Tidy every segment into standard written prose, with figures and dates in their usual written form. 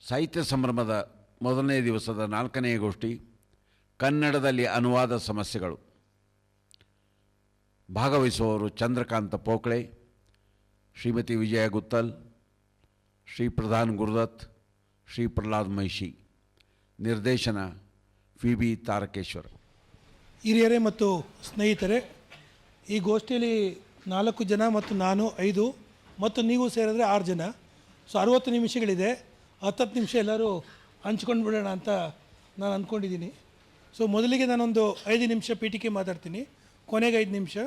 ಸಾಹಿತ್ಯ ಸಂಭ್ರಮದ ಮೊದಲನೇ ದಿವಸದ 4ನೇ ಗೋಷ್ಠಿ ಕನ್ನಡದಲ್ಲಿ ಅನುವಾದ ಸಮಸ್ಯೆಗಳು. ಭಾಗವಹಿಸುವವರು ಚಂದ್ರಕಾಂತ ಪೋಕಳೆ, ಶ್ರೀಮತಿ ವಿಜಯ ಗುತ್ತಲ್, ಶ್ರೀ ಪ್ರಧಾನ್ ಗುರುದತ್, ಶ್ರೀ ಪ್ರಹ್ಲಾದ್ ಮೈಷಿ. ನಿರ್ದೇಶನ FB ತಾರಕೇಶ್ವರ್. ಹಿರಿಯರೇ ಮತ್ತು ಸ್ನೇಹಿತರೆ, ಈ ಗೋಷ್ಠಿಯಲ್ಲಿ 4 ಜನ ಮತ್ತು ನಾನು 5 ಮತ್ತು ನೀವು ಸೇರಿದ್ರೆ 6 ಜನ. ಸೊ 60 ನಿಮಿಷಗಳಿದೆ. 10 ನಿಮಿಷ ಎಲ್ಲರೂ ಹಂಚ್ಕೊಂಡು ಬಿಡೋಣ ಅಂತ ನಾನು ಅಂದ್ಕೊಂಡಿದ್ದೀನಿ. ಸೊ ಮೊದಲಿಗೆ ನಾನೊಂದು 5 ನಿಮಿಷ ಪೀಠಿಕೆ ಮಾತಾಡ್ತೀನಿ, ಕೊನೆಗೆ 5 ನಿಮಿಷ,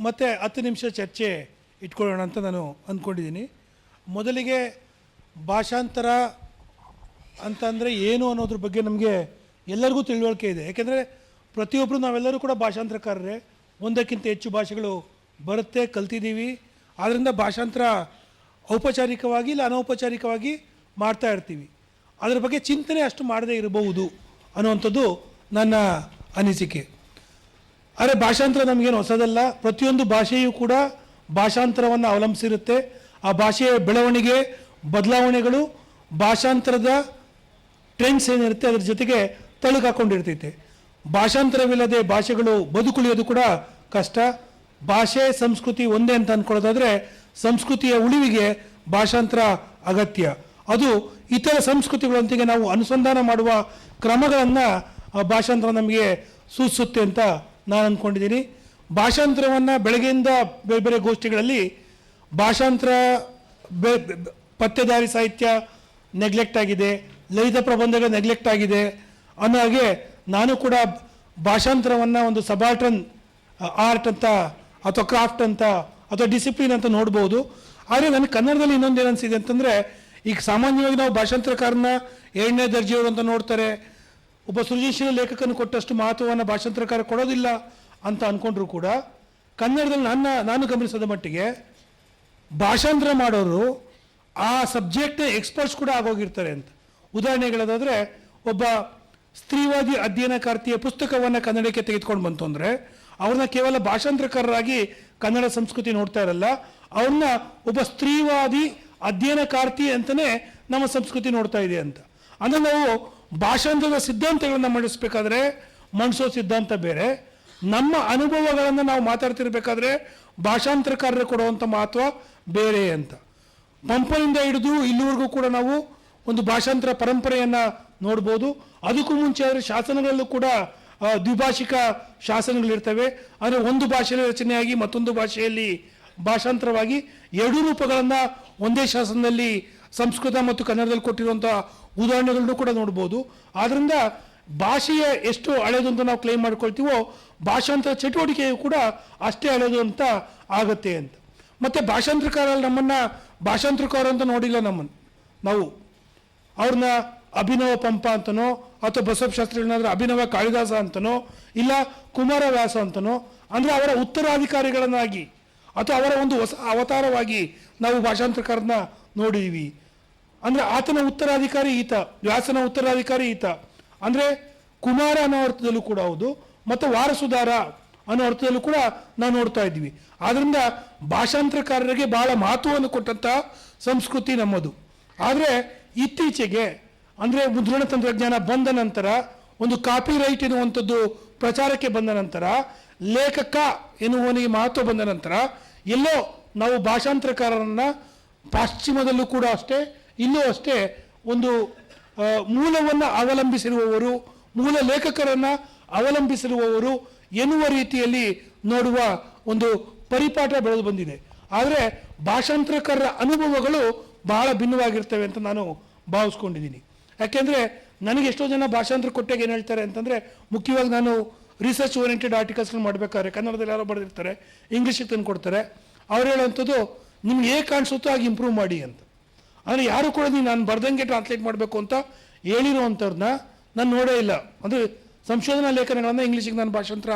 ಮತ್ತು 10 ನಿಮಿಷ ಚರ್ಚೆ ಇಟ್ಕೊಳ್ಳೋಣ ಅಂತ ನಾನು ಅಂದ್ಕೊಂಡಿದ್ದೀನಿ. ಮೊದಲಿಗೆ ಭಾಷಾಂತರ ಅಂತಂದರೆ ಏನು ಅನ್ನೋದ್ರ ಬಗ್ಗೆ ನಮಗೆ ಎಲ್ಲರಿಗೂ ತಿಳುವಳಿಕೆ ಇದೆ. ಯಾಕೆಂದರೆ ಪ್ರತಿಯೊಬ್ಬರು ನಾವೆಲ್ಲರೂ ಕೂಡ ಭಾಷಾಂತರಕಾರರೇ. ಒಂದಕ್ಕಿಂತ ಹೆಚ್ಚು ಭಾಷೆಗಳು ಬರುತ್ತೆ, ಕಲ್ತಿದ್ದೀವಿ. ಆದ್ದರಿಂದ ಭಾಷಾಂತರ ಔಪಚಾರಿಕವಾಗಿ ಇಲ್ಲ ಅನೌಪಚಾರಿಕವಾಗಿ ಮಾಡ್ತಾ ಇರ್ತೀವಿ. ಅದರ ಬಗ್ಗೆ ಚಿಂತನೆ ಅಷ್ಟು ಮಾಡದೇ ಇರಬಹುದು ಅನ್ನುವಂಥದ್ದು ನನ್ನ ಅನಿಸಿಕೆ. ಆದರೆ ಭಾಷಾಂತರ ನಮಗೇನು ಹೊಸದಲ್ಲ. ಪ್ರತಿಯೊಂದು ಭಾಷೆಯೂ ಕೂಡ ಭಾಷಾಂತರವನ್ನು ಅವಲಂಬಿಸಿರುತ್ತೆ. ಆ ಭಾಷೆಯ ಬೆಳವಣಿಗೆ, ಬದಲಾವಣೆಗಳು, ಭಾಷಾಂತರದ ಟ್ರೆಂಡ್ಸ್ ಏನಿರುತ್ತೆ ಅದರ ಜೊತೆಗೆ ತಳುಕಾಕೊಂಡಿರ್ತೈತೆ. ಭಾಷಾಂತರವಿಲ್ಲದೆ ಭಾಷೆಗಳು ಬದುಕುಳಿಯೋದು ಕೂಡ ಕಷ್ಟ. ಭಾಷೆ ಸಂಸ್ಕೃತಿ ಒಂದೇ ಅಂತ ಅಂದ್ಕೊಳ್ಳೋದಾದರೆ ಸಂಸ್ಕೃತಿಯ ಉಳಿವಿಗೆ ಭಾಷಾಂತರ ಅಗತ್ಯ. ಅದು ಇತರ ಸಂಸ್ಕೃತಿಗಳೊಂದಿಗೆ ನಾವು ಅನುಸಂಧಾನ ಮಾಡುವ ಕ್ರಮಗಳನ್ನು ಭಾಷಾಂತರ ನಮಗೆ ಸೂಚಿಸುತ್ತೆ ಅಂತ ನಾನು ಅಂದ್ಕೊಂಡಿದ್ದೀನಿ. ಭಾಷಾಂತರವನ್ನು ಬೆಳಗ್ಗೆಯಿಂದ ಬೇರೆ ಬೇರೆ ಗೋಷ್ಠಿಗಳಲ್ಲಿ ಭಾಷಾಂತರ ಪತ್ತೆದಾರಿ ಸಾಹಿತ್ಯ ನೆಗ್ಲೆಕ್ಟ್ ಆಗಿದೆ, ಲಲಿತ ಪ್ರಬಂಧಗಳು ನೆಗ್ಲೆಕ್ಟ್ ಆಗಿದೆ ಅನ್ನೋ ಹಾಗೆ ನಾನು ಕೂಡ ಭಾಷಾಂತರವನ್ನು ಒಂದು ಸಬಾಲ್ಟರ್ನ್ ಆರ್ಟ್ ಅಂತ ಅಥವಾ ಕ್ರಾಫ್ಟ್ ಅಂತ ಅಥವಾ ಡಿಸಿಪ್ಲಿನ್ ಅಂತ ನೋಡ್ಬೋದು. ಆದರೆ ನನಗೆ ಕನ್ನಡದಲ್ಲಿ ಇನ್ನೊಂದು ಏನು ಅನಿಸಿದೆ ಅಂತಂದರೆ, ಈಗ ಸಾಮಾನ್ಯವಾಗಿ ನಾವು ಭಾಷಾಂತರಕಾರನ 2ನೇ ದರ್ಜೆಯವರು ಅಂತ ನೋಡ್ತಾರೆ. ಒಬ್ಬ ಸೃಜನಶೀಲ ಲೇಖಕನ ಕೊಟ್ಟಷ್ಟು ಮಹತ್ವವನ್ನು ಭಾಷಾಂತರಕಾರ ಕೊಡೋದಿಲ್ಲ ಅಂತ ಅಂದ್ಕೊಂಡ್ರು ಕೂಡ ಕನ್ನಡದಲ್ಲಿ ನಾನು ಗಮನಿಸೋದ ಮಟ್ಟಿಗೆ ಭಾಷಾಂತರ ಮಾಡೋರು ಆ ಸಬ್ಜೆಕ್ಟ್ನ ಎಕ್ಸ್ಪರ್ಟ್ಸ್ ಕೂಡ ಆಗೋಗಿರ್ತಾರೆ ಅಂತ. ಉದಾಹರಣೆಗಳದಾದರೆ, ಒಬ್ಬ ಸ್ತ್ರೀವಾದಿ ಅಧ್ಯಯನಕಾರ್ತಿಯ ಪುಸ್ತಕವನ್ನು ಕನ್ನಡಕ್ಕೆ ತೆಗೆದುಕೊಂಡು ಬಂತು ಅಂದರೆ ಅವ್ರನ್ನ ಕೇವಲ ಭಾಷಾಂತರಕಾರರಾಗಿ ಕನ್ನಡ ಸಂಸ್ಕೃತಿ ನೋಡ್ತಾ ಇರಲ್ಲ, ಅವ್ರನ್ನ ಒಬ್ಬ ಸ್ತ್ರೀವಾದಿ ಅಧ್ಯಯನಕಾರ್ತಿ ಅಂತಲೇ ನಮ್ಮ ಸಂಸ್ಕೃತಿ ನೋಡ್ತಾ ಇದೆ ಅಂತ. ಅಂದರೆ ನಾವು ಭಾಷಾಂತರದ ಸಿದ್ಧಾಂತಗಳನ್ನು ಮಂಡಿಸ್ಬೇಕಾದ್ರೆ ಮಂಡಿಸೋ ಸಿದ್ಧಾಂತ ಬೇರೆ, ನಮ್ಮ ಅನುಭವಗಳನ್ನು ನಾವು ಮಾತಾಡ್ತಿರ್ಬೇಕಾದ್ರೆ ಭಾಷಾಂತರಕಾರರು ಕೊಡುವಂಥ ಮಹತ್ವ ಬೇರೆ ಅಂತ. ಪಂಪನಿಂದ ಹಿಡಿದು ಇಲ್ಲಿವರೆಗೂ ಕೂಡ ನಾವು ಒಂದು ಭಾಷಾಂತರ ಪರಂಪರೆಯನ್ನು ನೋಡ್ಬೋದು. ಅದಕ್ಕೂ ಮುಂಚೆ ಆದರೆ ಶಾಸನಗಳಲ್ಲೂ ಕೂಡ ದ್ವಿಭಾಷಿಕ ಶಾಸನಗಳಿರ್ತವೆ. ಅಂದರೆ ಒಂದು ಭಾಷೆಯಲ್ಲಿ ರಚನೆಯಾಗಿ ಮತ್ತೊಂದು ಭಾಷೆಯಲ್ಲಿ ಭಾಷಾಂತರವಾಗಿ 2 ರೂಪಗಳನ್ನು ಒಂದೇ ಶಾಸನದಲ್ಲಿ ಸಂಸ್ಕೃತ ಮತ್ತು ಕನ್ನಡದಲ್ಲಿ ಕೊಟ್ಟಿರುವಂಥ ಉದಾಹರಣೆಗಳನ್ನು ಕೂಡ ನೋಡ್ಬೋದು. ಆದ್ದರಿಂದ ಭಾಷೆಯ ಎಷ್ಟು ಹಳೆಯದು ಅಂತ ನಾವು ಕ್ಲೈಮ್ ಮಾಡ್ಕೊಳ್ತೀವೋ ಭಾಷಾಂತರ ಚಟುವಟಿಕೆಯು ಕೂಡ ಅಷ್ಟೇ ಹಳೆಯದು ಅಂತ ಆಗುತ್ತೆ ಅಂತ. ಮತ್ತು ಭಾಷಾಂತರಕಾರಲ್ಲಿ ನಮ್ಮನ್ನು ಭಾಷಾಂತರಕಾರ ಅಂತ ನೋಡಿಲ್ಲ. ನಾವು ಅವ್ರನ್ನ ಅಭಿನವ ಪಂಪ ಅಂತನೋ ಅಥವಾ ಬಸವಶಾಸ್ತ್ರಿಗಳನ್ನಾದ್ರೆ ಅಭಿನವ ಕಾಳಿದಾಸ ಅಂತನೋ ಇಲ್ಲ ಕುಮಾರವ್ಯಾಸ ಅಂತನೋ, ಅಂದರೆ ಅವರ ಉತ್ತರಾಧಿಕಾರಿಗಳನ್ನಾಗಿ ಅಥವಾ ಅವರ ಒಂದು ಹೊಸ ಅವತಾರವಾಗಿ ನಾವು ಭಾಷಾಂತರಕಾರನ್ನ ನೋಡಿದ್ದೀವಿ. ಅಂದರೆ ಆತನ ಉತ್ತರಾಧಿಕಾರಿ ಈತ, ವ್ಯಾಸನ ಉತ್ತರಾಧಿಕಾರಿ ಈತ. ಅಂದರೆ ಕುಮಾರ ಅನ್ನೋ ಅರ್ಥದಲ್ಲೂ ಕೂಡ ಹೌದು, ಮತ್ತು ವಾರಸುದಾರ ಅನ್ನೋ ಅರ್ಥದಲ್ಲೂ ಕೂಡ ನಾವು ನೋಡ್ತಾ ಇದ್ವಿ. ಆದ್ದರಿಂದ ಭಾಷಾಂತರಕಾರರಿಗೆ ಬಹಳ ಮಹತ್ವವನ್ನು ಕೊಟ್ಟಂಥ ಸಂಸ್ಕೃತಿ ನಮ್ಮದು. ಆದರೆ ಇತ್ತೀಚೆಗೆ ಅಂದರೆ ಮುದ್ರಣ ತಂತ್ರಜ್ಞಾನ ಬಂದ ನಂತರ, ಒಂದು ಕಾಪಿ ರೈಟ್ ಎನ್ನುವಂಥದ್ದು ಪ್ರಚಾರಕ್ಕೆ ಬಂದ ನಂತರ, ಲೇಖಕ ಎನ್ನುವನಿಗೆ ಮಹತ್ವ ಬಂದ ನಂತರ ಎಲ್ಲೋ ನಾವು ಭಾಷಾಂತರಕಾರರನ್ನು ಪಾಶ್ಚಿಮದಲ್ಲೂ ಕೂಡ ಅಷ್ಟೇ, ಇಲ್ಲೂ ಅಷ್ಟೇ, ಒಂದು ಮೂಲವನ್ನು ಅವಲಂಬಿಸಿರುವವರು, ಮೂಲ ಲೇಖಕರನ್ನು ಅವಲಂಬಿಸಿರುವವರು ಎನ್ನುವ ರೀತಿಯಲ್ಲಿ ನೋಡುವ ಒಂದು ಪರಿಪಾಠ ಬೆಳೆದು ಬಂದಿದೆ. ಆದರೆ ಭಾಷಾಂತರಕಾರರ ಅನುಭವಗಳು ಬಹಳ ಭಿನ್ನವಾಗಿರ್ತವೆ ಅಂತ ನಾನು ಭಾವಿಸ್ಕೊಂಡಿದ್ದೀನಿ. ಯಾಕೆಂದರೆ ನನಗೆ ಎಷ್ಟೋ ಜನ ಭಾಷಾಂತರ ಕೊಟ್ಟಾಗ ಏನು ಹೇಳ್ತಾರೆ ಅಂತಂದರೆ, ಮುಖ್ಯವಾಗಿ ನಾನು ರಿಸರ್ಚ್ ಓರಿಯೆಂಟೆಡ್ ಆರ್ಟಿಕಲ್ಸ್ಗಳು ಮಾಡಬೇಕಾದ್ರೆ ಕನ್ನಡದಲ್ಲಿ ಯಾರೋ ಬರೆದಿರ್ತಾರೆ, ಇಂಗ್ಲೀಷಿಗೆ ತಂದು ಕೊಡ್ತಾರೆ. ಅವ್ರು ಹೇಳೋವಂಥದ್ದು, ನಿಮ್ಗೆ ಹೇಗೆ ಕಾಣಿಸುತ್ತೋ ಹಾಗೆ ಇಂಪ್ರೂವ್ ಮಾಡಿ ಅಂತ. ಅಂದರೆ ಯಾರು ಕೂಡ ನಾನು ಬರ್ದಂಗೆ ಟ್ರಾನ್ಸ್ಲೇಟ್ ಮಾಡಬೇಕು ಅಂತ ಹೇಳಿರೋವಂಥವ್ರನ್ನ ನಾನು ನೋಡೇ ಇಲ್ಲ. ಅಂದರೆ ಸಂಶೋಧನಾ ಲೇಖನಗಳನ್ನು ಇಂಗ್ಲೀಷಿಗೆ ನಾನು ಭಾಷಾಂತರ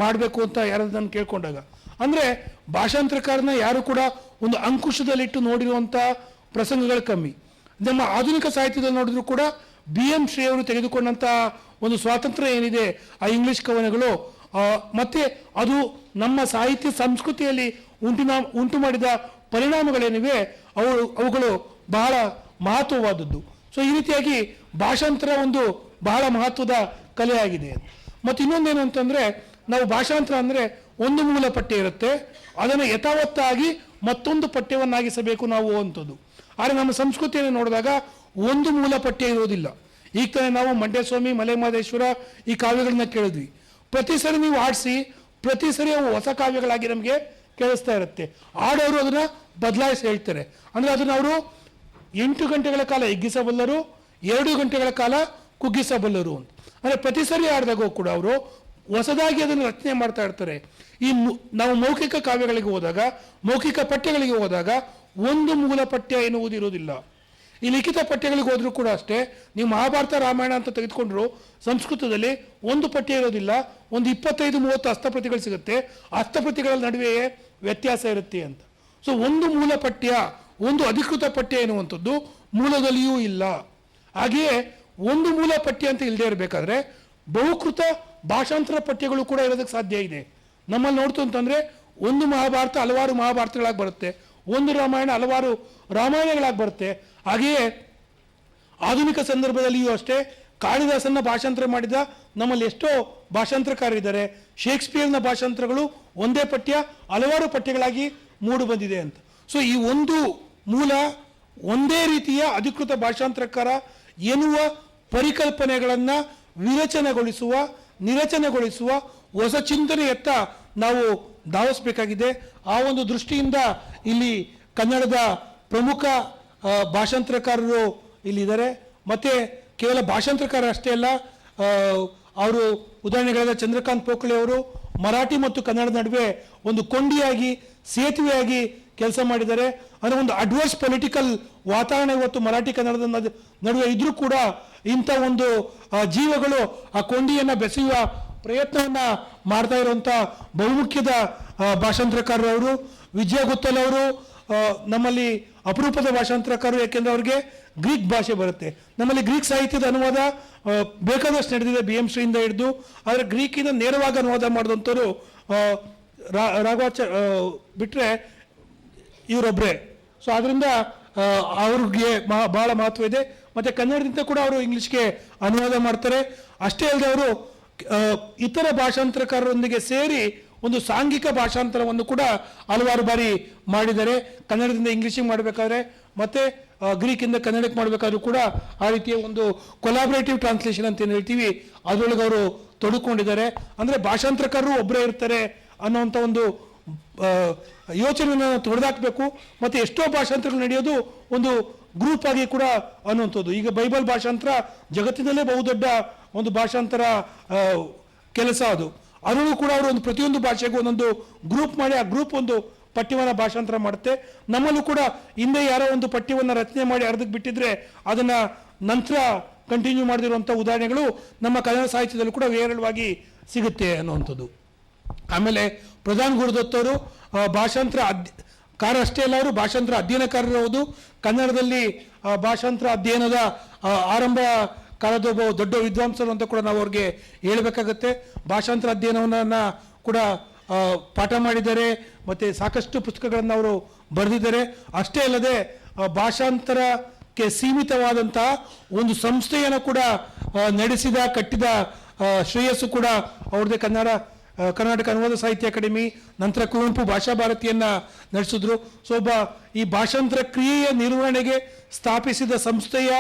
ಮಾಡಬೇಕು ಅಂತ ಯಾರಾದ್ರು ನಾನು ಕೇಳ್ಕೊಂಡಾಗ, ಅಂದರೆ ಭಾಷಾಂತರಕಾರನ ಯಾರು ಕೂಡ ಒಂದು ಅಂಕುಶದಲ್ಲಿಟ್ಟು ನೋಡಿರುವಂಥ ಪ್ರಸಂಗಗಳು ಕಮ್ಮಿ. ನಮ್ಮ ಆಧುನಿಕ ಸಾಹಿತ್ಯದಲ್ಲಿ ನೋಡಿದ್ರು ಕೂಡ BM ಶ್ರೀ ಅವರು ತೆಗೆದುಕೊಂಡಂಥ ಒಂದು ಸ್ವಾತಂತ್ರ್ಯ ಏನಿದೆ ಆ ಇಂಗ್ಲೀಷ್ ಕವನಗಳು, ಮತ್ತು ಅದು ನಮ್ಮ ಸಾಹಿತ್ಯ ಸಂಸ್ಕೃತಿಯಲ್ಲಿ ಉಂಟು ಮಾಡಿದ ಪರಿಣಾಮಗಳೇನಿವೆ ಅವುಗಳು ಬಹಳ ಮಹತ್ವವಾದದ್ದು. ಸೊ ಈ ರೀತಿಯಾಗಿ ಭಾಷಾಂತರ ಒಂದು ಬಹಳ ಮಹತ್ವದ ಕಲೆಯಾಗಿದೆ. ಮತ್ತು ಇನ್ನೊಂದೇನು ಅಂತಂದರೆ, ನಾವು ಭಾಷಾಂತರ ಅಂದರೆ ಒಂದು ಮೂಲ ಪಠ್ಯ ಇರುತ್ತೆ, ಅದನ್ನು ಯಥಾವತ್ತಾಗಿ ಮತ್ತೊಂದು ಪಠ್ಯವನ್ನಾಗಿಸಬೇಕು ನಾವು ಅಂಥದ್ದು. ಆದರೆ ನಮ್ಮ ಸಂಸ್ಕೃತಿಯನ್ನು ನೋಡಿದಾಗ ಒಂದು ಮೂಲ ಪಠ್ಯ ಇರೋದಿಲ್ಲ. ಈಗ ತಾನೇ ನಾವು ಮಂಡ್ಯಸ್ವಾಮಿ, ಮಲೆಮಹದೇಶ್ವರ ಈ ಕಾವ್ಯಗಳನ್ನ ಕೇಳಿದ್ವಿ. ಪ್ರತಿ ಸರಿ ನೀವು ಆಡಿಸಿ, ಪ್ರತಿ ಸರಿ ಅವು ಹೊಸ ಕಾವ್ಯಗಳಾಗಿ ನಮಗೆ ಕೇಳಿಸ್ತಾ ಇರುತ್ತೆ. ಆಡೋರು ಅದನ್ನು ಬದಲಾಯಿಸಿ ಹೇಳ್ತಾರೆ. ಅಂದರೆ ಅದನ್ನು ಅವರು 8 ಗಂಟೆಗಳ ಕಾಲ ಹಿಗ್ಗಿಸಬಲ್ಲರು, 2 ಗಂಟೆಗಳ ಕಾಲ ಕುಗ್ಗಿಸಬಲ್ಲರು ಅಂತ. ಅಂದರೆ ಪ್ರತಿ ಸರಿ ಆಡಿದಾಗೂ ಕೂಡ ಅವರು ಹೊಸದಾಗಿ ಅದನ್ನು ರಚನೆ ಮಾಡ್ತಾ ಇರ್ತಾರೆ. ನಾವು ಮೌಖಿಕ ಕಾವ್ಯಗಳಿಗೆ ಹೋದಾಗ, ಮೌಖಿಕ ಪಠ್ಯಗಳಿಗೆ ಹೋದಾಗ ಒಂದು ಮೂಲ ಪಠ್ಯ ಎನ್ನುವುದಿರೋದಿಲ್ಲ. ಈ ಲಿಖಿತ ಪಠ್ಯಗಳಿಗೆ ಹೋದ್ರೂ ಕೂಡ ಅಷ್ಟೇ, ನೀವು ಮಹಾಭಾರತ ರಾಮಾಯಣ ಅಂತ ತೆಗೆದುಕೊಂಡ್ರು ಸಂಸ್ಕೃತದಲ್ಲಿ ಒಂದು ಪಠ್ಯ ಇರೋದಿಲ್ಲ, ಒಂದು 25-30 ಹಸ್ತಪ್ರತಿಗಳು ಸಿಗುತ್ತೆ. ಹಸ್ತಪ್ರತಿಗಳ ನಡುವೆಯೇ ವ್ಯತ್ಯಾಸ ಇರುತ್ತೆ ಅಂತ. ಸೊ ಒಂದು ಮೂಲ ಪಠ್ಯ, ಒಂದು ಅಧಿಕೃತ ಪಠ್ಯ ಎನ್ನುವಂಥದ್ದು ಮೂಲದಲ್ಲಿಯೂ ಇಲ್ಲ. ಹಾಗೆಯೇ ಒಂದು ಮೂಲ ಪಠ್ಯ ಅಂತ ಇಲ್ಲದೆ ಇರಬೇಕಾದ್ರೆ ಬಹುಕೃತ ಭಾಷಾಂತರ ಪಠ್ಯಗಳು ಕೂಡ ಇರೋದಕ್ಕೆ ಸಾಧ್ಯ ಇದೆ. ನಮ್ಮಲ್ಲಿ ನೋಡ್ತು ಅಂತಂದರೆ ಒಂದು ಮಹಾಭಾರತ ಹಲವಾರು ಮಹಾಭಾರತಗಳಾಗಿ ಬರುತ್ತೆ, ಒಂದು ರಾಮಾಯಣ ಹಲವಾರು ರಾಮಾಯಣಗಳಾಗಿ ಬರುತ್ತೆ. ಹಾಗೆಯೇ ಆಧುನಿಕ ಸಂದರ್ಭದಲ್ಲಿಯೂ ಅಷ್ಟೇ ಕಾಳಿದಾಸನ ಭಾಷಾಂತರ ಮಾಡಿದ ನಮ್ಮಲ್ಲಿ ಎಷ್ಟೋ ಭಾಷಾಂತರಕಾರರಿದ್ದಾರೆ. ಶೇಕ್ಸ್ಪಿಯರ್ನ ಭಾಷಾಂತರಗಳು ಒಂದೇ ಪಠ್ಯ ಹಲವಾರು ಪಠ್ಯಗಳಾಗಿ ಮೂಡು ಬಂದಿದೆ ಅಂತ. ಸೊ ಈ ಒಂದು ಮೂಲ, ಒಂದೇ ರೀತಿಯ ಅಧಿಕೃತ ಭಾಷಾಂತರಕಾರ ಎನ್ನುವ ಪರಿಕಲ್ಪನೆಗಳನ್ನು ವಿರಚನೆಗೊಳಿಸುವ, ನಿರಚನೆಗೊಳಿಸುವ ಹೊಸ ಚಿಂತನೆಯತ್ತ ನಾವು ಧಾವಿಸಬೇಕಾಗಿದೆ. ಆ ಒಂದು ದೃಷ್ಟಿಯಿಂದ ಇಲ್ಲಿ ಕನ್ನಡದ ಪ್ರಮುಖ ಭಾಷಾಂತರಕಾರರು ಇಲ್ಲಿದ್ದಾರೆ. ಮತ್ತು ಕೇವಲ ಭಾಷಾಂತರಕಾರ ಅಷ್ಟೇ ಅಲ್ಲ, ಅವರು ಉದಾಹರಣೆಗಳಾದ ಚಂದ್ರಕಾಂತ್ ಪೋಕಳೆ ಅವರು ಮರಾಠಿ ಮತ್ತು ಕನ್ನಡದ ನಡುವೆ ಒಂದು ಕೊಂಡಿಯಾಗಿ, ಸೇತುವೆಯಾಗಿ ಕೆಲಸ ಮಾಡಿದ್ದಾರೆ. ಅಂದರೆ ಒಂದು ಅಡ್ವರ್ಸ್ ಪೊಲಿಟಿಕಲ್ ವಾತಾವರಣ ಇವತ್ತು ಮರಾಠಿ ಕನ್ನಡದ ನಡುವೆ ಇದ್ರೂ ಕೂಡ ಇಂಥ ಒಂದು ಜೀವಗಳು ಆ ಕೊಂಡಿಯನ್ನು ಬೆಸೆಯುವ ಪ್ರಯತ್ನವನ್ನು ಮಾಡ್ತಾ ಇರುವಂಥ ಬಹುಮುಖ್ಯದ ಭಾಷಾಂತರಕಾರರು ಅವರು. ವಿಜಯ ಗುತ್ತಲ್ ಅವರು ನಮ್ಮಲ್ಲಿ ಅಪರೂಪದ ಭಾಷಾಂತರಕಾರರು, ಯಾಕೆಂದರೆ ಅವ್ರಿಗೆ ಗ್ರೀಕ್ ಭಾಷೆ ಬರುತ್ತೆ. ನಮ್ಮಲ್ಲಿ ಗ್ರೀಕ್ ಸಾಹಿತ್ಯದ ಅನುವಾದ ಬೇಕಾದಷ್ಟು ನಡೆದಿದೆ, BM ಶ್ರೀಯಿಂದ ಹಿಡಿದು. ಆದರೆ ಗ್ರೀಕಿಂದ ನೇರವಾಗಿ ಅನುವಾದ ಮಾಡಿದಂಥವ್ರು ರಾಘವಾಚ ಬಿಟ್ಟರೆ ಇವರೊಬ್ಬರೇ. ಸೊ ಅದರಿಂದ ಅವ್ರಿಗೆ ಬಹಳ ಮಹತ್ವ ಇದೆ. ಮತ್ತು ಕನ್ನಡದಿಂದ ಕೂಡ ಅವರು ಇಂಗ್ಲೀಷ್ಗೆ ಅನುವಾದ ಮಾಡ್ತಾರೆ. ಅಷ್ಟೇ ಅಲ್ಲದೆ ಅವರು ಇತರ ಭಾಷಾಂತರಕಾರರೊಂದಿಗೆ ಸೇರಿ ಒಂದು ಸಾಂಘಿಕ ಭಾಷಾಂತರವನ್ನು ಕೂಡ ಹಲವಾರು ಬಾರಿ ಮಾಡಿದ್ದಾರೆ. ಕನ್ನಡದಿಂದ ಇಂಗ್ಲೀಷಿಗೆ ಮಾಡಬೇಕಾದ್ರೆ ಮತ್ತು ಗ್ರೀಕಿಂದ ಕನ್ನಡಕ್ಕೆ ಮಾಡಬೇಕಾದ್ರೂ ಕೂಡ ಆ ರೀತಿಯ ಒಂದು ಕೊಲಾಬ್ರೇಟಿವ್ ಟ್ರಾನ್ಸ್ಲೇಷನ್ ಅಂತ ಏನು ಹೇಳ್ತೀವಿ, ಅದರೊಳಗೆ ಅವರು ತೊಡಕೊಂಡಿದ್ದಾರೆ. ಅಂದರೆ ಭಾಷಾಂತರಕಾರರು ಒಬ್ಬರೇ ಇರ್ತಾರೆ ಅನ್ನೋವಂಥ ಒಂದು ಯೋಚನೆಯನ್ನು ತೊಡೆದಾಕಬೇಕು. ಮತ್ತು ಎಷ್ಟೋ ಭಾಷಾಂತರಗಳು ನಡೆಯೋದು ಒಂದು ಗ್ರೂಪ್ ಆಗಿ ಕೂಡ ಅನ್ನುವಂಥದ್ದು. ಈಗ ಬೈಬಲ್ ಭಾಷಾಂತರ ಜಗತ್ತಿನಲ್ಲೇ ಬಹುದೊಡ್ಡ ಒಂದು ಭಾಷಾಂತರ ಕೆಲಸ ಅದು. ಅದರಲ್ಲೂ ಕೂಡ ಅವರು ಒಂದು ಪ್ರತಿಯೊಂದು ಭಾಷೆಗೂ ಒಂದೊಂದು ಗ್ರೂಪ್ ಮಾಡಿ ಆ ಗ್ರೂಪ್ ಒಂದು ಪಠ್ಯವನ್ನು ಭಾಷಾಂತರ ಮಾಡುತ್ತೆ. ನಮ್ಮಲ್ಲೂ ಕೂಡ ಹಿಂದೆ ಯಾರೋ ಒಂದು ಪಠ್ಯವನ್ನು ರಚನೆ ಮಾಡಿ ಅರ್ಧಕ್ಕೆ ಬಿಟ್ಟಿದ್ರೆ ಅದನ್ನು ನಂತರ ಕಂಟಿನ್ಯೂ ಮಾಡದಿರುವಂಥ ಉದಾಹರಣೆಗಳು ನಮ್ಮ ಕನ್ನಡ ಸಾಹಿತ್ಯದಲ್ಲೂ ಕೂಡ ವಿರಳವಾಗಿ ಸಿಗುತ್ತೆ ಅನ್ನುವಂಥದ್ದು. ಆಮೇಲೆ ಪ್ರಧಾನ್ ಗುರುದತ್ ಅವರು ಭಾಷಾಂತರ ಅಷ್ಟೇ ಅಲ್ಲ, ಅವರು ಭಾಷಾಂತರ ಅಧ್ಯಯನಕಾರರು ಹೌದು. ಕನ್ನಡದಲ್ಲಿ ಭಾಷಾಂತರ ಅಧ್ಯಯನದ ಆರಂಭ ಕಾಲದ ಒಬ್ಬ ದೊಡ್ಡ ವಿದ್ವಾಂಸರು ಅಂತ ಕೂಡ ನಾವು ಅವ್ರಿಗೆ ಹೇಳಬೇಕಾಗತ್ತೆ. ಭಾಷಾಂತರ ಅಧ್ಯಯನವನ್ನು ಕೂಡ ಪಾಠ ಮಾಡಿದ್ದಾರೆ ಮತ್ತು ಸಾಕಷ್ಟು ಪುಸ್ತಕಗಳನ್ನು ಅವರು ಬರೆದಿದ್ದಾರೆ. ಅಷ್ಟೇ ಅಲ್ಲದೆ ಭಾಷಾಂತರಕ್ಕೆ ಸೀಮಿತವಾದಂತಹ ಒಂದು ಸಂಸ್ಥೆಯನ್ನು ಕೂಡ ನಡೆಸಿದ, ಕಟ್ಟಿದ ಶ್ರೇಯಸ್ಸು ಕೂಡ ಅವ್ರದ್ದೇ. ಕರ್ನಾಟಕ ಅನುವಾದ ಸಾಹಿತ್ಯ ಅಕಾಡೆಮಿ, ನಂತರ ಕುವೆಂಪು ಭಾಷಾ ಭಾರತಿಯನ್ನು ನಡೆಸಿದ್ರು. ಸೊ ಈ ಭಾಷಾಂತರ ಕ್ರಿಯೆಯ ನಿರ್ವಹಣೆಗೆ ಸ್ಥಾಪಿಸಿದ ಸಂಸ್ಥೆಯ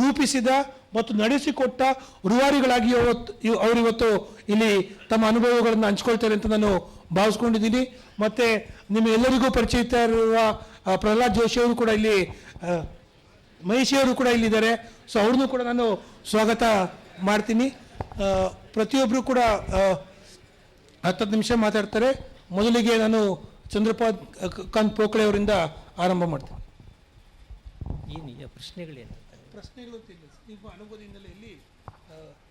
ರೂಪಿಸಿದ ಮತ್ತು ನಡೆಸಿಕೊಟ್ಟ ರೂವಾರಿಗಳಾಗಿ ಅವರಿವತ್ತು ಇಲ್ಲಿ ತಮ್ಮ ಅನುಭವಗಳನ್ನು ಹಂಚ್ಕೊಳ್ತಾರೆ ಅಂತ ನಾನು ಭಾವಿಸ್ಕೊಂಡಿದ್ದೀನಿ. ಮತ್ತು ನಿಮ್ಮೆಲ್ಲರಿಗೂ ಪರಿಚಯಿತ ಇರುವ ಪ್ರಹ್ಲಾದ್ ಜೋಶಿ ಅವರು ಕೂಡ ಇಲ್ಲಿ, ಮಹಿಷಿಯವರು ಕೂಡ ಇಲ್ಲಿದ್ದಾರೆ. ಸೊ ಅವ್ರನ್ನೂ ಕೂಡ ನಾನು ಸ್ವಾಗತ ಮಾಡ್ತೀನಿ. ಪ್ರತಿಯೊಬ್ಬರು ಕೂಡ 10 ನಿಮಿಷ ಮಾತಾಡ್ತಾರೆ. ಮೊದಲಿಗೆ ನಾನು ಚಂದ್ರಕಾಂತ್ ಪೋಕಳೆ ಅವರಿಂದ ಆರಂಭ ಮಾಡ್ತೀನಿ. ಏನು ಪ್ರಶ್ನೆಗಳೇನು? ಪ್ರಶ್ನೆಗಳು ನಿಮ್ಮ ಅನುಭವದಿಂದಲೇ ಇಲ್ಲಿ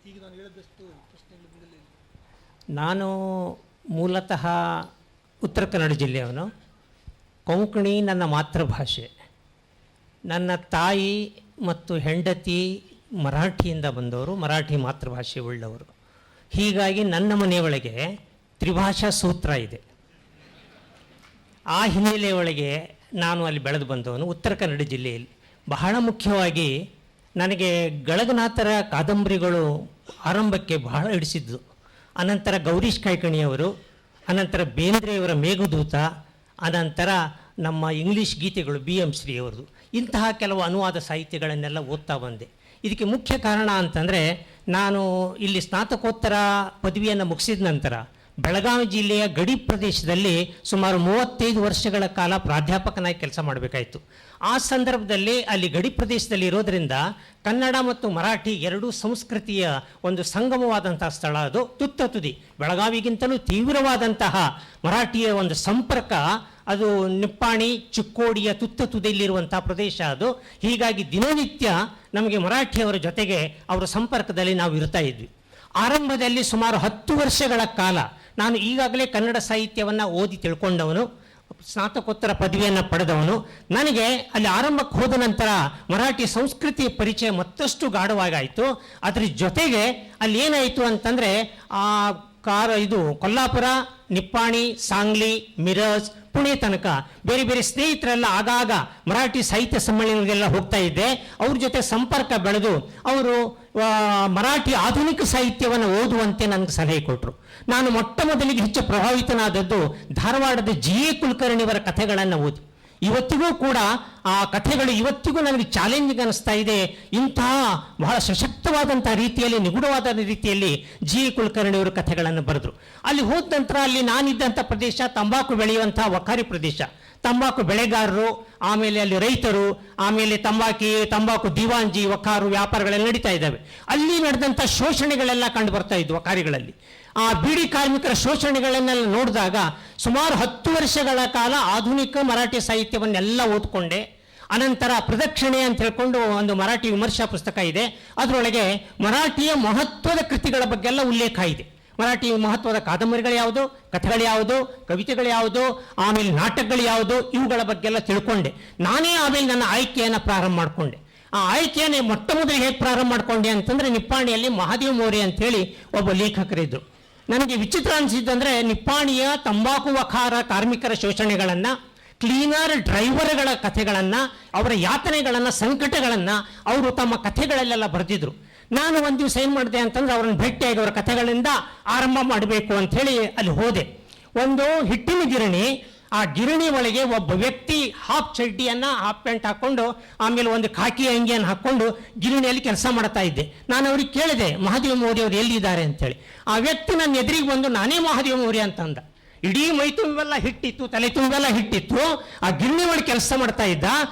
ಈಗ ನಾನು ಹೇಳಿದಷ್ಟು ಪ್ರಶ್ನೆಗಳಿಂದಲೇ. ನಾನು ಮೂಲತಃ ಉತ್ತರ ಕನ್ನಡ ಜಿಲ್ಲೆಯವನು. ಕೊಂಕಣಿ ನನ್ನ ಮಾತೃಭಾಷೆ. ನನ್ನ ತಾಯಿ ಮತ್ತು ಹೆಂಡತಿ ಮರಾಠಿಯಿಂದ ಬಂದವರು, ಮರಾಠಿ ಮಾತೃಭಾಷೆ ಉಳ್ಳವರು. ಹೀಗಾಗಿ ನನ್ನ ಮನೆಯೊಳಗೆ ತ್ರಿಭಾಷಾ ಸೂತ್ರ ಇದೆ. ಆ ಹಿನ್ನೆಲೆಯೊಳಗೆ ನಾನು ಅಲ್ಲಿ ಬೆಳೆದು ಬಂದವನು ಉತ್ತರ ಕನ್ನಡ ಜಿಲ್ಲೆಯಲ್ಲಿ. ಬಹಳ ಮುಖ್ಯವಾಗಿ ನನಗೆ ಗಳಗನಾಥರ ಕಾದಂಬರಿಗಳು ಆರಂಭಕ್ಕೆ ಬಹಳ ಹಿಡಿಸಿದ್ದು. ಅನಂತರ ಗೌರೀಶ್ ಕಾಯ್ಕಣಿಯವರು, ಅನಂತರ ಬೇಂದ್ರೆಯವರ ಮೇಘದೂತ, ಅನಂತರ ನಮ್ಮ ಇಂಗ್ಲೀಷ್ ಗೀತೆಗಳು BM ಶ್ರೀ ಅವರದು. ಇಂತಹ ಕೆಲವು ಅನುವಾದ ಸಾಹಿತ್ಯಗಳನ್ನೆಲ್ಲ ಓದ್ತಾ ಬಂದೆ. ಇದಕ್ಕೆ ಮುಖ್ಯ ಕಾರಣ ಅಂತಂದರೆ, ನಾನು ಇಲ್ಲಿ ಸ್ನಾತಕೋತ್ತರ ಪದವಿಯನ್ನು ಮುಗಿಸಿದ ನಂತರ ಬೆಳಗಾವಿ ಜಿಲ್ಲೆಯ ಗಡಿ ಪ್ರದೇಶದಲ್ಲಿ ಸುಮಾರು 35 ವರ್ಷಗಳ ಕಾಲ ಪ್ರಾಧ್ಯಾಪಕನಾಗಿ ಕೆಲಸ ಮಾಡಬೇಕಾಯಿತು. ಆ ಸಂದರ್ಭದಲ್ಲಿ ಅಲ್ಲಿ ಗಡಿ ಪ್ರದೇಶದಲ್ಲಿ ಇರೋದರಿಂದ ಕನ್ನಡ ಮತ್ತು ಮರಾಠಿ ಎರಡೂ ಸಂಸ್ಕೃತಿಯ ಒಂದು ಸಂಗಮವಾದಂತಹ ಸ್ಥಳ ಅದು. ತುತ್ತ ತುದಿ, ಬೆಳಗಾವಿಗಿಂತಲೂ ತೀವ್ರವಾದಂತಹ ಮರಾಠಿಯ ಒಂದು ಸಂಪರ್ಕ ಅದು ನಿಪ್ಪಾಣಿ ಚಿಕ್ಕೋಡಿಯ ತುತ್ತ ತುದಿಯಲ್ಲಿರುವಂಥ ಪ್ರದೇಶ ಅದು. ಹೀಗಾಗಿ ದಿನನಿತ್ಯ ನಮಗೆ ಮರಾಠಿಯವರ ಜೊತೆಗೆ ಅವರ ಸಂಪರ್ಕದಲ್ಲಿ ನಾವು ಇರ್ತಾ ಇದ್ವಿ. ಆರಂಭದಲ್ಲಿ ಸುಮಾರು 10 ವರ್ಷಗಳ ಕಾಲ ನಾನು ಈಗಾಗಲೇ ಕನ್ನಡ ಸಾಹಿತ್ಯವನ್ನು ಓದಿ ತಿಳ್ಕೊಂಡವನು, ಸ್ನಾತಕೋತ್ತರ ಪದವಿಯನ್ನು ಪಡೆದವನು. ನನಗೆ ಅಲ್ಲಿ ಆರಂಭಕ್ಕೆ ಹೋದ ನಂತರ ಮರಾಠಿ ಸಂಸ್ಕೃತಿಯ ಪರಿಚಯ ಮತ್ತಷ್ಟು ಗಾಢವಾಗಾಯಿತು. ಅದರ ಜೊತೆಗೆ ಅಲ್ಲಿ ಏನಾಯಿತು ಅಂತಂದರೆ, ಇದು ಕೊಲ್ಲಾಪುರ, ನಿಪ್ಪಾಣಿ, ಸಾಂಗ್ಲಿ, ಮಿರಜ್, ಪುಣೆ ತನಕ ಬೇರೆ ಬೇರೆ ಸ್ನೇಹಿತರೆಲ್ಲ ಆಗಾಗ ಮರಾಠಿ ಸಾಹಿತ್ಯ ಸಮ್ಮೇಳನಗಳಿಗೆಲ್ಲ ಹೋಗ್ತಾ ಇದ್ದೆ. ಅವ್ರ ಜೊತೆ ಸಂಪರ್ಕ ಬೆಳೆದು ಅವರು ಮರಾಠಿ ಆಧುನಿಕ ಸಾಹಿತ್ಯವನ್ನು ಓದುವಂತೆ ನನಗೆ ಸಲಹೆ ಕೊಟ್ಟರು. ನಾನು ಮೊಟ್ಟ ಮೊದಲಿಗೆ ಹೆಚ್ಚು ಪ್ರಭಾವಿತನಾದದ್ದು ಧಾರವಾಡದ GA ಕುಲಕರ್ಣಿಯವರ ಕಥೆಗಳನ್ನು ಓದಿ. ಇವತ್ತಿಗೂ ಕೂಡ ಆ ಕಥೆಗಳು ಇವತ್ತಿಗೂ ನನಗೆ ಚಾಲೆಂಜಿಂಗ್ ಅನ್ನಿಸ್ತಾ ಇದೆ. ಇಂತಹ ಬಹಳ ಸಶಕ್ತವಾದಂಥ ರೀತಿಯಲ್ಲಿ, ನಿಗೂಢವಾದ ರೀತಿಯಲ್ಲಿ GA ಕುಲಕರ್ಣಿಯವರು ಕಥೆಗಳನ್ನು ಬರೆದರು. ಅಲ್ಲಿ ಹೋದ ನಂತರ ಅಲ್ಲಿ ನಾನಿದ್ದಂಥ ಪ್ರದೇಶ ತಂಬಾಕು ಬೆಳೆಯುವಂಥ ವಕಾರಿ ಪ್ರದೇಶ. ತಂಬಾಕು ಬೆಳೆಗಾರರು, ಆಮೇಲೆ ಅಲ್ಲಿ ರೈತರು, ಆಮೇಲೆ ತಂಬಾಕು ದಿವಾಂಜಿ, ವಕಾರು ವ್ಯಾಪಾರಗಳೆಲ್ಲ ನಡೀತಾ ಇದ್ದಾವೆ. ಅಲ್ಲಿ ನಡೆದಂಥ ಶೋಷಣೆಗಳೆಲ್ಲ ಕಂಡು ಬರ್ತಾ ಇದ್ವು ವಕಾರಿಗಳಲ್ಲಿ. ಆ ಬೀಡಿ ಕಾರ್ಮಿಕರ ಶೋಷಣೆಗಳನ್ನೆಲ್ಲ ನೋಡಿದಾಗ ಸುಮಾರು 10 ವರ್ಷಗಳ ಕಾಲ ಆಧುನಿಕ ಮರಾಠಿ ಸಾಹಿತ್ಯವನ್ನೆಲ್ಲ ಓದ್ಕೊಂಡೆ. ಅನಂತರ ಪ್ರದಕ್ಷಿಣೆ ಅಂತ ಹೇಳ್ಕೊಂಡು ಒಂದು ಮರಾಠಿ ವಿಮರ್ಶಾ ಪುಸ್ತಕ ಇದೆ. ಅದರೊಳಗೆ ಮರಾಠಿಯ ಮಹತ್ವದ ಕೃತಿಗಳ ಬಗ್ಗೆ ಎಲ್ಲ ಉಲ್ಲೇಖ ಇದೆ. ಮರಾಠಿ ಮಹತ್ವದ ಕಾದಂಬರಿಗಳು ಯಾವುದು, ಕಥೆಗಳು ಯಾವುದು, ಕವಿತೆಗಳು ಯಾವುದು, ಆಮೇಲೆ ನಾಟಕಗಳು ಯಾವುದು, ಇವುಗಳ ಬಗ್ಗೆ ಎಲ್ಲ ತಿಳ್ಕೊಂಡೆ. ನಾನೇ ಆಮೇಲೆ ನನ್ನ ಆಯ್ಕೆಯನ್ನು ಪ್ರಾರಂಭ ಮಾಡಿಕೊಂಡೆ. ಆ ಆಯ್ಕೆಯನ್ನು ಮೊಟ್ಟ ಮೊದಲಿಗೆ ಹೇಗೆ ಪ್ರಾರಂಭ ಮಾಡಿಕೊಂಡೆ ಅಂತಂದರೆ, ನಿಪ್ಪಾಣಿಯಲ್ಲಿ ಮಹಾದೇವ ಮೋರೆ ಅಂತೇಳಿ ಒಬ್ಬ ಲೇಖಕರಿದ್ದರು. ನನಗೆ ವಿಚಿತ್ರ ಅನಿಸಿದ್ದಂದರೆ, ನಿಪ್ಪಾಣಿಯ ತಂಬಾಕು ವಕಾರ ಕಾರ್ಮಿಕರ ಶೋಷಣೆಗಳನ್ನು, ಕ್ಲೀನರ್ ಡ್ರೈವರ್ಗಳ ಕಥೆಗಳನ್ನು, ಅವರ ಯಾತನೆಗಳನ್ನು, ಸಂಕಟಗಳನ್ನು ಅವರು ತಮ್ಮ ಕಥೆಗಳಲ್ಲೆಲ್ಲ ಬರೆದಿದ್ರು. ನಾನು ಒಂದು ದಿವಸ ಏನು ಮಾಡಿದೆ ಅಂತಂದ್ರೆ, ಅವರನ್ನು ಭೇಟಿಯಾಗಿ ಅವರ ಕಥೆಗಳಿಂದ ಆರಂಭ ಮಾಡಬೇಕು ಅಂಥೇಳಿ ಅಲ್ಲಿ ಹೋದೆ. ಒಂದು ಹಿಟ್ಟಿನ ಗಿರಣಿ, ಆ ಗಿರಣಿ ಒಳಗೆ ಒಬ್ಬ ವ್ಯಕ್ತಿ ಹಾಫ್ ಚಡ್ಡಿಯನ್ನು, ಹಾಫ್ ಪ್ಯಾಂಟ್ ಹಾಕ್ಕೊಂಡು, ಆಮೇಲೆ ಒಂದು ಖಾಕಿ ಅಂಗಿಯನ್ನು ಹಾಕ್ಕೊಂಡು ಗಿರಣಿಯಲ್ಲಿ ಕೆಲಸ ಮಾಡ್ತಾ ಇದ್ದೆ. ನಾನು ಅವ್ರಿಗೆ ಕೇಳಿದೆ, ಮಹಾದೇವ ಮೋರಿ ಅವರು ಎಲ್ಲಿದ್ದಾರೆ ಅಂತೇಳಿ. ಆ ವ್ಯಕ್ತಿ ನನ್ನ ಎದುರಿಗೆ ಬಂದು, ನಾನೇ ಮಹಾದೇವ ಮೋರಿ ಅಂತಂದ. ಇಡೀ ಮೈ ತುಂಬೆಲ್ಲ ಹಿಟ್ಟಿತ್ತು, ತಲೆ ತುಂಬೆಲ್ಲ ಹಿಟ್ಟಿತ್ತು. ಆ ಗಿರಣಿ ಒಳಗೆ ಕೆಲಸ ಮಾಡ್ತಾ ಇದ್ದ.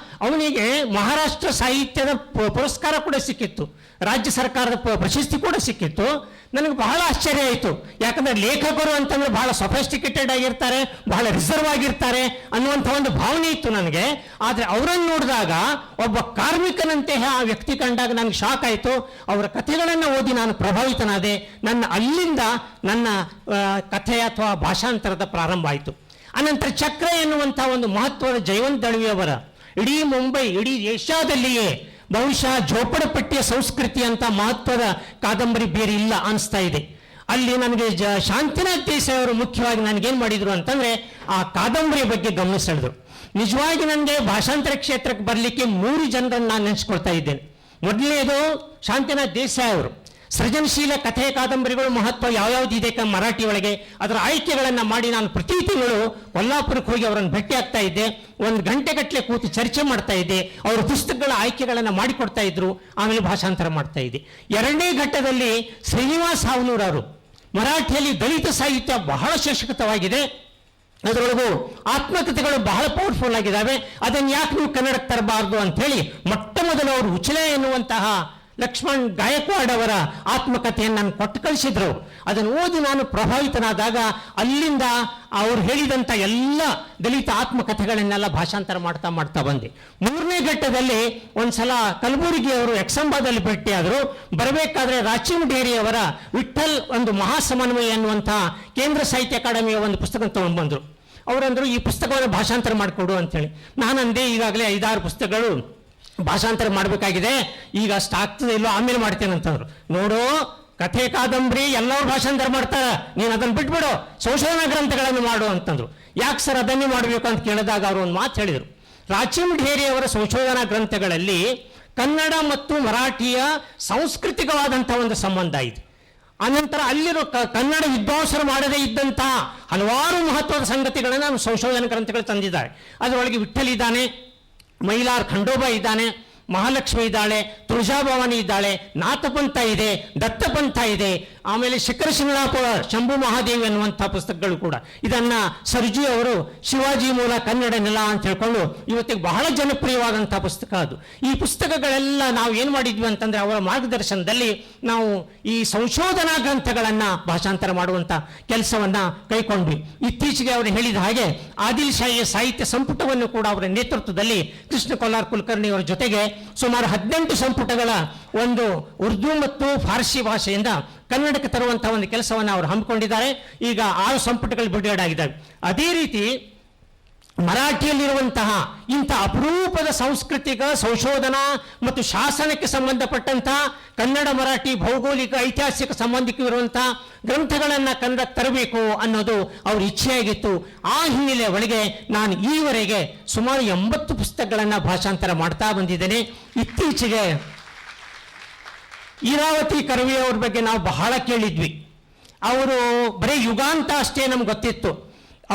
ಅವನಿಗೆ ಮಹಾರಾಷ್ಟ್ರ ಸಾಹಿತ್ಯದ ಪುರಸ್ಕಾರ ಕೂಡ ಸಿಕ್ಕಿತ್ತು, ರಾಜ್ಯ ಸರ್ಕಾರದ ಪ್ರಶಸ್ತಿ ಕೂಡ ಸಿಕ್ಕಿತ್ತು. ನನಗೆ ಬಹಳ ಆಶ್ಚರ್ಯ ಆಯಿತು. ಯಾಕಂದರೆ ಲೇಖಕರು ಅಂತಂದರೆ ಬಹಳ ಸೊಫೆಸ್ಟಿಕೇಟೆಡ್ ಆಗಿರ್ತಾರೆ, ಬಹಳ ರಿಸರ್ವ್ ಆಗಿರ್ತಾರೆ ಅನ್ನುವಂಥ ಒಂದು ಭಾವನೆ ಇತ್ತು ನನಗೆ. ಆದರೆ ಅವರನ್ನು ನೋಡಿದಾಗ ಒಬ್ಬ ಕಾರ್ಮಿಕನಂತೆ ಆ ವ್ಯಕ್ತಿ ಕಂಡಾಗ ನನಗೆ ಶಾಕ್ ಆಯಿತು. ಅವರ ಕಥೆಗಳನ್ನು ಓದಿ ನಾನು ಪ್ರಭಾವಿತನಾದೆ. ಅಲ್ಲಿಂದ ನನ್ನ ಕಥೆ ಅಥವಾ ಭಾಷಾಂತರದ ಪ್ರಾರಂಭ ಆಯಿತು. ಅನಂತರ ಚಕ್ರ ಎನ್ನುವಂಥ ಒಂದು ಮಹತ್ವದ ಜಯವಂತ್ ದಳ್ವಿಯವರ ಇಡೀ ಮುಂಬೈ, ಇಡೀ ಏಷ್ಯಾದಲ್ಲಿಯೇ ಬಹುಶಃ ಝೋಪಡಪಟ್ಟಿಯ ಸಂಸ್ಕೃತಿ ಅಂತ ಮಹತ್ವದ ಕಾದಂಬರಿ ಬೇರೆ ಇಲ್ಲ ಅನಿಸ್ತಾ ಇದೆ. ಅಲ್ಲಿ ನನಗೆ ಶಾಂತಿನಾಥ್ ದೇಸಾಯಿ ಅವರು ಮುಖ್ಯವಾಗಿ ನನಗೇನು ಮಾಡಿದರು ಅಂತಂದರೆ, ಆ ಕಾದಂಬರಿಯ ಬಗ್ಗೆ ಗಮನ ಸೆಳೆದರು. ನಿಜವಾಗಿ ನನಗೆ ಭಾಷಾಂತರ ಕ್ಷೇತ್ರಕ್ಕೆ ಬರಲಿಕ್ಕೆ 3 ಜನರನ್ನು ನಾನು ನೆನೆಸ್ಕೊಳ್ತಾ ಇದ್ದೇನೆ. ಮೊದಲನೇದು ಶಾಂತಿನಾಥ್ ದೇಸಾಯಿ ಅವರು. ಸೃಜನಶೀಲ ಕಥೆ ಕಾದಂಬರಿಗಳು ಮಹತ್ವ ಯಾವ್ಯಾವ್ದು ಇದೆ ಮರಾಠಿ ಒಳಗೆ ಅದರ ಆಯ್ಕೆಗಳನ್ನು ಮಾಡಿ ನಾನು ಪ್ರತಿ ತಿಂಗಳು ಕೊಲ್ಲಾಪುರಕ್ಕೆ ಹೋಗಿ ಅವರನ್ನು ಭೇಟಿ ಆಗ್ತಾ ಇದ್ದೆ. 1 ಗಂಟೆಗಟ್ಟಲೆ ಕೂತು ಚರ್ಚೆ ಮಾಡ್ತಾ ಇದ್ದೆ. ಅವರ ಪುಸ್ತಕಗಳ ಆಯ್ಕೆಗಳನ್ನು ಮಾಡಿಕೊಡ್ತಾ ಇದ್ರು. ಆಮೇಲೆ ಭಾಷಾಂತರ ಮಾಡ್ತಾ ಇದ್ದೆ. 2ನೇ ಘಟ್ಟದಲ್ಲಿ ಶ್ರೀನಿವಾಸ್ ಹಾವನೂರ್ ಅವರು, ಮರಾಠಿಯಲ್ಲಿ ದಲಿತ ಸಾಹಿತ್ಯ ಬಹಳ ಸಶಕ್ತವಾಗಿದೆ, ಅದರೊಳಗೂ ಆತ್ಮಕಥೆಗಳು ಬಹಳ ಪವರ್ಫುಲ್ ಆಗಿದ್ದಾವೆ, ಅದನ್ನು ಯಾಕೆ ನೀವು ಕನ್ನಡಕ್ಕೆ ತರಬಾರ್ದು ಅಂಥೇಳಿ ಮೊಟ್ಟ ಮೊದಲು ಅವರು ಉಚಲೆ ಎನ್ನುವಂತಹ ಲಕ್ಷ್ಮಣ್ ಗಾಯಕ್ವಾಡ್ ಅವರ ಆತ್ಮಕಥೆಯನ್ನು ನಾನು ಕೊಟ್ಟು ಕಳಿಸಿದ್ರು. ಅದನ್ನು ಓದಿ ನಾನು ಪ್ರಭಾವಿತನಾದಾಗ ಅಲ್ಲಿಂದ ಅವರು ಹೇಳಿದಂಥ ಎಲ್ಲ ದಲಿತ ಆತ್ಮಕಥೆಗಳನ್ನೆಲ್ಲ ಭಾಷಾಂತರ ಮಾಡ್ತಾ ಬಂದೆ. 3ನೇ ಘಟ್ಟದಲ್ಲಿ ಒಂದ್ಸಲ ಕಲಬುರಗಿ ಅವರು ಎಕ್ಸಂಬಾದಲ್ಲಿ ಭೇಟಿಯಾದರು. ಬರಬೇಕಾದ್ರೆ ರಾಚಿಮ್ ಡೇರಿ ಅವರ ವಿಠಲ್ ಒಂದು ಮಹಾಸಮನ್ವಯ ಅನ್ನುವಂಥ ಕೇಂದ್ರ ಸಾಹಿತ್ಯ ಅಕಾಡೆಮಿಯ ಒಂದು ಪುಸ್ತಕ ತಗೊಂಡು ಬಂದರು. ಅವರಂದರು, ಈ ಪುಸ್ತಕವನ್ನು ಭಾಷಾಂತರ ಮಾಡಿಕೊಡು ಅಂತೇಳಿ. ನಾನಂದೆ, ಈಗಾಗಲೇ 5-6 ಪುಸ್ತಕಗಳು ಭಾಷಾಂತರ ಮಾಡಬೇಕಾಗಿದೆ, ಈಗ ಅಷ್ಟು ಆಗ್ತದೆ ಇಲ್ಲೋ ಆಮೇಲೆ ಮಾಡ್ತೇನೆ ಅಂತಂದ್ರು. ನೋಡು, ಕಥೆ ಕಾದಂಬರಿ ಎಲ್ಲರೂ ಭಾಷಾಂತರ ಮಾಡ್ತಾರೆ, ನೀನು ಅದನ್ನು ಬಿಟ್ಬಿಡು, ಸಂಶೋಧನಾ ಗ್ರಂಥಗಳನ್ನು ಮಾಡು ಅಂತಂದ್ರು. ಯಾಕೆ ಸರ್ ಅದನ್ನೇ ಮಾಡಬೇಕು ಅಂತ ಕೇಳಿದಾಗ ಅವರು ಒಂದು ಮಾತು ಹೇಳಿದರು. ರಾಚಿಮುಢೇರಿ ಅವರ ಸಂಶೋಧನಾ ಗ್ರಂಥಗಳಲ್ಲಿ ಕನ್ನಡ ಮತ್ತು ಮರಾಠಿಯ ಸಾಂಸ್ಕೃತಿಕವಾದಂಥ ಒಂದು ಸಂಬಂಧ ಇದೆ. ಅನಂತರ ಅಲ್ಲಿರೋ ಕನ್ನಡ ವಿದ್ವಾಂಸರು ಮಾಡದೇ ಇದ್ದಂತಹ ಹಲವಾರು ಮಹತ್ವದ ಸಂಗತಿಗಳನ್ನು ನಾವು ಸಂಶೋಧನಾ ಗ್ರಂಥಗಳು ತಂದಿದ್ದಾರೆ. ಅದರೊಳಗೆ ವಿಠ್ಠಲ್ ಇದ್ದಾನೆ, ಮೈಲಾರ್ ಖಂಡೋಬಾ ಇದ್ದಾನೆ, ಮಹಾಲಕ್ಷ್ಮಿ ಇದ್ದಾಳೆ, ತುಳಜಾಭವಾನಿ ಇದ್ದಾಳೆ, ನಾಥಪಂಥ ಇದೆ, ದತ್ತಪಂಥ ಇದೆ, ಆಮೇಲೆ ಶಿಖರ ಶಿಂಗಣಾಪುರ ಶಂಭು ಮಹಾದೇವಿ ಅನ್ನುವಂಥ ಪುಸ್ತಕಗಳು ಕೂಡ. ಇದನ್ನು ಸರ್ಜಿ ಅವರು ಶಿವಾಜಿ ಮೂಲ ಕನ್ನಡ ನೆಲ ಅಂತ ಹೇಳ್ಕೊಂಡು ಇವತ್ತಿಗೆ ಬಹಳ ಜನಪ್ರಿಯವಾದಂಥ ಪುಸ್ತಕ ಅದು. ಈ ಪುಸ್ತಕಗಳೆಲ್ಲ ನಾವು ಏನು ಮಾಡಿದ್ವಿ ಅಂತಂದರೆ ಅವರ ಮಾರ್ಗದರ್ಶನದಲ್ಲಿ ನಾವು ಈ ಸಂಶೋಧನಾ ಗ್ರಂಥಗಳನ್ನು ಭಾಷಾಂತರ ಮಾಡುವಂಥ ಕೆಲಸವನ್ನು ಕೈಕೊಂಡ್ವಿ. ಇತ್ತೀಚೆಗೆ ಅವರು ಹೇಳಿದ ಹಾಗೆ ಆದಿಲ್ ಶಾಹಿಯ ಸಾಹಿತ್ಯ ಸಂಪುಟವನ್ನು ಕೂಡ ಅವರ ನೇತೃತ್ವದಲ್ಲಿ ಕೃಷ್ಣ ಕೊಲ್ಲಾರ್ ಕುಲಕರ್ಣಿ ಅವರ ಜೊತೆಗೆ ಸುಮಾರು 18 ಸಂಪುಟಗಳ ಒಂದು ಉರ್ದು ಮತ್ತು ಫಾರ್ಸಿ ಭಾಷೆಯಿಂದ ಕನ್ನಡಕ್ಕೆ ತರುವಂತಹ ಒಂದು ಕೆಲಸವನ್ನು ಅವರು ಹಮ್ಮಿಕೊಂಡಿದ್ದಾರೆ. ಈಗ 6 ಸಂಪುಟಗಳು ಬಿಡುಗಡೆ ಆಗಿದ್ದಾವೆ. ಅದೇ ರೀತಿ ಮರಾಠಿಯಲ್ಲಿರುವಂತಹ ಇಂಥ ಅಪರೂಪದ ಸಾಂಸ್ಕೃತಿಕ ಸಂಶೋಧನಾ ಮತ್ತು ಶಾಸನಕ್ಕೆ ಸಂಬಂಧಪಟ್ಟಂತಹ ಕನ್ನಡ ಮರಾಠಿ ಭೌಗೋಳಿಕ ಐತಿಹಾಸಿಕ ಸಂಬಂಧಿಕವಿರುವಂತಹ ಗ್ರಂಥಗಳನ್ನು ಕನ್ನಡಕ್ಕೆ ತರಬೇಕು ಅನ್ನೋದು ಅವ್ರ ಇಚ್ಛೆಯಾಗಿತ್ತು. ಆ ಹಿನ್ನೆಲೆ ಒಳಗೆ ನಾನು ಈವರೆಗೆ ಸುಮಾರು 80 ಪುಸ್ತಕಗಳನ್ನು ಭಾಷಾಂತರ ಮಾಡ್ತಾ ಬಂದಿದ್ದೇನೆ. ಇತ್ತೀಚೆಗೆ ಈರಾವತಿ ಕರವಿ ಅವ್ರ ಬಗ್ಗೆ ನಾವು ಬಹಳ ಕೇಳಿದ್ವಿ. ಅವರು ಬರೀ ಯುಗಾಂತ ಅಷ್ಟೇ ನಮ್ಗೆ ಗೊತ್ತಿತ್ತು.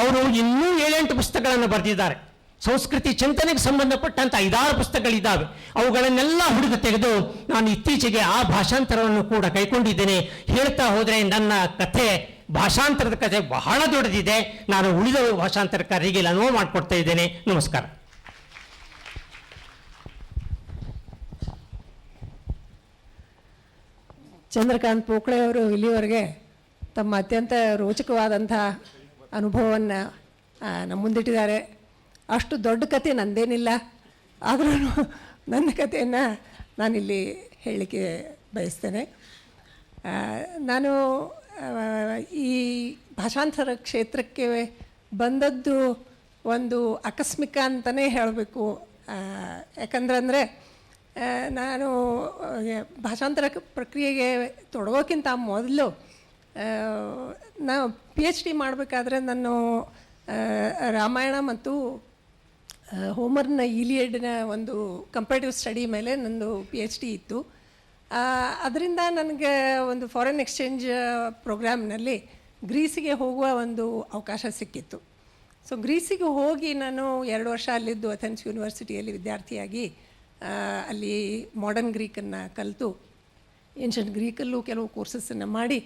ಅವರು ಇನ್ನೂ 7-8 ಪುಸ್ತಕಗಳನ್ನು ಬರೆದಿದ್ದಾರೆ. ಸಂಸ್ಕೃತಿ ಚಿಂತನೆಗೆ ಸಂಬಂಧಪಟ್ಟಂಥ 5-6 ಪುಸ್ತಕಗಳಿದ್ದಾವೆ. ಅವುಗಳನ್ನೆಲ್ಲ ಹುಡುಗ ತೆಗೆದು ನಾನು ಇತ್ತೀಚೆಗೆ ಆ ಭಾಷಾಂತರವನ್ನು ಕೂಡ ಕೈಕೊಂಡಿದ್ದೇನೆ. ಹೇಳ್ತಾ ಹೋದರೆ ನನ್ನ ಕಥೆ, ಭಾಷಾಂತರದ ಕಥೆ ಬಹಳ ದೊಡ್ಡದಿದೆ. ನಾನು ಉಳಿದ ಭಾಷಾಂತರಕಾರರಿಗೆ ಅನುವು ಮಾಡಿಕೊಡ್ತಾ ಇದ್ದೇನೆ. ನಮಸ್ಕಾರ. ಚಂದ್ರಕಾಂತ್ ಪೋಕಳೆ ಅವರು ಇಲ್ಲಿವರೆಗೆ ತಮ್ಮ ಅತ್ಯಂತ ರೋಚಕವಾದಂಥ ಅನುಭವವನ್ನು ನಮ್ಮ ಮುಂದಿಟ್ಟಿದ್ದಾರೆ. ಅಷ್ಟು ದೊಡ್ಡ ಕತೆ ನಂದೇನಿಲ್ಲ, ಆದರೂ ನನ್ನ ಕಥೆಯನ್ನು ನಾನಿಲ್ಲಿ ಹೇಳಲಿಕ್ಕೆ ಬಯಸ್ತೇನೆ. ನಾನು ಈ ಭಾಷಾಂತರ ಕ್ಷೇತ್ರಕ್ಕೆ ಬಂದದ್ದು ಒಂದು ಆಕಸ್ಮಿಕ ಅಂತಲೇ ಹೇಳಬೇಕು. ಯಾಕಂದ್ರೆ ನಾನು ಭಾಷಾಂತರ ಪ್ರಕ್ರಿಯೆಗೆ ತೊಡಗೋಕ್ಕಿಂತ ಮೊದಲು ನಾವು PhD ಮಾಡಬೇಕಾದ್ರೆ ನಾನು ರಾಮಾಯಣ ಮತ್ತು ಹೋಮರ್ನ ಈಲಿಯಡ್ನ ಒಂದು ಕಂಪೇರಿಟಿವ್ ಸ್ಟಡಿ ಮೇಲೆ ನಂದು PhD ಇತ್ತು. ಅದರಿಂದ ನನಗೆ ಒಂದು ಫಾರಿನ್ ಎಕ್ಸ್ಚೇಂಜ್ ಪ್ರೋಗ್ರಾಮ್ನಲ್ಲಿ ಗ್ರೀಸಿಗೆ ಹೋಗುವ ಒಂದು ಅವಕಾಶ ಸಿಕ್ಕಿತ್ತು. ಸೊ ಗ್ರೀಸಿಗೆ ಹೋಗಿ ನಾನು 2 ವರ್ಷ ಅಲ್ಲಿದ್ದು ಅಥೆನ್ಸ್ ಯೂನಿವರ್ಸಿಟಿಯಲ್ಲಿ ವಿದ್ಯಾರ್ಥಿಯಾಗಿ ಅಲ್ಲಿ ಮಾಡರ್ನ್ ಗ್ರೀಕನ್ನು ಕಲಿತು ಏನ್ಷಂಟ್ ಗ್ರೀಕಲ್ಲೂ ಕೆಲವು ಕೋರ್ಸಸ್ಸನ್ನು ಮಾಡಿ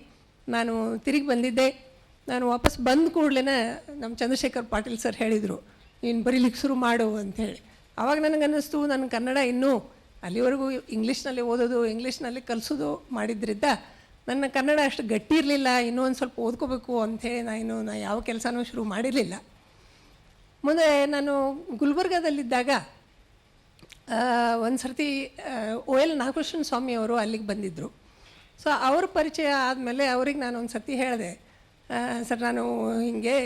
ನಾನು ತಿರುಗಿ ಬಂದಿದ್ದೆ. ನಾನು ವಾಪಸ್ ಬಂದ ಕೂಡಲೇ ನಮ್ಮ ಚಂದ್ರಶೇಖರ್ ಪಾಟೀಲ್ ಸರ್ ಹೇಳಿದರು, ನೀನು ಬರೀಲಿಕ್ಕೆ ಶುರು ಮಾಡು ಅಂಥೇಳಿ. ಆವಾಗ ನನಗನ್ನಿಸ್ತು, ನನ್ನ ಕನ್ನಡ ಇನ್ನೂ ಅಲ್ಲಿವರೆಗೂ ಇಂಗ್ಲೀಷ್ನಲ್ಲಿ ಓದೋದು, ಇಂಗ್ಲೀಷ್ನಲ್ಲಿ ಕಲಿಸೋದು ಮಾಡಿದ್ರಿಂದ ನನ್ನ ಕನ್ನಡ ಅಷ್ಟು ಗಟ್ಟಿ ಇರಲಿಲ್ಲ. ಇನ್ನೂ ಒಂದು ಸ್ವಲ್ಪ ಓದ್ಕೋಬೇಕು ಅಂಥೇಳಿ ನಾನು ಯಾವ ಕೆಲಸನೂ ಶುರು ಮಾಡಿರಲಿಲ್ಲ. ಮುಂದೆ ನಾನು ಗುಲ್ಬರ್ಗಾದಲ್ಲಿದ್ದಾಗ ಒಂದು ಸರ್ತಿ OL ನಾಗಕೃಷ್ಣ ಸ್ವಾಮಿ ಅವರು ಅಲ್ಲಿಗೆ ಬಂದಿದ್ದರು. ಸೊ ಅವ್ರ ಪರಿಚಯ ಆದಮೇಲೆ ಅವ್ರಿಗೆ ನಾನು ಒಂದು ಸರ್ತಿ ಹೇಳಿದೆ, ಸರ್ ನಾನು ಹೀಗೆ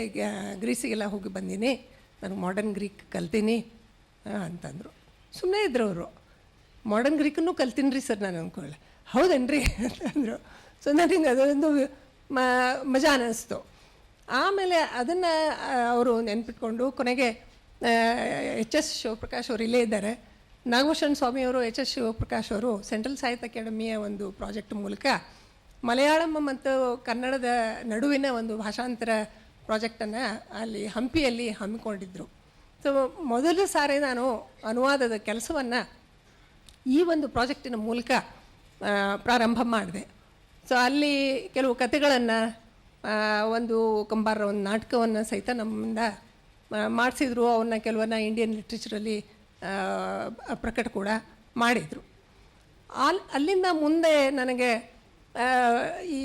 ಗ್ರೀಸಿಗೆಲ್ಲ ಹೋಗಿ ಬಂದೀನಿ, ನಾನು ಮಾಡರ್ನ್ ಗ್ರೀಕ್ ಕಲ್ತೀನಿ ಅಂತಂದರು. ಸುಮ್ಮನೆ ಇದ್ರು ಅವರು. ಮಾಡರ್ನ್ ಗ್ರೀಕನ್ನು ಕಲ್ತೀನಿ ರೀ ಸರ್ ನಾನು ಅಂದ್ಕೊಳ್ಳೆ. ಹೌದೇನ್ರಿ ಅಂತಂದರು. ಸೊ ನನಗೆ ಅದೊಂದು ಮಜಾ ಅನ್ನಿಸ್ತು. ಆಮೇಲೆ ಅದನ್ನು ಅವರು ನೆನ್ಪಿಟ್ಕೊಂಡು ಕೊನೆಗೆ HS ಶಿವಪ್ರಕಾಶ್ ಅವರು ಇಲ್ಲೇ ಇದ್ದಾರೆ. ನಾಗಭೂಷಣ್ ಸ್ವಾಮಿಯವರು HS ಶಿವಪ್ರಕಾಶ್ ಅವರು ಸೆಂಟ್ರಲ್ ಸಾಹಿತ್ಯ ಅಕಾಡೆಮಿಯ ಒಂದು ಪ್ರಾಜೆಕ್ಟ್ ಮೂಲಕ ಮಲಯಾಳಂ ಮತ್ತು ಕನ್ನಡದ ನಡುವಿನ ಒಂದು ಭಾಷಾಂತರ ಪ್ರಾಜೆಕ್ಟನ್ನು ಅಲ್ಲಿ ಹಂಪಿಯಲ್ಲಿ ಹಮ್ಮಿಕೊಂಡಿದ್ದರು. ಸೊ ಮೊದಲ ಸಾರಿ ನಾನು ಅನುವಾದದ ಕೆಲಸವನ್ನು ಈ ಒಂದು ಪ್ರಾಜೆಕ್ಟಿನ ಮೂಲಕ ಪ್ರಾರಂಭ ಮಾಡಿದೆ. ಸೊ ಅಲ್ಲಿ ಕೆಲವು ಕಥೆಗಳನ್ನು, ಒಂದು ಕಂಬಾರ ಒಂದು ನಾಟಕವನ್ನು ಸಹಿತ ನಮ್ಮಿಂದ ಮಾಡಿಸಿದ್ರು. ಅವನ್ನ ಕೆಲವನ್ನ ಇಂಡಿಯನ್ ಲಿಟ್ರೇಚರಲ್ಲಿ ಪ್ರಕಟ ಕೂಡ ಮಾಡಿದರು. ಅಲ್ಲಿಂದ ಮುಂದೆ ನನಗೆ ಈ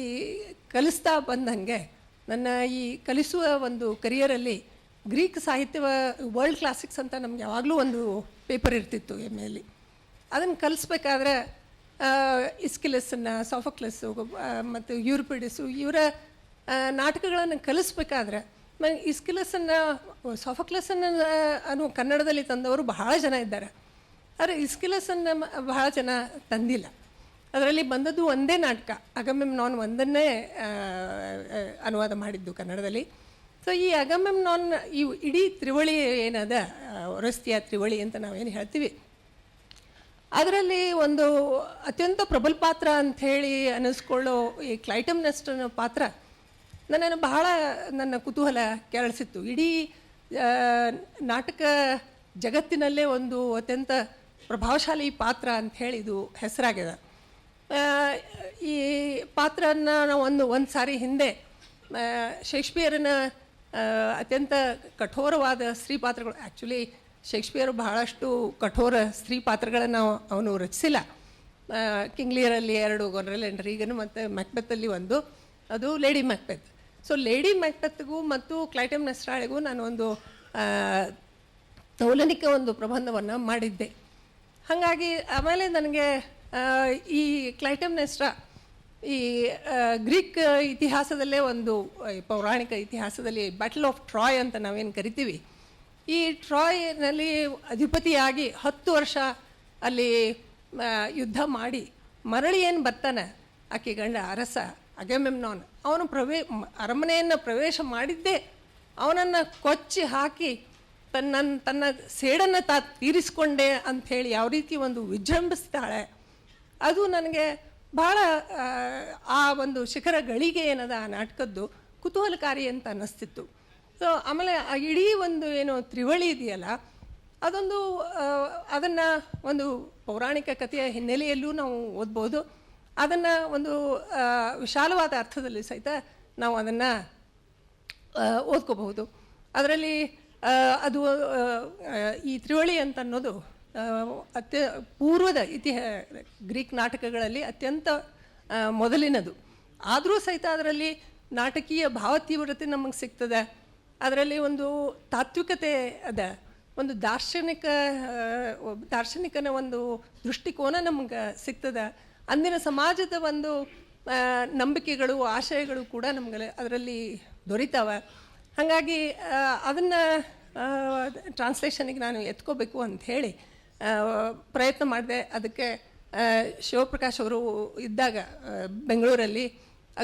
ಕಲಿಸ್ತಾ ಬಂದಂಗೆ ನನ್ನ ಈ ಕಲಿಸುವ ಒಂದು ಕರಿಯರಲ್ಲಿ ಗ್ರೀಕ್ ಸಾಹಿತ್ಯ ವರ್ಲ್ಡ್ ಕ್ಲಾಸಿಕ್ಸ್ ಅಂತ ನಮ್ಗೆ ಯಾವಾಗಲೂ ಒಂದು ಪೇಪರ್ ಇರ್ತಿತ್ತು MA. ಅದನ್ನು ಕಲಿಸ್ಬೇಕಾದ್ರೆ ಇಸ್ಕಿಲಸ್ಸನ್ನು, ಸಾಫೋಕ್ಲಸ್ಸು ಮತ್ತು ಯೂರಿಪಿಡಿಸು ಇವರ ನಾಟಕಗಳನ್ನು ಕಲಿಸ್ಬೇಕಾದ್ರೆ ನನಗೆ ಇಸ್ಕಿಲಸ್ಸನ್ನು, ಸಾಫೋಕ್ಲಸ್ಸನ್ನು ಅನ್ನೋ ಕನ್ನಡದಲ್ಲಿ ತಂದವರು ಬಹಳ ಜನ ಇದ್ದಾರೆ. ಆದರೆ ಇಸ್ಕಿಲಸ್ಸನ್ನು ಬಹಳ ಜನ ತಂದಿಲ್ಲ. ಅದರಲ್ಲಿ ಬಂದದ್ದು ಒಂದೇ ನಾಟಕ, ಅಗಮೆಮ್ನಾನ್ ಒಂದನ್ನೇ ಅನುವಾದ ಮಾಡಿದ್ದು ಕನ್ನಡದಲ್ಲಿ. ಸೊ ಈ ಅಗಮೆಮ್ನಾನ್ ಈ ಇಡೀ ತ್ರಿವಳಿ ಏನದ ಒರೆಸ್ತಿಯ ತ್ರಿವಳಿ ಅಂತ ನಾವೇನು ಹೇಳ್ತೀವಿ, ಅದರಲ್ಲಿ ಒಂದು ಅತ್ಯಂತ ಪ್ರಬಲ ಪಾತ್ರ ಅಂಥೇಳಿ ಅನ್ನಿಸ್ಕೊಳ್ಳೋ ಈ ಕ್ಲೈಟಮ್ನೆಸ್ಟನ ಪಾತ್ರ ನನ್ನನ್ನು ಬಹಳ ನನ್ನ ಕುತೂಹಲ ಕೆರಳಿಸಿತ್ತು. ಇಡೀ ನಾಟಕ ಜಗತ್ತಿನಲ್ಲೇ ಒಂದು ಅತ್ಯಂತ ಪ್ರಭಾವಶಾಲಿ ಪಾತ್ರ ಅಂಥೇಳಿ ಇದು ಹೆಸರಾಗಿದೆ. ಈ ಪಾತ್ರನ ನಾವು ಒಂದು ಸಾರಿ ಹಿಂದೆ ಶೇಕ್ಸ್ಪಿಯರ್ನ ಅತ್ಯಂತ ಕಠೋರವಾದ ಸ್ತ್ರೀ ಪಾತ್ರಗಳು, ಆ್ಯಕ್ಚುಲಿ ಶೇಕ್ಸ್ಪಿಯರ್ ಬಹಳಷ್ಟು ಕಠೋರ ಸ್ತ್ರೀ ಪಾತ್ರಗಳನ್ನು ಅವನು ರಚಿಸಿಲ್ಲ. ಕಿಂಗ್ ಲಿಯರಲ್ಲಿ 2, ಗೊನ್ರೆಲ್ ಆ್ಯಂಡ್ ರೀಗನ್, ಮತ್ತು ಮ್ಯಾಕ್ಬೆತ್ತಲ್ಲಿ 1, ಅದು ಲೇಡಿ ಮ್ಯಾಕ್ಬೆತ್. ಸೊ ಲೇಡಿ ಮ್ಯಾಕ್ಬೆತ್ಗೂ ಮತ್ತು ಕ್ಲೈಟಮ್ನೆಸ್ಟ್ರಾಳಿಗೂ ನಾನು ಒಂದು ತೌಲನಿಕ ಒಂದು ಪ್ರಬಂಧವನ್ನು ಮಾಡಿದ್ದೆ. ಹಾಗಾಗಿ ಆಮೇಲೆ ನನಗೆ ಈ ಕ್ಲೈಟಮ್ನೆಸ್ಟ್ರಾ ಈ ಗ್ರೀಕ್ ಇತಿಹಾಸದಲ್ಲೇ ಒಂದು ಪೌರಾಣಿಕ ಇತಿಹಾಸದಲ್ಲಿ ಬ್ಯಾಟಲ್ ಆಫ್ ಟ್ರಾಯ್ ಅಂತ ನಾವೇನು ಕರಿತೀವಿ, ಈ ಟ್ರಾಯ್ನಲ್ಲಿ ಅಧಿಪತಿಯಾಗಿ 10 ವರ್ಷ ಅಲ್ಲಿ ಯುದ್ಧ ಮಾಡಿ ಮರಳಿ ಏನು ಬರ್ತಾನೆ ಆಕೆ ಗಂಡ ಅರಸ ಅಗಮೆಮ್ನಾನ್, ಅವನು ಅರಮನೆಯನ್ನು ಪ್ರವೇಶ ಮಾಡಿದ್ದೇ ಅವನನ್ನು ಕೊಚ್ಚಿ ಹಾಕಿ ತನ್ನ ಸೇಡನ್ನು ತೀರಿಸ್ಕೊಂಡೆ ಅಂಥೇಳಿ ಯಾವ ರೀತಿ ಒಂದು ವಿಜೃಂಭಿಸ್ತಾಳೆ, ಅದು ನನಗೆ ಭಾಳ ಆ ಒಂದು ಶಿಖರ ಗಳಿಗೆ ಏನದ ಆ ನಾಟಕದ್ದು ಕುತೂಹಲಕಾರಿ ಅಂತ ಅನ್ನಿಸ್ತಿತ್ತು. ಸೊ ಆಮೇಲೆ ಆ ಇಡೀ ಒಂದು ಏನು ತ್ರಿವಳಿ ಇದೆಯಲ್ಲ, ಅದೊಂದು ಅದನ್ನು ಒಂದು ಪೌರಾಣಿಕ ಕಥೆಯ ಹಿನ್ನೆಲೆಯಲ್ಲೂ ನಾವು ಓದ್ಬೋದು, ಅದನ್ನು ಒಂದು ವಿಶಾಲವಾದ ಅರ್ಥದಲ್ಲಿ ಸಹಿತ ನಾವು ಅದನ್ನು ಓದ್ಕೋಬಹುದು. ಅದರಲ್ಲಿ ಅದು ಈ ತ್ರಿವಳಿ ಅಂತ ಅನ್ನೋದು ಪೂರ್ವದ ಗ್ರೀಕ್ ನಾಟಕಗಳಲ್ಲಿ ಅತ್ಯಂತ ಮೊದಲಿನದು. ಆದರೂ ಸಹಿತ ಅದರಲ್ಲಿ ನಾಟಕೀಯ ಭಾವತೀವ್ರತೆ ನಮಗೆ ಸಿಗ್ತದೆ, ಅದರಲ್ಲಿ ಒಂದು ತಾತ್ವಿಕತೆ ಅದ, ಒಂದು ದಾರ್ಶನಿಕನ ಒಂದು ದೃಷ್ಟಿಕೋನ ನಮ್ಗೆ ಸಿಗ್ತದೆ, ಅಂದಿನ ಸಮಾಜದ ಒಂದು ನಂಬಿಕೆಗಳು ಆಶಯಗಳು ಕೂಡ ನಮ್ಗೆ ಅದರಲ್ಲಿ ದೊರೀತಾವೆ. ಹಾಗಾಗಿ ಅದನ್ನು ಟ್ರಾನ್ಸ್ಲೇಷನಿಗೆ ನಾನು ಎತ್ಕೋಬೇಕು ಅಂಥೇಳಿ ಪ್ರಯತ್ನ ಮಾಡಿದೆ. ಅದಕ್ಕೆ ಶಿವಪ್ರಕಾಶ್ ಅವರು ಇದ್ದಾಗ ಬೆಂಗಳೂರಲ್ಲಿ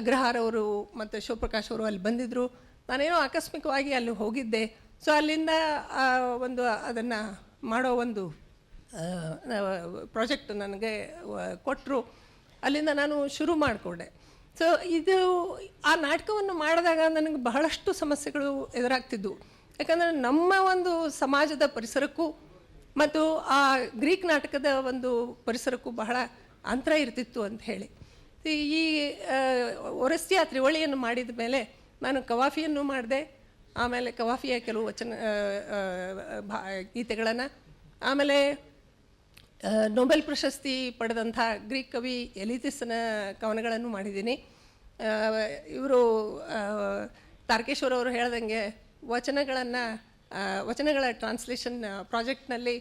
ಅಗ್ರಹಾರ ಅವರು ಮತ್ತು ಶಿವಪ್ರಕಾಶ್ ಅವರು ಅಲ್ಲಿ ಬಂದಿದ್ದರು. ನಾನೇನೋ ಆಕಸ್ಮಿಕವಾಗಿ ಅಲ್ಲಿ ಹೋಗಿದ್ದೆ. ಸೊ ಅಲ್ಲಿಂದ ಒಂದು ಅದನ್ನು ಮಾಡೋ ಒಂದು ಪ್ರಾಜೆಕ್ಟ್ ನನಗೆ ಕೊಟ್ಟರು. ಅಲ್ಲಿಂದ ನಾನು ಶುರು ಮಾಡಿಕೊಂಡೆ. ಸೊ ಇದು ಆ ನಾಟಕವನ್ನು ಮಾಡಿದಾಗ ನನಗೆ ಬಹಳಷ್ಟು ಸಮಸ್ಯೆಗಳು ಎದುರಾಗ್ತಿದ್ವು. ಯಾಕಂದರೆ ನಮ್ಮ ಒಂದು ಸಮಾಜದ ಪರಿಸರಕ್ಕೂ ಮತ್ತು ಆ ಗ್ರೀಕ್ ನಾಟಕದ ಒಂದು ಪರಿಸರಕ್ಕೂ ಬಹಳ ಅಂತರ ಇರ್ತಿತ್ತು ಅಂತ ಹೇಳಿ ಈ ಒರೆಸ್ತಿಯ ತ್ರಿವಳಿಯನ್ನು ಮಾಡಿದ ಮೇಲೆ ನಾನು ಕವಾಫಿಯನ್ನು ಮಾಡಿದೆ. ಆಮೇಲೆ ಕವಾಫಿಯ ಕೆಲವು ಗೀತೆಗಳನ್ನು, ಆಮೇಲೆ ನೊಬೆಲ್ ಪ್ರಶಸ್ತಿ ಪಡೆದಂಥ ಗ್ರೀಕ್ ಕವಿ ಎಲಿತಿಸ್ನ ಕವನಗಳನ್ನು ಮಾಡಿದ್ದೀನಿ. ಇವರು ತಾರಕೇಶ್ವರ ಅವರು ಹೇಳ್ದಂಗೆ ವಚನಗಳ ಟ್ರಾನ್ಸ್ಲೇಷನ್ ಪ್ರಾಜೆಕ್ಟ್ನಲ್ಲಿ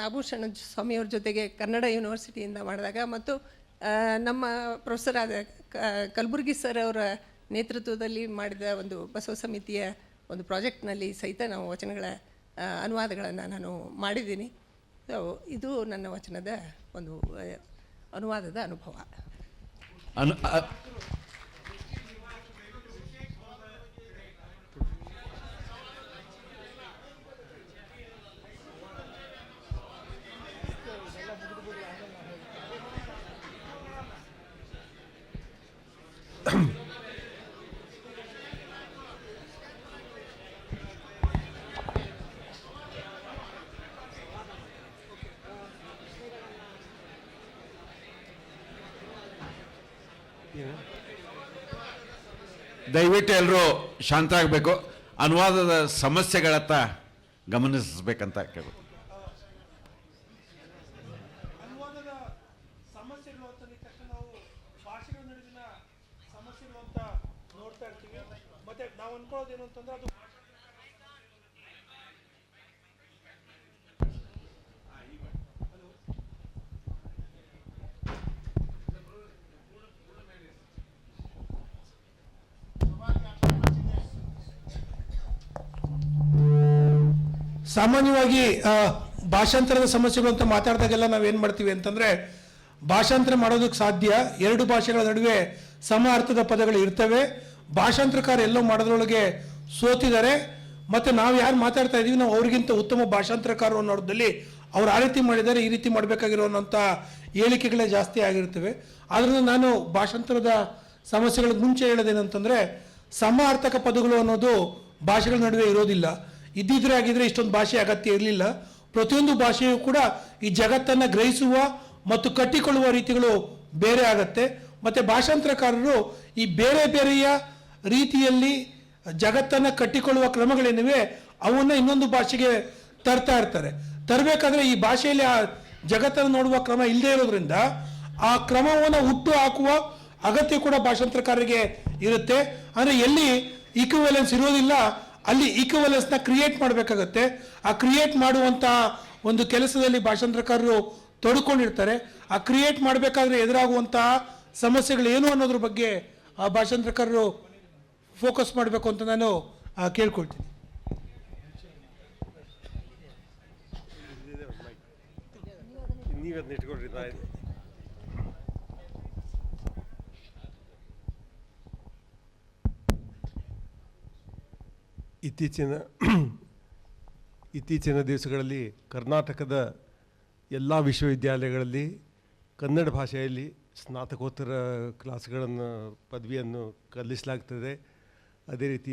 ನಾಗಭೂಷಣ ಸ್ವಾಮಿಯವ್ರ ಜೊತೆಗೆ ಕನ್ನಡ ಯೂನಿವರ್ಸಿಟಿಯಿಂದ ಮಾಡಿದಾಗ ಮತ್ತು ನಮ್ಮ ಪ್ರೊಫೆಸರ್ ಆದ ಕಲಬುರ್ಗಿ ಸರ್ ಅವರ ನೇತೃತ್ವದಲ್ಲಿ ಮಾಡಿದ ಒಂದು ಬಸವ ಸಮಿತಿಯ ಒಂದು ಪ್ರಾಜೆಕ್ಟ್ನಲ್ಲಿ ಸಹಿತ ನಾವು ವಚನಗಳ ಅನುವಾದಗಳನ್ನು ನಾನು ಮಾಡಿದ್ದೀನಿ. ಸೊ ಇದು ನನ್ನ ವಚನದ ಒಂದು ಅನುವಾದದ ಅನುಭವ. ದಯವಿಟ್ಟು ಎಲ್ಲರೂ ಶಾಂತ ಆಗಬೇಕು. ಅನುವಾದದ ಸಮಸ್ಯೆಗಳತ್ತ ಗಮನಿಸಬೇಕಂತ ಕೇಳಬೇಕು. ಅನುವಾದದ ಸಮಸ್ಯೆಗಳು ಅಂತ ತಕ್ಷಣ ನಾವು ಭಾಷೆಗಳ ನಡುವಿನ ಸಮಸ್ಯೆಗಳು ಅಂತ ನೋಡ್ತಾ ಇರ್ತೀವಿ. ಮತ್ತೆ ನಾವು ಅನ್ಕೊಳ್ಳೋದೇನು ಅಂತಂದ್ರೆ ಅದು ಸಾಮಾನ್ಯವಾಗಿ ಭಾಷಾಂತರದ ಸಮಸ್ಯೆಗಳು ಅಂತ ಮಾತಾಡಿದಾಗೆಲ್ಲ ನಾವೇನು ಮಾಡ್ತೀವಿ ಅಂತಂದರೆ ಭಾಷಾಂತರ ಮಾಡೋದಕ್ಕೆ ಸಾಧ್ಯ. ಎರಡು ಭಾಷೆಗಳ ನಡುವೆ ಸಮ ಅರ್ಥದ ಪದಗಳು ಇರ್ತವೆ. ಭಾಷಾಂತರಕಾರ ಎಲ್ಲೋ ಮಾಡೋದ್ರೊಳಗೆ ಸೋತಿದ್ದಾರೆ. ಮತ್ತು ನಾವು ಯಾರು ಮಾತಾಡ್ತಾ ಇದ್ದೀವಿ ನಾವು ಅವ್ರಿಗಿಂತ ಉತ್ತಮ ಭಾಷಾಂತರಕಾರರು ಅನ್ನೋದ್ರಲ್ಲಿ ಅವ್ರು ಆ ರೀತಿ ಮಾಡಿದ್ದಾರೆ, ಈ ರೀತಿ ಮಾಡಬೇಕಾಗಿರೋಂಥ ಹೇಳಿಕೆಗಳೇ ಜಾಸ್ತಿ ಆಗಿರ್ತವೆ. ಆದ್ದರಿಂದ ನಾನು ಭಾಷಾಂತರದ ಸಮಸ್ಯೆಗಳಿಗೆ ಮುಂಚೆ ಹೇಳೋದೇನಂತಂದರೆ, ಸಮ ಅರ್ಥಕ ಪದಗಳು ಅನ್ನೋದು ಭಾಷೆಗಳ ನಡುವೆ ಇರೋದಿಲ್ಲ. ಇದ್ದಿದ್ರೆ ಆಗಿದ್ರೆ ಇಷ್ಟೊಂದು ಭಾಷೆ ಅಗತ್ಯ ಇರಲಿಲ್ಲ. ಪ್ರತಿಯೊಂದು ಭಾಷೆಯೂ ಕೂಡ ಈ ಜಗತ್ತನ್ನು ಗ್ರಹಿಸುವ ಮತ್ತು ಕಟ್ಟಿಕೊಳ್ಳುವ ರೀತಿಗಳು ಬೇರೆ ಆಗತ್ತೆ. ಮತ್ತು ಭಾಷಾಂತರಕಾರರು ಈ ಬೇರೆ ಬೇರೆಯ ರೀತಿಯಲ್ಲಿ ಜಗತ್ತನ್ನು ಕಟ್ಟಿಕೊಳ್ಳುವ ಕ್ರಮಗಳೇನಿವೆ ಅವನ್ನು ಇನ್ನೊಂದು ಭಾಷೆಗೆ ತರ್ತಾ ಇರ್ತಾರೆ. ತರಬೇಕಾದ್ರೆ ಈ ಭಾಷೆಯಲ್ಲಿ ಆ ಜಗತ್ತನ್ನು ನೋಡುವ ಕ್ರಮ ಇಲ್ಲದೆ ಇರೋದ್ರಿಂದ ಆ ಕ್ರಮವನ್ನು ಹುಟ್ಟು ಹಾಕುವ ಅಗತ್ಯ ಕೂಡ ಭಾಷಾಂತರಕಾರರಿಗೆ ಇರುತ್ತೆ. ಅಂದರೆ ಎಲ್ಲಿ ಈಕ್ವಿವೆಲೆನ್ಸ್ ಇರೋದಿಲ್ಲ ಅಲ್ಲಿ ಈಕ್ವಿವೆಲೆನ್ಸ್ನ ಕ್ರಿಯೇಟ್ ಮಾಡಬೇಕಾಗತ್ತೆ. ಆ ಕ್ರಿಯೇಟ್ ಮಾಡುವಂತಹ ಒಂದು ಕೆಲಸದಲ್ಲಿ ಭಾಷಾಂತರಕಾರರು ತೊಡ್ಕೊಂಡಿರ್ತಾರೆ. ಆ ಕ್ರಿಯೇಟ್ ಮಾಡಬೇಕಾದ್ರೆ ಎದುರಾಗುವಂತಹ ಸಮಸ್ಯೆಗಳು ಏನು ಅನ್ನೋದ್ರ ಬಗ್ಗೆ ಆ ಭಾಷಾಂತರಕಾರರು ಫೋಕಸ್ ಮಾಡಬೇಕು ಅಂತ ನಾನು ಕೇಳ್ಕೊಳ್ತೀನಿ. ಇತ್ತೀಚಿನ ದಿವಸಗಳಲ್ಲಿ ಕರ್ನಾಟಕದ ಎಲ್ಲ ವಿಶ್ವವಿದ್ಯಾಲಯಗಳಲ್ಲಿ ಕನ್ನಡ ಭಾಷೆಯಲ್ಲಿ ಸ್ನಾತಕೋತ್ತರ ಕ್ಲಾಸ್ಗಳನ್ನು ಪದವಿಯನ್ನು ಕಲಿಸಲಾಗ್ತದೆ. ಅದೇ ರೀತಿ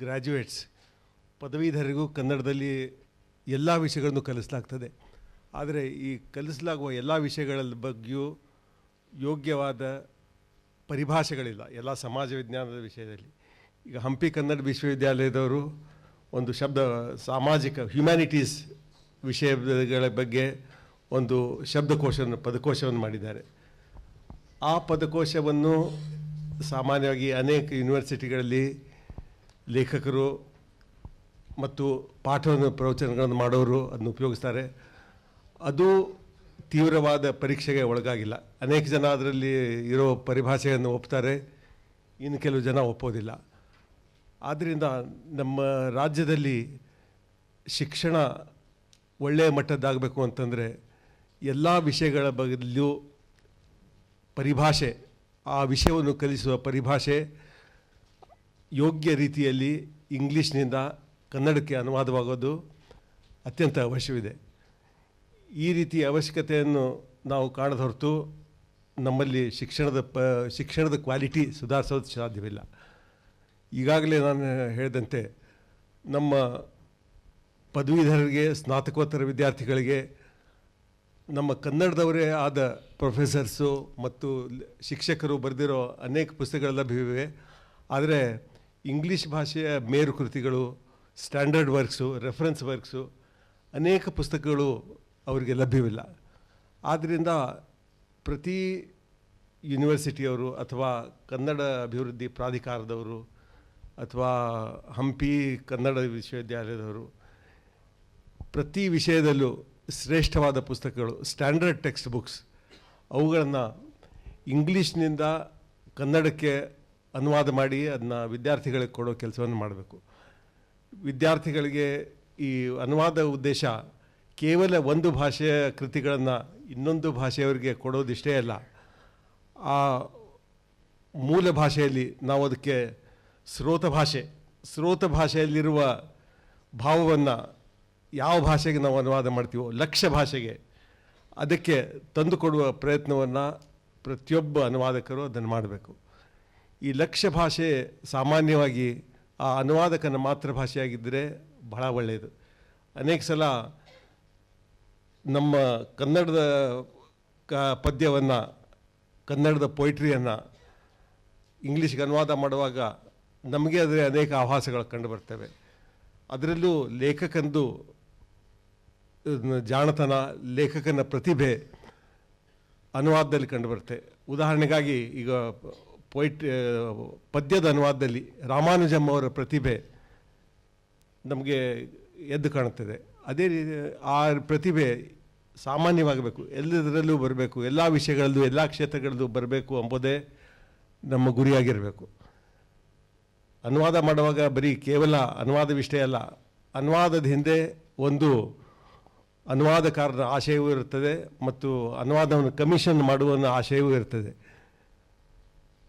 ಗ್ರ್ಯಾಜುಯೇಟ್ಸ್ ಪದವೀಧರಿಗೂ ಕನ್ನಡದಲ್ಲಿ ಎಲ್ಲ ವಿಷಯಗಳನ್ನು ಕಲಿಸಲಾಗ್ತದೆ. ಆದರೆ ಈ ಕಲಿಸಲಾಗುವ ಎಲ್ಲ ವಿಷಯಗಳ ಬಗ್ಗೆಯೂ ಯೋಗ್ಯವಾದ ಪರಿಭಾಷೆಗಳಿಲ್ಲ ಎಲ್ಲ ಸಮಾಜ ವಿಜ್ಞಾನದ ವಿಷಯದಲ್ಲಿ. ಈಗ ಹಂಪಿ ಕನ್ನಡ ವಿಶ್ವವಿದ್ಯಾಲಯದವರು ಒಂದು ಶಬ್ದ ಸಾಮಾಜಿಕ ಹ್ಯುಮ್ಯಾನಿಟೀಸ್ ವಿಷಯಗಳ ಬಗ್ಗೆ ಒಂದು ಪದಕೋಶವನ್ನು ಮಾಡಿದ್ದಾರೆ. ಆ ಪದಕೋಶವನ್ನು ಸಾಮಾನ್ಯವಾಗಿ ಅನೇಕ ಯೂನಿವರ್ಸಿಟಿಗಳಲ್ಲಿ ಲೇಖಕರು ಮತ್ತು ಪ್ರವಚನಗಳನ್ನು ಮಾಡೋರು ಅದನ್ನು ಉಪಯೋಗಿಸ್ತಾರೆ. ಅದು ತೀವ್ರವಾದ ಪರೀಕ್ಷೆಗೆ ಒಳಗಾಗಿಲ್ಲ. ಅನೇಕ ಜನ ಅದರಲ್ಲಿ ಇರೋ ಪರಿಭಾಷೆಯನ್ನು ಒಪ್ತಾರೆ, ಇನ್ನು ಕೆಲವು ಜನ ಒಪ್ಪೋದಿಲ್ಲ. ಆದ್ದರಿಂದ ನಮ್ಮ ರಾಜ್ಯದಲ್ಲಿ ಶಿಕ್ಷಣ ಒಳ್ಳೆಯ ಮಟ್ಟದ್ದಾಗಬೇಕು ಅಂತಂದರೆ ಎಲ್ಲ ವಿಷಯಗಳ ಬಗ್ಗೆಯೂ ಪರಿಭಾಷೆ, ಆ ವಿಷಯವನ್ನು ಕಲಿಸುವ ಪರಿಭಾಷೆ ಯೋಗ್ಯ ರೀತಿಯಲ್ಲಿ ಇಂಗ್ಲೀಷ್ನಿಂದ ಕನ್ನಡಕ್ಕೆ ಅನುವಾದವಾಗೋದು ಅತ್ಯಂತ ಅವಶ್ಯವಿದೆ. ಈ ರೀತಿಯ ಅವಶ್ಯಕತೆಯನ್ನು ನಾವು ಕಾಣದ ಹೊರತು ನಮ್ಮಲ್ಲಿ ಶಿಕ್ಷಣದ ಕ್ವಾಲಿಟಿ ಸುಧಾರಿಸೋದು ಸಾಧ್ಯವಿಲ್ಲ. ಈಗಾಗಲೇ ನಾನು ಹೇಳಿದಂತೆ ನಮ್ಮ ಪದವೀಧರರಿಗೆ, ಸ್ನಾತಕೋತ್ತರ ವಿದ್ಯಾರ್ಥಿಗಳಿಗೆ ನಮ್ಮ ಕನ್ನಡದವರೇ ಆದ ಪ್ರೊಫೆಸರ್ಸು ಮತ್ತು ಶಿಕ್ಷಕರು ಬರೆದಿರೋ ಅನೇಕ ಪುಸ್ತಕಗಳು ಲಭ್ಯವಿವೆ. ಆದರೆ ಇಂಗ್ಲೀಷ್ ಭಾಷೆಯ ಮೇರು ಕೃತಿಗಳು, ಸ್ಟ್ಯಾಂಡರ್ಡ್ ವರ್ಕ್ಸು, ರೆಫರೆನ್ಸ್ ವರ್ಕ್ಸು ಅನೇಕ ಪುಸ್ತಕಗಳು ಅವರಿಗೆ ಲಭ್ಯವಿಲ್ಲ. ಆದ್ದರಿಂದ ಪ್ರತಿ ಯೂನಿವರ್ಸಿಟಿಯವರು ಅಥವಾ ಕನ್ನಡ ಅಭಿವೃದ್ಧಿ ಪ್ರಾಧಿಕಾರದವರು ಅಥವಾ ಹಂಪಿ ಕನ್ನಡ ವಿಶ್ವವಿದ್ಯಾಲಯದವರು ಪ್ರತಿ ವಿಷಯದಲ್ಲೂ ಶ್ರೇಷ್ಠವಾದ ಪುಸ್ತಕಗಳು, ಸ್ಟ್ಯಾಂಡರ್ಡ್ ಟೆಕ್ಸ್ಟ್ ಬುಕ್ಸ್, ಅವುಗಳನ್ನು ಇಂಗ್ಲೀಷ್ನಿಂದ ಕನ್ನಡಕ್ಕೆ ಅನುವಾದ ಮಾಡಿ ಅದನ್ನ ವಿದ್ಯಾರ್ಥಿಗಳಿಗೆ ಕೊಡೋ ಕೆಲಸವನ್ನು ಮಾಡಬೇಕು. ವಿದ್ಯಾರ್ಥಿಗಳಿಗೆ ಈ ಅನುವಾದ ಉದ್ದೇಶ ಕೇವಲ ಒಂದು ಭಾಷೆಯ ಕೃತಿಗಳನ್ನು ಇನ್ನೊಂದು ಭಾಷೆಯವರಿಗೆ ಕೊಡೋದಿಷ್ಟೇ ಅಲ್ಲ, ಆ ಮೂಲ ಭಾಷೆಯಲ್ಲಿ ನಾವು ಅದಕ್ಕೆ ಸ್ರೋತ ಭಾಷೆಯಲ್ಲಿರುವ ಭಾವವನ್ನು ಯಾವ ಭಾಷೆಗೆ ನಾವು ಅನುವಾದ ಮಾಡ್ತೀವೋ, ಲಕ್ಷ್ಯ ಭಾಷೆಗೆ ಅದಕ್ಕೆ ತಂದುಕೊಡುವ ಪ್ರಯತ್ನವನ್ನು ಪ್ರತಿಯೊಬ್ಬ ಅನುವಾದಕರು ಅದನ್ನು ಮಾಡಬೇಕು. ಈ ಲಕ್ಷ್ಯ ಭಾಷೆ ಸಾಮಾನ್ಯವಾಗಿ ಆ ಅನುವಾದಕನ ಮಾತೃಭಾಷೆಯಾಗಿದ್ದರೆ ಬಹಳ ಒಳ್ಳೆಯದು. ಅನೇಕ ಸಲ ನಮ್ಮ ಕನ್ನಡದ ಪದ್ಯವನ್ನು, ಕನ್ನಡದ ಪೊಯಿಟ್ರಿಯನ್ನು ಇಂಗ್ಲೀಷ್ಗೆ ಅನುವಾದ ಮಾಡುವಾಗ ನಮಗೆ ಅದರ ಅನೇಕ ಆಭಾಸಗಳು ಕಂಡು ಬರ್ತವೆ. ಅದರಲ್ಲೂ ಲೇಖಕಂದು ಜಾಣತನ, ಲೇಖಕನ ಪ್ರತಿಭೆ ಅನುವಾದದಲ್ಲಿ ಕಂಡುಬರುತ್ತೆ. ಉದಾಹರಣೆಗಾಗಿ ಈಗ ಪದ್ಯದ ಅನುವಾದದಲ್ಲಿ ರಾಮಾನುಜಮ್ ಅವರ ಪ್ರತಿಭೆ ನಮಗೆ ಎದ್ದು ಕಾಣುತ್ತದೆ. ಅದೇ ರೀತಿ ಆ ಪ್ರತಿಭೆ ಸಾಮಾನ್ಯವಾಗಬೇಕು, ಎಲ್ಲದರಲ್ಲೂ ಬರಬೇಕು, ಎಲ್ಲ ವಿಷಯಗಳಲ್ಲೂ ಎಲ್ಲ ಕ್ಷೇತ್ರಗಳಲ್ಲೂ ಬರಬೇಕು ಎಂಬುದೇ ನಮ್ಮ ಗುರಿಯಾಗಿರಬೇಕು. ಅನುವಾದ ಮಾಡುವಾಗ ಬರೀ ಕೇವಲ ಅನುವಾದವಿಷ್ಟೇ ಅಲ್ಲ, ಅನುವಾದದ ಹಿಂದೆ ಒಂದು ಅನುವಾದಕಾರರ ಆಶಯವೂ ಇರುತ್ತದೆ ಮತ್ತು ಅನುವಾದವನ್ನು ಕಮಿಷನ್ ಮಾಡುವ ಆಶಯವೂ ಇರ್ತದೆ.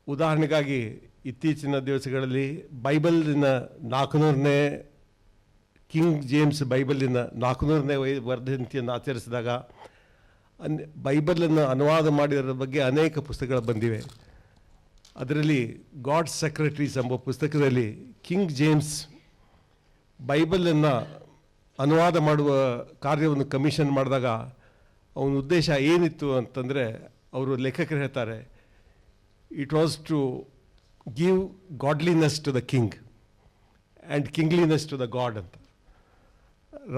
ಉದಾಹರಣೆಗಾಗಿ ಇತ್ತೀಚಿನ ದಿವಸಗಳಲ್ಲಿ ಬೈಬಲಿನ 400ನೇ ಕಿಂಗ್ ಜೇಮ್ಸ್ ಬೈಬಲಿನ 400ನೇ ವರ್ಧಂತಿಯನ್ನು ಆಚರಿಸಿದಾಗ ಬೈಬಲನ್ನು ಅನುವಾದ ಮಾಡಿರೋದ್ರ ಬಗ್ಗೆ ಅನೇಕ ಪುಸ್ತಕಗಳು ಬಂದಿವೆ. ಅದರಲ್ಲಿ ಗಾಡ್ಸ್ ಸೆಕ್ರೆಟರೀಸ್ ಎಂಬ ಪುಸ್ತಕದಲ್ಲಿ ಕಿಂಗ್ ಜೇಮ್ಸ್ ಬೈಬಲನ್ನು ಅನುವಾದ ಮಾಡುವ ಕಾರ್ಯವನ್ನು ಕಮಿಷನ್ ಮಾಡಿದಾಗ ಅವನ ಉದ್ದೇಶ ಏನಿತ್ತು ಅಂತಂದರೆ, ಅವರು ಲೇಖಕರು ಹೇಳ್ತಾರೆ, it was to give godliness to the king and kingliness to the god ಅಂತ.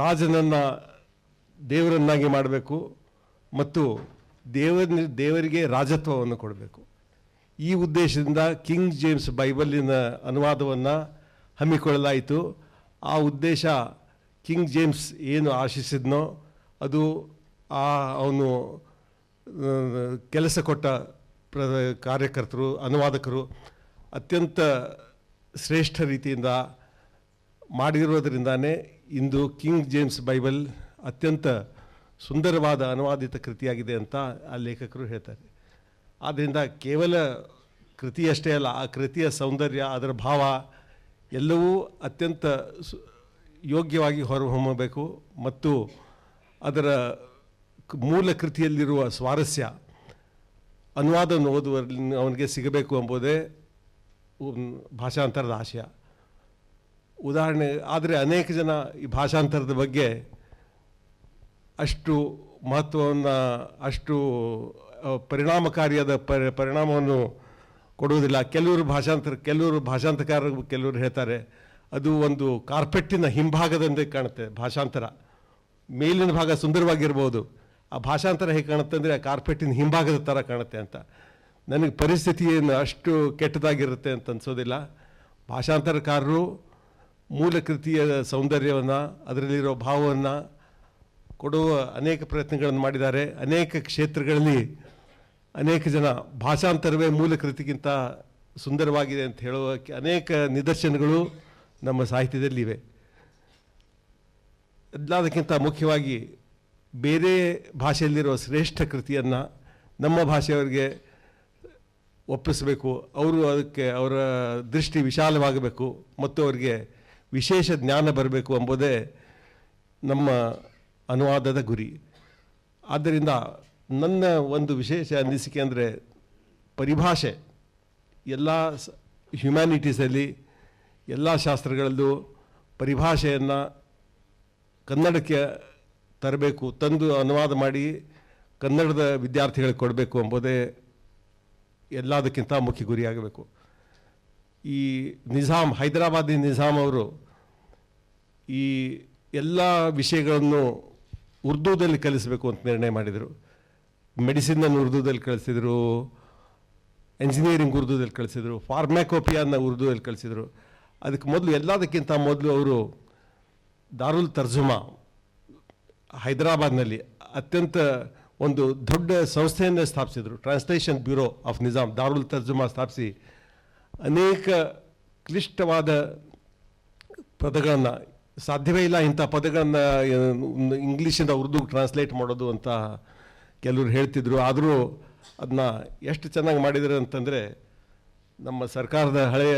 ರಾಜನನ್ನು ದೇವರನ್ನಾಗಿ ಮಾಡಬೇಕು ಮತ್ತು ದೇವರಿಗೆ ರಾಜತ್ವವನ್ನು ಕೊಡಬೇಕು. ಈ ಉದ್ದೇಶದಿಂದ ಕಿಂಗ್ ಜೇಮ್ಸ್ ಬೈಬಲಿನ ಅನುವಾದವನ್ನು ಹಮ್ಮಿಕೊಳ್ಳಲಾಯಿತು. ಆ ಉದ್ದೇಶ ಕಿಂಗ್ ಜೇಮ್ಸ್ ಏನು ಆಶಿಸಿದ್ನೋ ಅದು ಅವನು ಕೆಲಸ ಕೊಟ್ಟ ಕಾರ್ಯಕರ್ತರು, ಅನುವಾದಕರು ಅತ್ಯಂತ ಶ್ರೇಷ್ಠ ರೀತಿಯಿಂದ ಮಾಡಿರೋದರಿಂದಾನೇ ಇಂದು ಕಿಂಗ್ ಜೇಮ್ಸ್ ಬೈಬಲ್ ಅತ್ಯಂತ ಸುಂದರವಾದ ಅನುವಾದಿತ ಕೃತಿಯಾಗಿದೆ ಅಂತ ಆ ಲೇಖಕರು ಹೇಳ್ತಾರೆ. ಆದ್ದರಿಂದ ಕೇವಲ ಕೃತಿಯಷ್ಟೇ ಅಲ್ಲ, ಆ ಕೃತಿಯ ಸೌಂದರ್ಯ, ಅದರ ಭಾವ ಎಲ್ಲವೂ ಅತ್ಯಂತ ಯೋಗ್ಯವಾಗಿ ಹೊರಹೊಮ್ಮಬೇಕು ಮತ್ತು ಅದರ ಮೂಲ ಕೃತಿಯಲ್ಲಿರುವ ಸ್ವಾರಸ್ಯ ಅನುವಾದವನ್ನು ಓದುವಲ್ಲಿ ಅವನಿಗೆ ಸಿಗಬೇಕು ಎಂಬುದೇ ಭಾಷಾಂತರದ ಆಶಯ. ಉದಾಹರಣೆ ಆದರೆ ಅನೇಕ ಜನ ಈ ಭಾಷಾಂತರದ ಬಗ್ಗೆ ಅಷ್ಟು ಮಹತ್ವವನ್ನು, ಅಷ್ಟು ಪರಿಣಾಮಕಾರಿಯಾದ ಪರಿಣಾಮವನ್ನು ಕೊಡುವುದಿಲ್ಲ. ಕೆಲವರು ಭಾಷಾಂತರಕಾರರು ಕೆಲವರು ಹೇಳ್ತಾರೆ ಅದು ಒಂದು ಕಾರ್ಪೆಟ್ಟಿನ ಹಿಂಭಾಗದಂತೆ ಕಾಣುತ್ತೆ ಭಾಷಾಂತರ. ಮೇಲಿನ ಭಾಗ ಸುಂದರವಾಗಿರ್ಬೋದು, ಆ ಭಾಷಾಂತರ ಹೇಗೆ ಕಾಣುತ್ತೆ ಅಂದರೆ ಆ ಕಾರ್ಪೆಟ್ಟಿನ ಹಿಂಭಾಗದ ಥರ ಕಾಣುತ್ತೆ ಅಂತ. ನನಗೆ ಪರಿಸ್ಥಿತಿಯನ್ನು ಅಷ್ಟು ಕೆಟ್ಟದಾಗಿರುತ್ತೆ ಅಂತ ಅನಿಸೋದಿಲ್ಲ. ಭಾಷಾಂತರಕಾರರು ಮೂಲ ಕೃತಿಯ ಸೌಂದರ್ಯವನ್ನು, ಅದರಲ್ಲಿರೋ ಭಾವವನ್ನು ಕೊಡುವ ಅನೇಕ ಪ್ರಯತ್ನಗಳನ್ನು ಮಾಡಿದ್ದಾರೆ. ಅನೇಕ ಕ್ಷೇತ್ರಗಳಲ್ಲಿ ಅನೇಕ ಜನ ಭಾಷಾಂತರವೇ ಮೂಲ ಕೃತಿಗಿಂತ ಸುಂದರವಾಗಿದೆ ಅಂತ ಹೇಳುವ ಅನೇಕ ನಿದರ್ಶನಗಳು ನಮ್ಮ ಸಾಹಿತ್ಯದಲ್ಲಿವೆ. ಎಲ್ಲದಕ್ಕಿಂತ ಮುಖ್ಯವಾಗಿ ಬೇರೆ ಭಾಷೆಯಲ್ಲಿರುವ ಶ್ರೇಷ್ಠ ಕೃತಿಯನ್ನು ನಮ್ಮ ಭಾಷೆಯವರಿಗೆ ಒಪ್ಪಿಸಬೇಕು. ಅವರು ಅದಕ್ಕೆ ಅವರ ದೃಷ್ಟಿ ವಿಶಾಲವಾಗಬೇಕು ಮತ್ತು ಅವರಿಗೆ ವಿಶೇಷ ಜ್ಞಾನ ಬರಬೇಕು ಎಂಬುದೇ ನಮ್ಮ ಅನುವಾದದ ಗುರಿ. ಆದ್ದರಿಂದ ನನ್ನ ಒಂದು ವಿಶೇಷ ಅನಿಸಿಕೆ ಅಂದರೆ, ಪರಿಭಾಷೆ ಎಲ್ಲ ಹ್ಯುಮ್ಯಾನಿಟೀಸಲ್ಲಿ, ಎಲ್ಲ ಶಾಸ್ತ್ರಗಳಲ್ಲೂ ಪರಿಭಾಷೆಯನ್ನು ಕನ್ನಡಕ್ಕೆ ತರಬೇಕು, ತಂದು ಅನುವಾದ ಮಾಡಿ ಕನ್ನಡದ ವಿದ್ಯಾರ್ಥಿಗಳಿಗೆ ಕೊಡಬೇಕು ಎಂಬುದೇ ಎಲ್ಲದಕ್ಕಿಂತ ಮುಖ್ಯ ಗುರಿಯಾಗಬೇಕು. ಈ ನಿಜಾಮ್, ಹೈದರಾಬಾದಿನ ನಿಜಾಮ್ ಅವರು ಈ ಎಲ್ಲ ವಿಷಯಗಳನ್ನು ಉರ್ದುದಲ್ಲಿ ಕಲಿಸಬೇಕು ಅಂತ ನಿರ್ಣಯ ಮಾಡಿದರು. ಮೆಡಿಸಿನನ್ನು ಉರ್ದುದಲ್ಲಿ ಕಲಿಸಿದರು, ಎಂಜಿನಿಯರಿಂಗ್ ಉರ್ದುದಲ್ಲಿ ಕಲಿಸಿದರು, ಫಾರ್ಮ್ಯಾಕೋಪಿಯಾನ ಉರ್ದುದಲ್ಲಿ ಕಲಿಸಿದರು. ಅದಕ್ಕೆ ಮೊದಲು, ಎಲ್ಲದಕ್ಕಿಂತ ಮೊದಲು ಅವರು ದಾರುಲ್ ತರ್ಜುಮಾ ಹೈದರಾಬಾದ್ನಲ್ಲಿ ಅತ್ಯಂತ ಒಂದು ದೊಡ್ಡ ಸಂಸ್ಥೆಯನ್ನು ಸ್ಥಾಪಿಸಿದರು. Translation bureau of Nizam Darul Tarjuma ಸ್ಥಾಪಿಸಿ ಅನೇಕ ಕ್ಲಿಷ್ಟವಾದ ಪದಗಳನ್ನು, ಸಾಧ್ಯವೇ ಇಲ್ಲ ಇಂಥ ಪದಗಳನ್ನು ಇಂಗ್ಲೀಷಿಂದ ಉರ್ದು ಟ್ರಾನ್ಸ್ಲೇಟ್ ಮಾಡೋದು ಅಂತ ಕೆಲವರು ಹೇಳ್ತಿದ್ರು. ಆದರೂ ಅದನ್ನ ಎಷ್ಟು ಚೆನ್ನಾಗಿ ಮಾಡಿದರು ಅಂತಂದರೆ, ನಮ್ಮ ಸರ್ಕಾರದ ಹಳೆಯ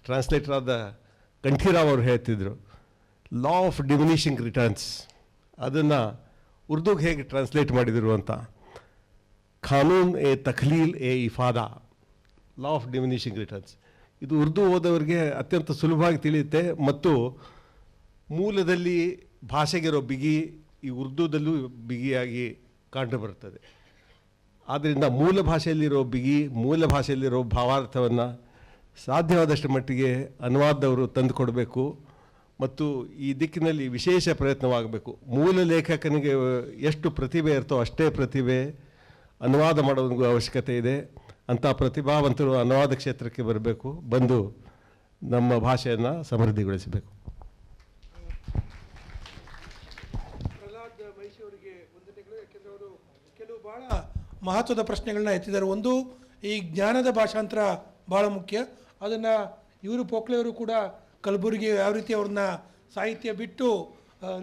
ಟ್ರಾನ್ಸ್ಲೇಟರ್ ಆದ ಕಂಠೀರಾವ್ ಅವರು ಹೇಳ್ತಿದ್ರು, ಲಾ ಆಫ್ ಡಿಮಿನಿಷಿಂಗ್ ರಿಟರ್ನ್ಸ್, ಅದನ್ನು ಉರ್ದುಗೆ ಹೇಗೆ ಟ್ರಾನ್ಸ್ಲೇಟ್ ಮಾಡಿದರು ಅಂತ. ಕಾನೂನ್ ಎ ತಖ್ಲೀಲ್ ಎ ಇಫಾದಾ, ಲಾ ಆಫ್ ಡಿಮಿನಿಷಿಂಗ್ ರಿಟರ್ನ್ಸ್. ಇದು ಉರ್ದು ಓದೋರಿಗೆ ಅತ್ಯಂತ ಸುಲಭವಾಗಿ ತಿಳಿಯುತ್ತೆ ಮತ್ತು ಮೂಲದಲ್ಲಿ ಭಾಷೆಗಿರೋ ಬಿಗಿ ಈ ಉರ್ದುದಲ್ಲೂ ಬಿಗಿಯಾಗಿ ಕಂಡುಬರುತ್ತದೆ. ಆದ್ದರಿಂದ ಮೂಲ ಭಾಷೆಯಲ್ಲಿರೋ ಬಿಗಿ, ಮೂಲ ಭಾಷೆಯಲ್ಲಿರೋ ಭಾವಾರ್ಥವನ್ನು ಸಾಧ್ಯವಾದಷ್ಟು ಮಟ್ಟಿಗೆ ಅನುವಾದದವರು ತಂದುಕೊಡಬೇಕು ಮತ್ತು ಈ ದಿಕ್ಕಿನಲ್ಲಿ ವಿಶೇಷ ಪ್ರಯತ್ನವಾಗಬೇಕು. ಮೂಲ ಲೇಖಕನಿಗೆ ಎಷ್ಟು ಪ್ರತಿಭೆ ಇರ್ತೋ ಅಷ್ಟೇ ಪ್ರತಿಭೆ ಅನುವಾದ ಮಾಡೋದಕ್ಕೂ ಅವಶ್ಯಕತೆ ಇದೆ. ಅಂಥ ಪ್ರತಿಭಾವಂತರು ಅನುವಾದ ಕ್ಷೇತ್ರಕ್ಕೆ ಬರಬೇಕು, ಬಂದು ನಮ್ಮ ಭಾಷೆಯನ್ನು ಸಮೃದ್ಧಿಗೊಳಿಸಬೇಕು. ಪ್ರಹ್ಲಾದ್ ಮೈಷಿ ಅವರಿಗೆ ವಂದನೆಗಳು. ಯಾಕೆಂದರೆ ಅವರು ಕೆಲವು ಭಾಳ ಮಹತ್ವದ ಪ್ರಶ್ನೆಗಳನ್ನ ಎತ್ತಿದ್ದಾರೆ. ಒಂದು, ಈ ಜ್ಞಾನದ ಭಾಷಾಂತರ ಭಾಳ ಮುಖ್ಯ. ಅದನ್ನು ಇವರು ಪೋಖ್ಲೆಯವರು ಕೂಡ ಕಲಬುರಗಿ ಯಾವ ರೀತಿ ಅವ್ರನ್ನ ಸಾಹಿತ್ಯ ಬಿಟ್ಟು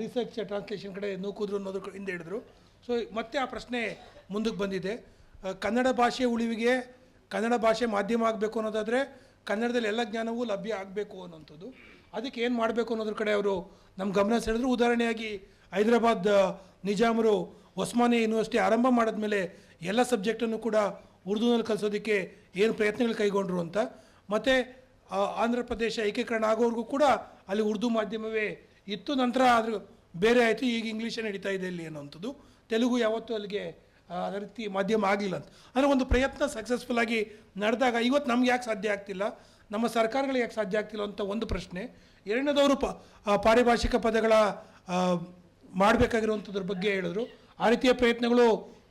ರಿಸರ್ಚ್ ಟ್ರಾನ್ಸ್ಲೇಷನ್ ಕಡೆ ನೂಕುದ್ರು ಅನ್ನೋದ್ರ ಹಿಂದೆ ಹಿಡಿದ್ರು. ಸೊ ಮತ್ತೆ ಆ ಪ್ರಶ್ನೆ ಮುಂದಕ್ಕೆ ಬಂದಿದೆ. ಕನ್ನಡ ಭಾಷೆ ಉಳಿವಿಗೆ ಕನ್ನಡ ಭಾಷೆ ಮಾಧ್ಯಮ ಆಗಬೇಕು ಅನ್ನೋದಾದರೆ ಕನ್ನಡದಲ್ಲಿ ಎಲ್ಲ ಜ್ಞಾನವೂ ಲಭ್ಯ ಆಗಬೇಕು ಅನ್ನೋಂಥದ್ದು. ಅದಕ್ಕೆ ಏನು ಮಾಡಬೇಕು ಅನ್ನೋದ್ರ ಕಡೆ ಅವರು ನಮ್ಮ ಗಮನ ಸೆಳೆದ್ರು. ಉದಾಹರಣೆಯಾಗಿ ಹೈದರಾಬಾದ್ ನಿಜಾಮರು ಒಸ್ಮಾನಿಯಾ ಯೂನಿವರ್ಸಿಟಿ ಆರಂಭ ಮಾಡಿದ್ಮೇಲೆ ಎಲ್ಲ ಸಬ್ಜೆಕ್ಟನ್ನು ಕೂಡ ಉರ್ದುನಲ್ಲಿ ಕಲಿಸೋದಕ್ಕೆ ಏನು ಪ್ರಯತ್ನಗಳು ಕೈಗೊಂಡ್ರು ಅಂತ. ಮತ್ತು ಆಂಧ್ರ ಪ್ರದೇಶ ಏಕೀಕರಣ ಆಗೋವರೆಗೂ ಕೂಡ ಅಲ್ಲಿ ಉರ್ದು ಮಾಧ್ಯಮವೇ ಇತ್ತು. ನಂತರ ಆದರೂ ಬೇರೆ ಆಯಿತು, ಈಗ ಇಂಗ್ಲೀಷೇ ನಡೀತಾ ಇದೆ ಇಲ್ಲಿ ಅನ್ನೋವಂಥದ್ದು. ತೆಲುಗು ಯಾವತ್ತೂ ಅಲ್ಲಿಗೆ ಅದೇ ರೀತಿ ಮಾಧ್ಯಮ ಆಗಲಿಲ್ಲ ಅಂತ. ಅಂದರೆ ಒಂದು ಪ್ರಯತ್ನ ಸಕ್ಸಸ್ಫುಲ್ಲಾಗಿ ನಡೆದಾಗ ಇವತ್ತು ನಮ್ಗೆ ಯಾಕೆ ಸಾಧ್ಯ ಆಗ್ತಿಲ್ಲ, ನಮ್ಮ ಸರ್ಕಾರಗಳು ಯಾಕೆ ಸಾಧ್ಯ ಆಗ್ತಿಲ್ಲ ಅಂತ ಒಂದು ಪ್ರಶ್ನೆ. ಎರಡನೇದವರು ಪಾರಿಭಾಷಿಕ ಪದಗಳ ಮಾಡಬೇಕಾಗಿರುವಂಥದ್ರ ಬಗ್ಗೆ ಹೇಳಿದ್ರು. ಆ ರೀತಿಯ ಪ್ರಯತ್ನಗಳು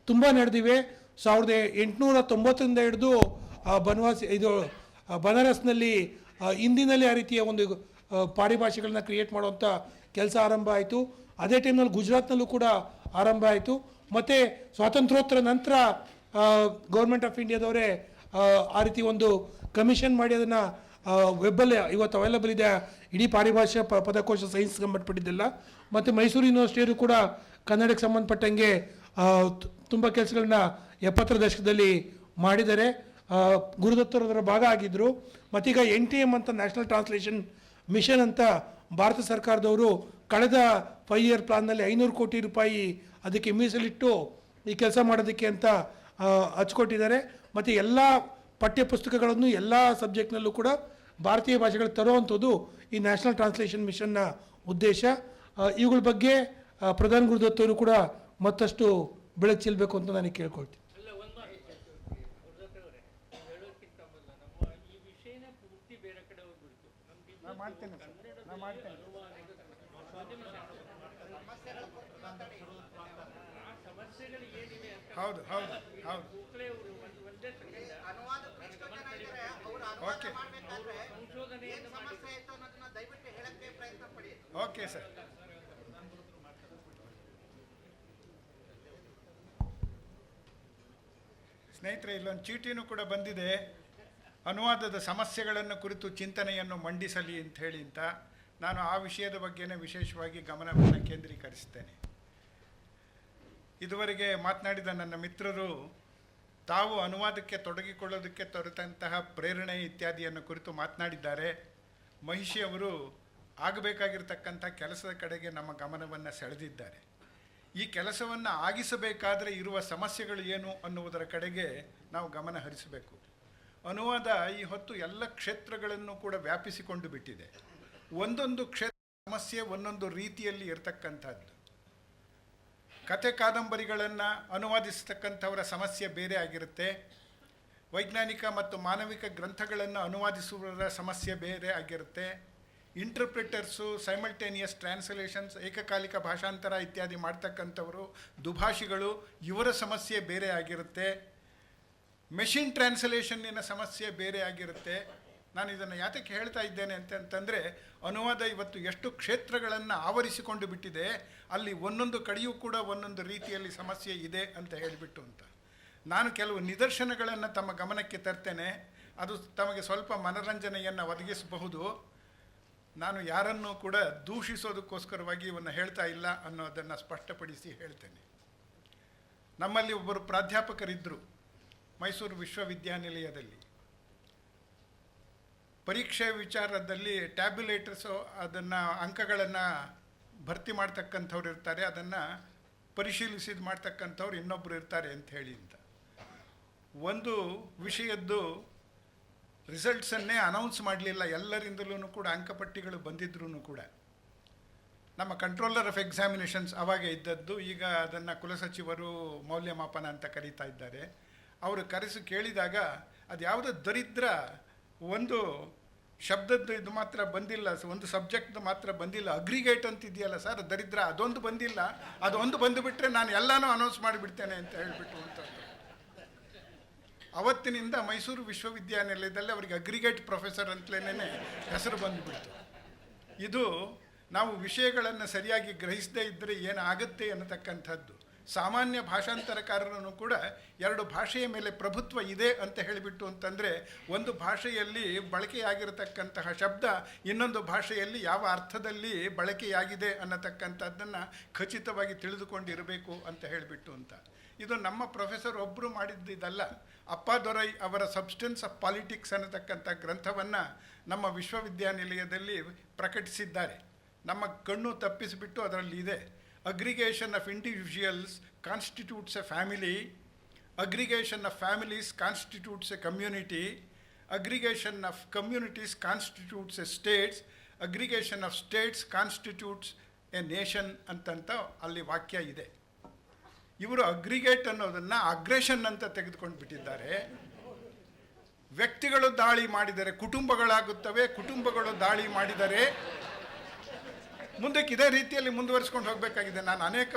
ತುಂಬ ನಡೆದಿವೆ. 1890ರಿಂದ ಹಿಡಿದು ಬನಾರಸ್ನಲ್ಲಿ ಹಿಂದಿನಲ್ಲಿ ಆ ರೀತಿಯ ಒಂದು ಪಾರಿಭಾಷೆಗಳನ್ನ ಕ್ರಿಯೇಟ್ ಮಾಡುವಂಥ ಕೆಲಸ ಆರಂಭ ಆಯಿತು. ಅದೇ ಟೈಮ್ನಲ್ಲಿ ಗುಜರಾತ್ನಲ್ಲೂ ಕೂಡ ಆರಂಭ ಆಯಿತು. ಮತ್ತು ಸ್ವಾತಂತ್ರ್ಯೋತ್ತರ ನಂತರ ಗೌರ್ಮೆಂಟ್ ಆಫ್ ಇಂಡಿಯಾದವರೇ ಆ ರೀತಿ ಒಂದು ಕಮಿಷನ್ ಮಾಡಿ ಅದನ್ನು ವೆಬ್ಬಲ್ಲಿ ಇವತ್ತು ಅವೈಲಬಲ್ ಇದೆ, ಇಡೀ ಪಾರಿಭಾಷಾ ಪದಕೋಶ ಸೈನ್ಸ್ ಸಂಬಂಧಪಟ್ಟಿದ್ದೆಲ್ಲ. ಮತ್ತು ಮೈಸೂರು ಯೂನಿವರ್ಸಿಟಿಯವರು ಕೂಡ ಕನ್ನಡಕ್ಕೆ ಸಂಬಂಧಪಟ್ಟಂಗೆ ತುಂಬ ಕೆಲಸಗಳನ್ನ 70ರ ದಶಕದಲ್ಲಿ ಮಾಡಿದ್ದಾರೆ. ಗುರುದತ್ತರು ಅದರ ಭಾಗ ಆಗಿದ್ದರು. ಮತ್ತೀಗ NTM ಅಂತ ನ್ಯಾಷನಲ್ ಟ್ರಾನ್ಸ್ಲೇಷನ್ ಮಿಷನ್ ಅಂತ ಭಾರತ ಸರ್ಕಾರದವರು ಕಳೆದ 5 ಇಯರ್ ಪ್ಲಾನ್ನಲ್ಲಿ 500 ಕೋಟಿ ರೂಪಾಯಿ ಅದಕ್ಕೆ ಮೀಸಲಿಟ್ಟು ಈ ಕೆಲಸ ಮಾಡೋದಕ್ಕೆ ಅಂತ ಹಚ್ಕೊಟ್ಟಿದ್ದಾರೆ. ಮತ್ತು ಎಲ್ಲ ಪಠ್ಯ ಪುಸ್ತಕಗಳನ್ನು ಎಲ್ಲ ಸಬ್ಜೆಕ್ಟ್ನಲ್ಲೂ ಕೂಡ ಭಾರತೀಯ ಭಾಷೆಗಳು ತರುವಂಥದ್ದು ಈ ನ್ಯಾಷನಲ್ ಟ್ರಾನ್ಸ್ಲೇಷನ್ ಮಿಷನ್ನ ಉದ್ದೇಶ. ಇವುಗಳ ಬಗ್ಗೆ ಪ್ರಧಾನ ಗುರುದತ್ತವರು ಕೂಡ ಮತ್ತಷ್ಟು ಬೆಳಕು ಚೆಲ್ಲಬೇಕು ಅಂತ ನಾನು ಕೇಳ್ಕೊಳ್ತೀನಿ. ಹೌದು ಹೌದು ಹೌದು ಓಕೆ ಓಕೆ ಸರ್. ಸ್ನೇಹಿತರೆ, ಇಲ್ಲೊಂದು ಚೀಟಿನೂ ಕೂಡ ಬಂದಿದೆ, ಅನುವಾದದ ಸಮಸ್ಯೆಗಳನ್ನು ಕುರಿತು ಚಿಂತನೆಯನ್ನು ಮಂಡಿಸಲಿ ಅಂತ ಹೇಳಿ ಅಂತ. ನಾನು ಆ ವಿಷಯದ ಬಗ್ಗೆನೇ ವಿಶೇಷವಾಗಿ ಗಮನವನ್ನು ಕೇಂದ್ರೀಕರಿಸ್ತೇನೆ. ಇದುವರೆಗೆ ಮಾತನಾಡಿದ ನನ್ನ ಮಿತ್ರರು ತಾವು ಅನುವಾದಕ್ಕೆ ತೊಡಗಿಕೊಳ್ಳೋದಕ್ಕೆ ತೊರೆತಂತಹ ಪ್ರೇರಣೆ ಇತ್ಯಾದಿಯನ್ನು ಕುರಿತು ಮಾತನಾಡಿದ್ದಾರೆ. ಮಹಿಷಿ ಅವರು ಆಗಬೇಕಾಗಿರ್ತಕ್ಕಂಥ ಕೆಲಸದ ಕಡೆಗೆ ನಮ್ಮ ಗಮನವನ್ನು ಸೆಳೆದಿದ್ದಾರೆ. ಈ ಕೆಲಸವನ್ನು ಆಗಿಸಬೇಕಾದರೆ ಇರುವ ಸಮಸ್ಯೆಗಳು ಏನು ಅನ್ನುವುದರ ಕಡೆಗೆ ನಾವು ಗಮನ ಹರಿಸಬೇಕು. ಅನುವಾದ ಈ ಹೊತ್ತು ಎಲ್ಲ ಕ್ಷೇತ್ರಗಳನ್ನು ಕೂಡ ವ್ಯಾಪಿಸಿಕೊಂಡು ಬಿಟ್ಟಿದೆ. ಒಂದೊಂದು ಕ್ಷೇತ್ರ ಸಮಸ್ಯೆ ಒಂದೊಂದು ರೀತಿಯಲ್ಲಿ ಇರತಕ್ಕಂಥದ್ದು. ಕತೆ ಕಾದಂಬರಿಗಳನ್ನು ಅನುವಾದಿಸತಕ್ಕಂಥವರ ಸಮಸ್ಯೆ ಬೇರೆ ಆಗಿರುತ್ತೆ. ವೈಜ್ಞಾನಿಕ ಮತ್ತು ಮಾನವಿಕ ಗ್ರಂಥಗಳನ್ನು ಅನುವಾದಿಸುವವರ ಸಮಸ್ಯೆ ಬೇರೆ ಆಗಿರುತ್ತೆ. ಇಂಟರ್ಪ್ರಿಟರ್ಸು, ಸೈಮಲ್ಟೇನಿಯಸ್ ಟ್ರಾನ್ಸ್ಲೇಷನ್ಸ್, ಏಕಕಾಲಿಕ ಭಾಷಾಂತರ ಇತ್ಯಾದಿ ಮಾಡ್ತಕ್ಕಂಥವರು, ದುಭಾಷಿಗಳು, ಇವರ ಸಮಸ್ಯೆ ಬೇರೆ ಆಗಿರುತ್ತೆ. ಮೆಷಿನ್ ಟ್ರಾನ್ಸ್ಲೇಷನ್ನಿನ ಸಮಸ್ಯೆ ಬೇರೆ ಆಗಿರುತ್ತೆ. ನಾನು ಇದನ್ನು ಯಾತಕ್ಕೆ ಹೇಳ್ತಾ ಇದ್ದೇನೆ ಅಂತಂದರೆ, ಅನುವಾದ ಇವತ್ತು ಎಷ್ಟು ಕ್ಷೇತ್ರಗಳನ್ನು ಆವರಿಸಿಕೊಂಡು ಬಿಟ್ಟಿದೆ, ಅಲ್ಲಿ ಒಂದೊಂದು ಕಡೆಯೂ ಕೂಡ ಒಂದೊಂದು ರೀತಿಯಲ್ಲಿ ಸಮಸ್ಯೆ ಇದೆ ಅಂತ ಹೇಳಿಬಿಟ್ಟು ಅಂತ. ನಾನು ಕೆಲವು ನಿದರ್ಶನಗಳನ್ನು ತಮ್ಮ ಗಮನಕ್ಕೆ ತರ್ತೇನೆ. ಅದು ತಮಗೆ ಸ್ವಲ್ಪ ಮನರಂಜನೆಯನ್ನು ಒದಗಿಸಬಹುದು. ನಾನು ಯಾರನ್ನೂ ಕೂಡ ದೂಷಿಸೋದಕ್ಕೋಸ್ಕರವಾಗಿ ಇವನ್ನು ಹೇಳ್ತಾ ಇಲ್ಲ ಅನ್ನೋದನ್ನು ಸ್ಪಷ್ಟಪಡಿಸಿ ಹೇಳ್ತೇನೆ. ನಮ್ಮಲ್ಲಿ ಒಬ್ಬರು ಪ್ರಾಧ್ಯಾಪಕರಿದ್ದರು ಮೈಸೂರು ವಿಶ್ವವಿದ್ಯಾನಿಲಯದಲ್ಲಿ. ಪರೀಕ್ಷೆ ವಿಚಾರದಲ್ಲಿ ಟ್ಯಾಬ್ಯುಲೇಟರ್ಸು, ಅದನ್ನು ಅಂಕಗಳನ್ನು ಭರ್ತಿ ಮಾಡ್ತಕ್ಕಂಥವ್ರು ಇರ್ತಾರೆ, ಅದನ್ನು ಪರಿಶೀಲಿಸಿದ ಮಾಡ್ತಕ್ಕಂಥವ್ರು ಇನ್ನೊಬ್ಬರು ಇರ್ತಾರೆ ಅಂತ ಹೇಳಿ ಅಂತ. ಒಂದು ವಿಷಯದ್ದು ರಿಸಲ್ಟ್ಸನ್ನೇ ಅನೌನ್ಸ್ ಮಾಡಲಿಲ್ಲ. ಎಲ್ಲರಿಂದಲೂ ಕೂಡ ಅಂಕಪಟ್ಟಿಗಳು ಬಂದಿದ್ರೂ ಕೂಡ. ನಮ್ಮ ಕಂಟ್ರೋಲರ್ ಆಫ್ ಎಕ್ಸಾಮಿನೇಷನ್ಸ್ ಅವಾಗೆ ಇದ್ದದ್ದು, ಈಗ ಅದನ್ನು ಕುಲಸಚಿವರು ಮೌಲ್ಯಮಾಪನ ಅಂತ ಕರೀತಾ ಇದ್ದಾರೆ. ಅವರು ಕರೆಸಿ ಕೇಳಿದಾಗ ಅದು ಯಾವುದೋ ದರಿದ್ರ ಒಂದು ಶಬ್ದದ್ದು ಇದು ಮಾತ್ರ ಬಂದಿಲ್ಲ, ಒಂದು ಸಬ್ಜೆಕ್ಟ್ದು ಮಾತ್ರ ಬಂದಿಲ್ಲ, ಅಗ್ರಿಗೇಟ್ ಅಂತ ಇದೆಯಲ್ಲ ಸರ್, ದರಿದ್ರ ಅದೊಂದು ಬಂದಿಲ್ಲ, ಅದೊಂದು ಬಂದುಬಿಟ್ರೆ ನಾನು ಎಲ್ಲನೂ ಅನೌನ್ಸ್ ಮಾಡಿಬಿಡ್ತೇನೆ ಅಂತ ಹೇಳಿಬಿಟ್ಟು ಅಂತ. ಅವತ್ತಿನಿಂದ ಮೈಸೂರು ವಿಶ್ವವಿದ್ಯಾನಿಲಯದಲ್ಲಿ ಅವರಿಗೆ ಅಗ್ರಿಗೇಟ್ ಪ್ರೊಫೆಸರ್ ಅಂತಲೇ ಹೆಸರು ಬಂದುಬಿಡ್ತು. ಇದು ನಾವು ವಿಷಯಗಳನ್ನು ಸರಿಯಾಗಿ ಗ್ರಹಿಸದೇ ಇದ್ದರೆ ಏನಾಗುತ್ತೆ ಅನ್ನತಕ್ಕಂಥದ್ದು. ಸಾಮಾನ್ಯ ಭಾಷಾಂತರಕಾರರನ್ನು ಕೂಡ ಎರಡು ಭಾಷೆಯ ಮೇಲೆ ಪ್ರಭುತ್ವ ಇದೆ ಅಂತ ಹೇಳಿಬಿಟ್ಟು ಅಂತಂದರೆ ಒಂದು ಭಾಷೆಯಲ್ಲಿ ಬಳಕೆಯಾಗಿರತಕ್ಕಂತಹ ಶಬ್ದ ಇನ್ನೊಂದು ಭಾಷೆಯಲ್ಲಿ ಯಾವ ಅರ್ಥದಲ್ಲಿ ಬಳಕೆಯಾಗಿದೆ ಅನ್ನತಕ್ಕಂಥದ್ದನ್ನು ಖಚಿತವಾಗಿ ತಿಳಿದುಕೊಂಡಿರಬೇಕು ಅಂತ ಹೇಳಿಬಿಟ್ಟು ಅಂತ. ಇದು ನಮ್ಮ ಪ್ರೊಫೆಸರ್ ಒಬ್ಬರು ಮಾಡಿದ್ದಿದ್ದಲ್ಲ. ಅಪ್ಪಾದೊರೈ ಅವರ ಸಬ್ಸ್ಟೆನ್ಸ್ ಆಫ್ ಪಾಲಿಟಿಕ್ಸ್ ಅನ್ನತಕ್ಕಂಥ ಗ್ರಂಥವನ್ನು ನಮ್ಮ ವಿಶ್ವವಿದ್ಯಾನಿಲಯದಲ್ಲಿ ಪ್ರಕಟಿಸಿದ್ದಾರೆ. ನಮ್ಮ ಕಣ್ಣು ತಪ್ಪಿಸಿಬಿಟ್ಟು ಅದರಲ್ಲಿ ಇದೆ, aggregation of individuals constitutes A family, aggregation of families constitutes A community, aggregation of communities constitutes A States, aggregation of States constitutes A nation ಅಂತಂತ ಅಲ್ಲಿ ವಾಕ್ಯ ಇದೆ. ಇವರು ಅಗ್ರಿಗೇಟ್ ಅನ್ನೋದನ್ನು ಅಗ್ರೆಷನ್ ಅಂತ ತೆಗೆದುಕೊಂಡು ಬಿಟ್ಟಿದ್ದಾರೆ. ವ್ಯಕ್ತಿಗಳು ದಾಳಿ ಮಾಡಿದರೆ ಕುಟುಂಬಗಳಾಗುತ್ತವೆ, ಕುಟುಂಬಗಳು ದಾಳಿ ಮಾಡಿದರೆ ಮುಂದಕ್ಕೆ ಇದೇ ರೀತಿಯಲ್ಲಿ ಮುಂದುವರಿಸ್ಕೊಂಡು ಹೋಗಬೇಕಾಗಿದೆ. ನಾನು ಅನೇಕ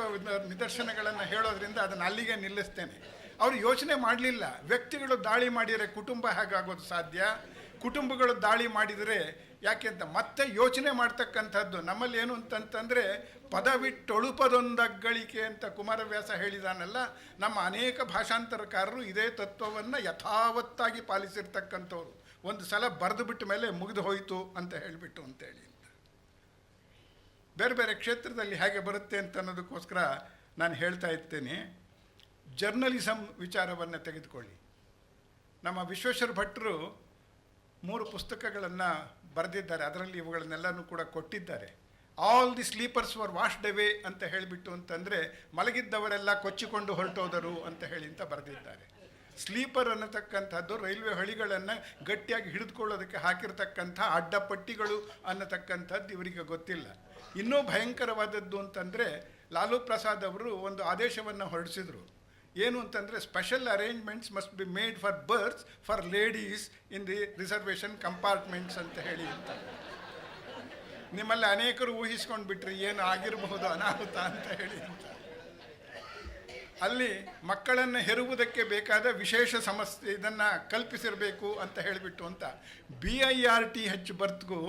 ನಿದರ್ಶನಗಳನ್ನು ಹೇಳೋದ್ರಿಂದ ಅದನ್ನು ಅಲ್ಲಿಗೆ ನಿಲ್ಲಿಸ್ತೇನೆ. ಅವರು ಯೋಚನೆ ಮಾಡಲಿಲ್ಲ, ವ್ಯಕ್ತಿಗಳು ದಾಳಿ ಮಾಡಿದರೆ ಕುಟುಂಬ ಹೇಗಾಗೋದು ಸಾಧ್ಯ, ಕುಟುಂಬಗಳು ದಾಳಿ ಮಾಡಿದರೆ ಯಾಕೆ ಅಂತ ಮತ್ತೆ ಯೋಚನೆ ಮಾಡ್ತಕ್ಕಂಥದ್ದು. ನಮ್ಮಲ್ಲಿ ಏನು ಅಂತಂತಂದರೆ ಪದವಿಟ್ಟೊಳುಪದೊಂದಗ್ಗಳಿಕೆ ಅಂತ ಕುಮಾರವ್ಯಾಸ ಹೇಳಿದಾನಲ್ಲ, ನಮ್ಮ ಅನೇಕ ಭಾಷಾಂತರಕಾರರು ಇದೇ ತತ್ವವನ್ನು ಯಥಾವತ್ತಾಗಿ ಪಾಲಿಸಿರ್ತಕ್ಕಂಥವ್ರು. ಒಂದು ಸಲ ಬರೆದು ಬಿಟ್ಟ ಮೇಲೆ ಮುಗಿದು ಹೋಯಿತು ಅಂತ ಹೇಳಿಬಿಟ್ಟು ಅಂತೇಳಿ ಬೇರೆ ಬೇರೆ ಕ್ಷೇತ್ರದಲ್ಲಿ ಹೇಗೆ ಬರುತ್ತೆ ಅಂತ ಅನ್ನೋದಕ್ಕೋಸ್ಕರ ನಾನು ಹೇಳ್ತಾ ಇರ್ತೇನೆ. ಜರ್ನಲಿಸಮ್ ವಿಚಾರವನ್ನು ತೆಗೆದುಕೊಳ್ಳಿ. ನಮ್ಮ ವಿಶ್ವೇಶ್ವರ ಭಟ್ರು 3 ಪುಸ್ತಕಗಳನ್ನು ಬರೆದಿದ್ದಾರೆ, ಅದರಲ್ಲಿ ಇವುಗಳನ್ನೆಲ್ಲನೂ ಕೂಡ ಕೊಟ್ಟಿದ್ದಾರೆ. All the sleepers were washed away ಅಂತ ಹೇಳಿಬಿಟ್ಟು ಅಂತಂದರೆ ಮಲಗಿದ್ದವರೆಲ್ಲ ಕೊಚ್ಚಿಕೊಂಡು ಹೊರಟೋದರು ಅಂತ ಹೇಳಿ ಅಂತ ಬರೆದಿದ್ದಾರೆ. ಸ್ಲೀಪರ್ ಅನ್ನತಕ್ಕಂಥದ್ದು ರೈಲ್ವೆ ಹಳಿಗಳನ್ನು ಗಟ್ಟಿಯಾಗಿ ಹಿಡಿದುಕೊಳ್ಳೋದಕ್ಕೆ ಹಾಕಿರ್ತಕ್ಕಂಥ ಅಡ್ಡಪಟ್ಟಿಗಳು ಅನ್ನತಕ್ಕಂಥದ್ದು ಇವರಿಗೆ ಗೊತ್ತಿಲ್ಲ. ಇನ್ನೂ ಭಯಂಕರವಾದದ್ದು ಅಂತಂದರೆ ಲಾಲೂ ಪ್ರಸಾದ್ ಅವರು ಒಂದು ಆದೇಶವನ್ನು ಹೊರಡಿಸಿದರು. ಏನು ಅಂತಂದರೆ special arrangements must be made for berths for ladies in the reservation compartments ಅಂತ ಹೇಳಿ ಅಂತ. ನಿಮ್ಮಲ್ಲಿ ಅನೇಕರು ಊಹಿಸ್ಕೊಂಡು ಬಿಟ್ರಿ ಏನು ಆಗಿರಬಹುದು ಅನಾಹುತ ಅಂತ ಹೇಳಿ ಅಂತ. ಅಲ್ಲಿ ಮಕ್ಕಳನ್ನು ಹೆರುವುದಕ್ಕೆ ಬೇಕಾದ ವಿಶೇಷ ಸಮಸ್ಯೆ ಇದನ್ನು ಕಲ್ಪಿಸಿರಬೇಕು ಅಂತ ಹೇಳಿಬಿಟ್ಟು ಅಂತ. BIRTH ಬರ್ತ್ಗೂ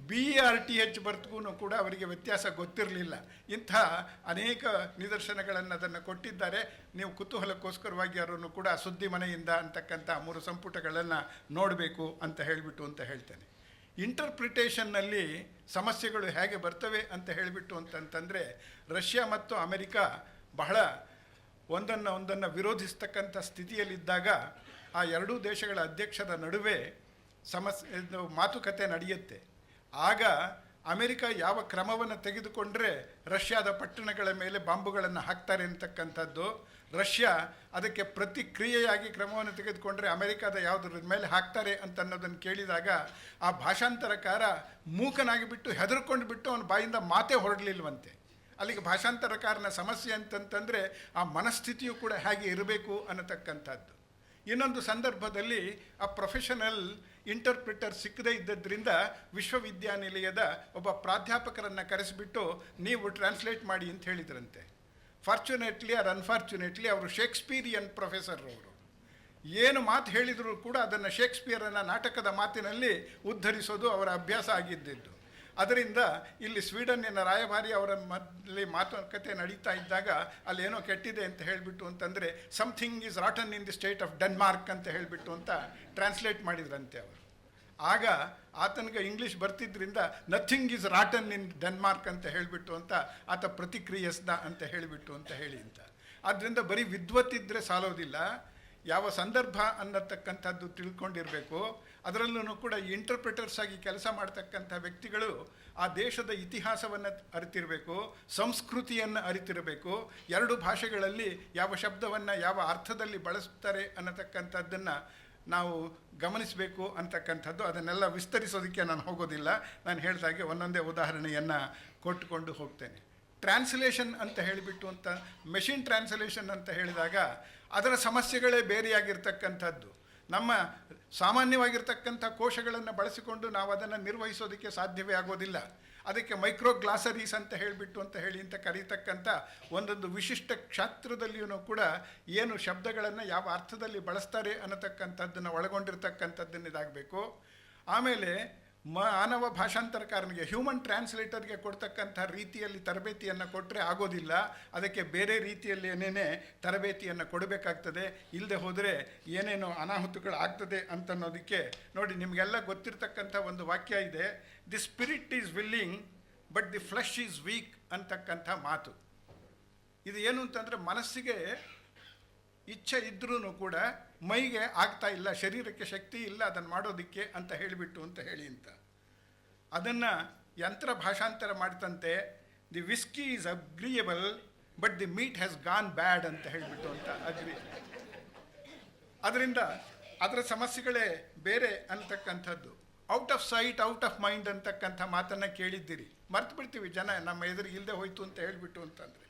BERTH ಬರ್ತ್ಗೂ ಕೂಡ ಅವರಿಗೆ ವ್ಯತ್ಯಾಸ ಗೊತ್ತಿರಲಿಲ್ಲ. ಇಂಥ ಅನೇಕ ನಿದರ್ಶನಗಳನ್ನು ಅದನ್ನು ಕೊಟ್ಟಿದ್ದಾರೆ. ನೀವು ಕುತೂಹಲಕ್ಕೋಸ್ಕರವಾಗಿ ಅವರನ್ನು ಕೂಡ ಸುದ್ದಿ ಮನೆಯಿಂದ ಅಂತಕ್ಕಂಥ 3 ಸಂಪುಟಗಳನ್ನು ನೋಡಬೇಕು ಅಂತ ಹೇಳಿಬಿಟ್ಟು ಅಂತ ಹೇಳ್ತೇನೆ. ಇಂಟರ್ಪ್ರಿಟೇಷನ್ನಲ್ಲಿ ಸಮಸ್ಯೆಗಳು ಹೇಗೆ ಬರ್ತವೆ ಅಂತ ಹೇಳಿಬಿಟ್ಟು ಅಂತಂತಂದರೆ ರಷ್ಯಾ ಮತ್ತು ಅಮೆರಿಕ ಬಹಳ ಒಂದನ್ನು ವಿರೋಧಿಸ್ತಕ್ಕಂಥ ಸ್ಥಿತಿಯಲ್ಲಿದ್ದಾಗ ಆ ಎರಡೂ ದೇಶಗಳ ಅಧ್ಯಕ್ಷರ ನಡುವೆ ಮಾತುಕತೆ ನಡೆಯುತ್ತೆ. ಆಗ ಅಮೆರಿಕ ಯಾವ ಕ್ರಮವನ್ನು ತೆಗೆದುಕೊಂಡ್ರೆ ರಷ್ಯಾದ ಪಟ್ಟಣಗಳ ಮೇಲೆ ಬಾಂಬುಗಳನ್ನು ಹಾಕ್ತಾರೆ ಅಂತಕ್ಕಂಥದ್ದು, ರಷ್ಯಾ ಅದಕ್ಕೆ ಪ್ರತಿಕ್ರಿಯೆಯಾಗಿ ಕ್ರಮವನ್ನು ತೆಗೆದುಕೊಂಡ್ರೆ ಅಮೆರಿಕದ ಯಾವುದ್ರ ಮೇಲೆ ಹಾಕ್ತಾರೆ ಅಂತ ಅನ್ನೋದನ್ನು ಕೇಳಿದಾಗ ಆ ಭಾಷಾಂತರಕಾರ ಮೂಕನಾಗಿ ಬಿಟ್ಟು ಹೆದರ್ಕೊಂಡು ಬಿಟ್ಟು ಅವನ ಬಾಯಿಂದ ಮಾತೇ ಹೊರಡಲಿಲ್ವಂತೆ. ಅಲ್ಲಿಗೆ ಭಾಷಾಂತರಕಾರನ ಸಮಸ್ಯೆ ಅಂತಂತಂದರೆ ಆ ಮನಸ್ಥಿತಿಯು ಕೂಡ ಹೇಗೆ ಇರಬೇಕು ಅನ್ನತಕ್ಕಂಥದ್ದು. ಇನ್ನೊಂದು ಸಂದರ್ಭದಲ್ಲಿ ಆ ಪ್ರೊಫೆಷನಲ್ ಇಂಟರ್ಪ್ರಿಟರ್ ಸಿಕ್ಕದೇ ಇದ್ದದ್ರಿಂದ ವಿಶ್ವವಿದ್ಯಾನಿಲಯದ ಒಬ್ಬ ಪ್ರಾಧ್ಯಾಪಕರನ್ನು ಕರೆಸಿಬಿಟ್ಟು ನೀವು ಟ್ರಾನ್ಸ್ಲೇಟ್ ಮಾಡಿ ಅಂತ ಹೇಳಿದ್ರಂತೆ. ಫಾರ್ಚುನೇಟ್ಲಿ ಆರ್ ಅನ್ಫಾರ್ಚುನೇಟ್ಲಿ ಅವರು ಶೇಕ್ಸ್ಪಿಯರಿಯನ್ ಪ್ರೊಫೆಸರ್ ಅವರು. ಏನು ಮಾತು ಹೇಳಿದರೂ ಕೂಡ ಅದನ್ನು ಶೇಕ್ಸ್ಪಿಯರನ ನಾಟಕದ ಮಾತಿನಲ್ಲಿ ಉದ್ಧರಿಸೋದು ಅವರ ಅಭ್ಯಾಸ ಆಗಿದ್ದಿದ್ದು. ಅದರಿಂದ ಇಲ್ಲಿ ಸ್ವೀಡನ್ನಿನ ರಾಯಭಾರಿ ಅವರ ಮಧ್ಯೆ ಮಾತುಕತೆ ನಡೀತಾ ಇದ್ದಾಗ ಅಲ್ಲೇನೋ ಕೆಟ್ಟಿದೆ ಅಂತ ಹೇಳಿಬಿಟ್ಟು ಅಂತಂದರೆ something is rotten in the state of Denmark ಅಂತ ಹೇಳಿಬಿಟ್ಟು ಅಂತ ಟ್ರಾನ್ಸ್ಲೇಟ್ ಮಾಡಿದ್ರಂತೆ ಅವರು. ಆಗ ಆತನಿಗೆ ಇಂಗ್ಲೀಷ್ ಬರ್ತಿದ್ದರಿಂದ nothing is rotten in Denmark ಅಂತ ಹೇಳಿಬಿಟ್ಟು ಅಂತ ಆತ ಪ್ರತಿಕ್ರಿಯಿಸ್ದ ಅಂತ ಹೇಳಿಬಿಟ್ಟು ಅಂತ ಹೇಳಿ ಅಂತ. ಆದ್ದರಿಂದ ಬರೀ ವಿದ್ವತ್ತಿದ್ದರೆ ಸಾಲೋದಿಲ್ಲ, ಯಾವ ಸಂದರ್ಭ ಅನ್ನತಕ್ಕಂಥದ್ದು ತಿಳ್ಕೊಂಡಿರಬೇಕು. ಅದರಲ್ಲೂ ಕೂಡ ಇಂಟರ್ಪ್ರಿಟರ್ಸ್ ಆಗಿ ಕೆಲಸ ಮಾಡ್ತಕ್ಕಂಥ ವ್ಯಕ್ತಿಗಳು ಆ ದೇಶದ ಇತಿಹಾಸವನ್ನು ಅರಿತಿರಬೇಕು, ಸಂಸ್ಕೃತಿಯನ್ನು ಅರಿತಿರಬೇಕು, 2 ಭಾಷೆಗಳಲ್ಲಿ ಯಾವ ಶಬ್ದವನ್ನು ಯಾವ ಅರ್ಥದಲ್ಲಿ ಬಳಸ್ತಾರೆ ಅನ್ನತಕ್ಕಂಥದ್ದನ್ನು ನಾವು ಗಮನಿಸಬೇಕು ಅಂತಕ್ಕಂಥದ್ದು. ಅದನ್ನೆಲ್ಲ ವಿಸ್ತರಿಸೋದಕ್ಕೆ ನಾನು ಹೋಗೋದಿಲ್ಲ. ನಾನು ಹೇಳಿದಾಗೆ ಒಂದೊಂದೇ ಉದಾಹರಣೆಯನ್ನು ಕೊಟ್ಟುಕೊಂಡು ಹೋಗ್ತೇನೆ. ಟ್ರಾನ್ಸ್ಲೇಷನ್ ಅಂತ ಹೇಳಿಬಿಟ್ಟು ಅಂತ ಮೆಷಿನ್ ಟ್ರಾನ್ಸ್ಲೇಷನ್ ಅಂತ ಹೇಳಿದಾಗ ಅದರ ಸಮಸ್ಯೆಗಳೇ ಬೇರೆಯಾಗಿರ್ತಕ್ಕಂಥದ್ದು. ನಮ್ಮ ಸಾಮಾನ್ಯವಾಗಿರ್ತಕ್ಕಂಥ ಕೋಶಗಳನ್ನು ಬಳಸಿಕೊಂಡು ನಾವು ಅದನ್ನು ನಿರ್ವಹಿಸೋದಕ್ಕೆ ಸಾಧ್ಯವೇ ಆಗೋದಿಲ್ಲ. ಅದಕ್ಕೆ ಮೈಕ್ರೋ ಗ್ಲಾಸರೀಸ್ ಅಂತ ಹೇಳಿಬಿಟ್ಟು ಅಂತ ಹೇಳಿ ಅಂತ ಕರೀತಕ್ಕಂಥ ಒಂದೊಂದು ವಿಶಿಷ್ಟ ಕ್ಷೇತ್ರದಲ್ಲಿಯೂ ಕೂಡ ಏನು ಶಬ್ದಗಳನ್ನು ಯಾವ ಅರ್ಥದಲ್ಲಿ ಬಳಸ್ತಾರೆ ಅನ್ನತಕ್ಕಂಥದ್ದನ್ನು ಒಳಗೊಂಡಿರ್ತಕ್ಕಂಥದ್ದನ್ನು ಇದಾಗಬೇಕು. ಆಮೇಲೆ ಮಾನವ ಭಾಷಾಂತರಕಾರನಿಗೆ, ಹ್ಯೂಮನ್ ಟ್ರಾನ್ಸ್ಲೇಟರ್ಗೆ ಕೊಡ್ತಕ್ಕಂಥ ರೀತಿಯಲ್ಲಿ ತರಬೇತಿಯನ್ನು ಕೊಟ್ಟರೆ ಆಗೋದಿಲ್ಲ. ಅದಕ್ಕೆ ಬೇರೆ ರೀತಿಯಲ್ಲಿ ಏನೇನೇ ತರಬೇತಿಯನ್ನು ಕೊಡಬೇಕಾಗ್ತದೆ. ಇಲ್ಲದೆ ಹೋದರೆ ಏನೇನೋ ಅನಾಹುತಗಳು ಆಗ್ತದೆ ಅಂತನ್ನೋದಕ್ಕೆ ನೋಡಿ, ನಿಮಗೆಲ್ಲ ಗೊತ್ತಿರ್ತಕ್ಕಂಥ ಒಂದು ವಾಕ್ಯ ಇದೆ, the spirit is willing but the flesh is weak ಅಂತಕ್ಕಂಥ ಮಾತು. ಇದು ಏನು ಅಂತಂದರೆ, ಮನಸ್ಸಿಗೆ ಇಚ್ಛೆ ಇದ್ರೂ ಕೂಡ ಮೈಗೆ ಆಗ್ತಾ ಇಲ್ಲ, ಶರೀರಕ್ಕೆ ಶಕ್ತಿ ಇಲ್ಲ ಅದನ್ನು ಮಾಡೋದಕ್ಕೆ ಅಂತ ಹೇಳಿಬಿಟ್ಟು ಅಂತ ಹೇಳಿ ಅಂತ. ಅದನ್ನು ಯಂತ್ರ ಭಾಷಾಂತರ ಮಾಡ್ತಂತೆ, the whisky is agreeable but the meat has gone bad ಅಂತ ಹೇಳಿಬಿಟ್ಟು ಅಂತ ಅಗ್ರಿ. ಅದರಿಂದ ಅದರ ಸಮಸ್ಯೆಗಳೇ ಬೇರೆ ಅಂತಕ್ಕಂಥದ್ದು. Out of sight out of mind ಅಂತಕ್ಕಂಥ ಮಾತನ್ನು ಕೇಳಿದ್ದೀರಿ, ಮರ್ತು ಬಿಡ್ತೀವಿ ಜನ, ನಮ್ಮ ಎದುರಿಗೆ ಇಲ್ಲದೆ ಹೋಯ್ತು ಅಂತ ಹೇಳಿಬಿಟ್ಟು ಅಂತಂದರೆ.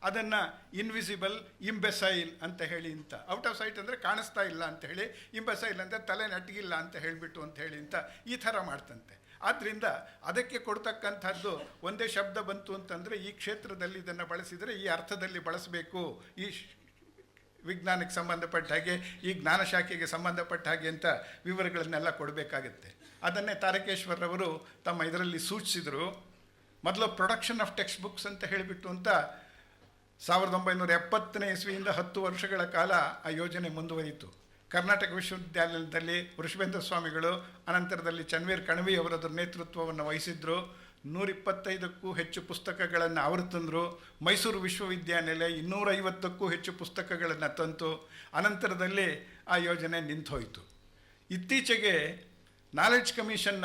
ಅದನ್ನು ಇನ್ವಿಸಿಬಲ್ ಇಂಬೆಸೈಲ್ ಅಂತ ಹೇಳಿ ಅಂತ. ಔಟ್ ಆಫ್ ಸೈಟ್ ಅಂದರೆ ಕಾಣಿಸ್ತಾ ಇಲ್ಲ ಅಂತ ಹೇಳಿ, ಇಂಬೆಸೈಲ್ ಅಂದರೆ ತಲೆ ನಟ್ಟಿಗಿಲ್ಲ ಅಂತ ಹೇಳಿಬಿಟ್ಟು ಅಂತ ಹೇಳಿ ಅಂತ ಈ ಥರ ಮಾಡ್ತಂತೆ. ಆದ್ದರಿಂದ ಅದಕ್ಕೆ ಕೊಡ್ತಕ್ಕಂಥದ್ದು ಒಂದೇ ಶಬ್ದ ಬಂತು ಅಂತಂದರೆ, ಈ ಕ್ಷೇತ್ರದಲ್ಲಿ ಇದನ್ನು ಬಳಸಿದರೆ ಈ ಅರ್ಥದಲ್ಲಿ ಬಳಸಬೇಕು, ಈ ವಿಜ್ಞಾನಕ್ಕೆ ಸಂಬಂಧಪಟ್ಟ ಹಾಗೆ, ಈ ಜ್ಞಾನ ಶಾಖೆಗೆ ಸಂಬಂಧಪಟ್ಟ ಹಾಗೆ ಅಂತ ವಿವರಗಳನ್ನೆಲ್ಲ ಕೊಡಬೇಕಾಗತ್ತೆ. ಅದನ್ನೇ ತಾರಕೇಶ್ವರರವರು ತಮ್ಮ ಇದರಲ್ಲಿ ಸೂಚಿಸಿದರು. ಮೊದಲು ಪ್ರೊಡಕ್ಷನ್ ಆಫ್ ಟೆಕ್ಸ್ಟ್ ಬುಕ್ಸ್ ಅಂತ ಹೇಳಿಬಿಟ್ಟು ಅಂತ 1970ನೇ ಇಸ್ವಿಯಿಂದ 10 ವರ್ಷಗಳ ಕಾಲ ಆ ಯೋಜನೆ ಮುಂದುವರಿಯಿತು. ಕರ್ನಾಟಕ ವಿಶ್ವವಿದ್ಯಾಲಯದಲ್ಲಿ ವೃಷಭೇಂದ್ರ ಸ್ವಾಮಿಗಳು, ಅನಂತರದಲ್ಲಿ ಚನ್ವೀರ್ ಕಣವಿ ಅವರದ್ರ ನೇತೃತ್ವವನ್ನು ವಹಿಸಿದ್ರು. 125ಕ್ಕೂ ಹೆಚ್ಚು ಪುಸ್ತಕಗಳನ್ನು ಅವರು ತಂದರು. ಮೈಸೂರು ವಿಶ್ವವಿದ್ಯಾನಿಲಯ 250ಕ್ಕೂ ಹೆಚ್ಚು ಪುಸ್ತಕಗಳನ್ನು ತಂತು. ಅನಂತರದಲ್ಲಿ ಆ ಯೋಜನೆ ನಿಂತೋಯಿತು. ಇತ್ತೀಚೆಗೆ ನಾಲೆಡ್ಜ್ ಕಮಿಷನ್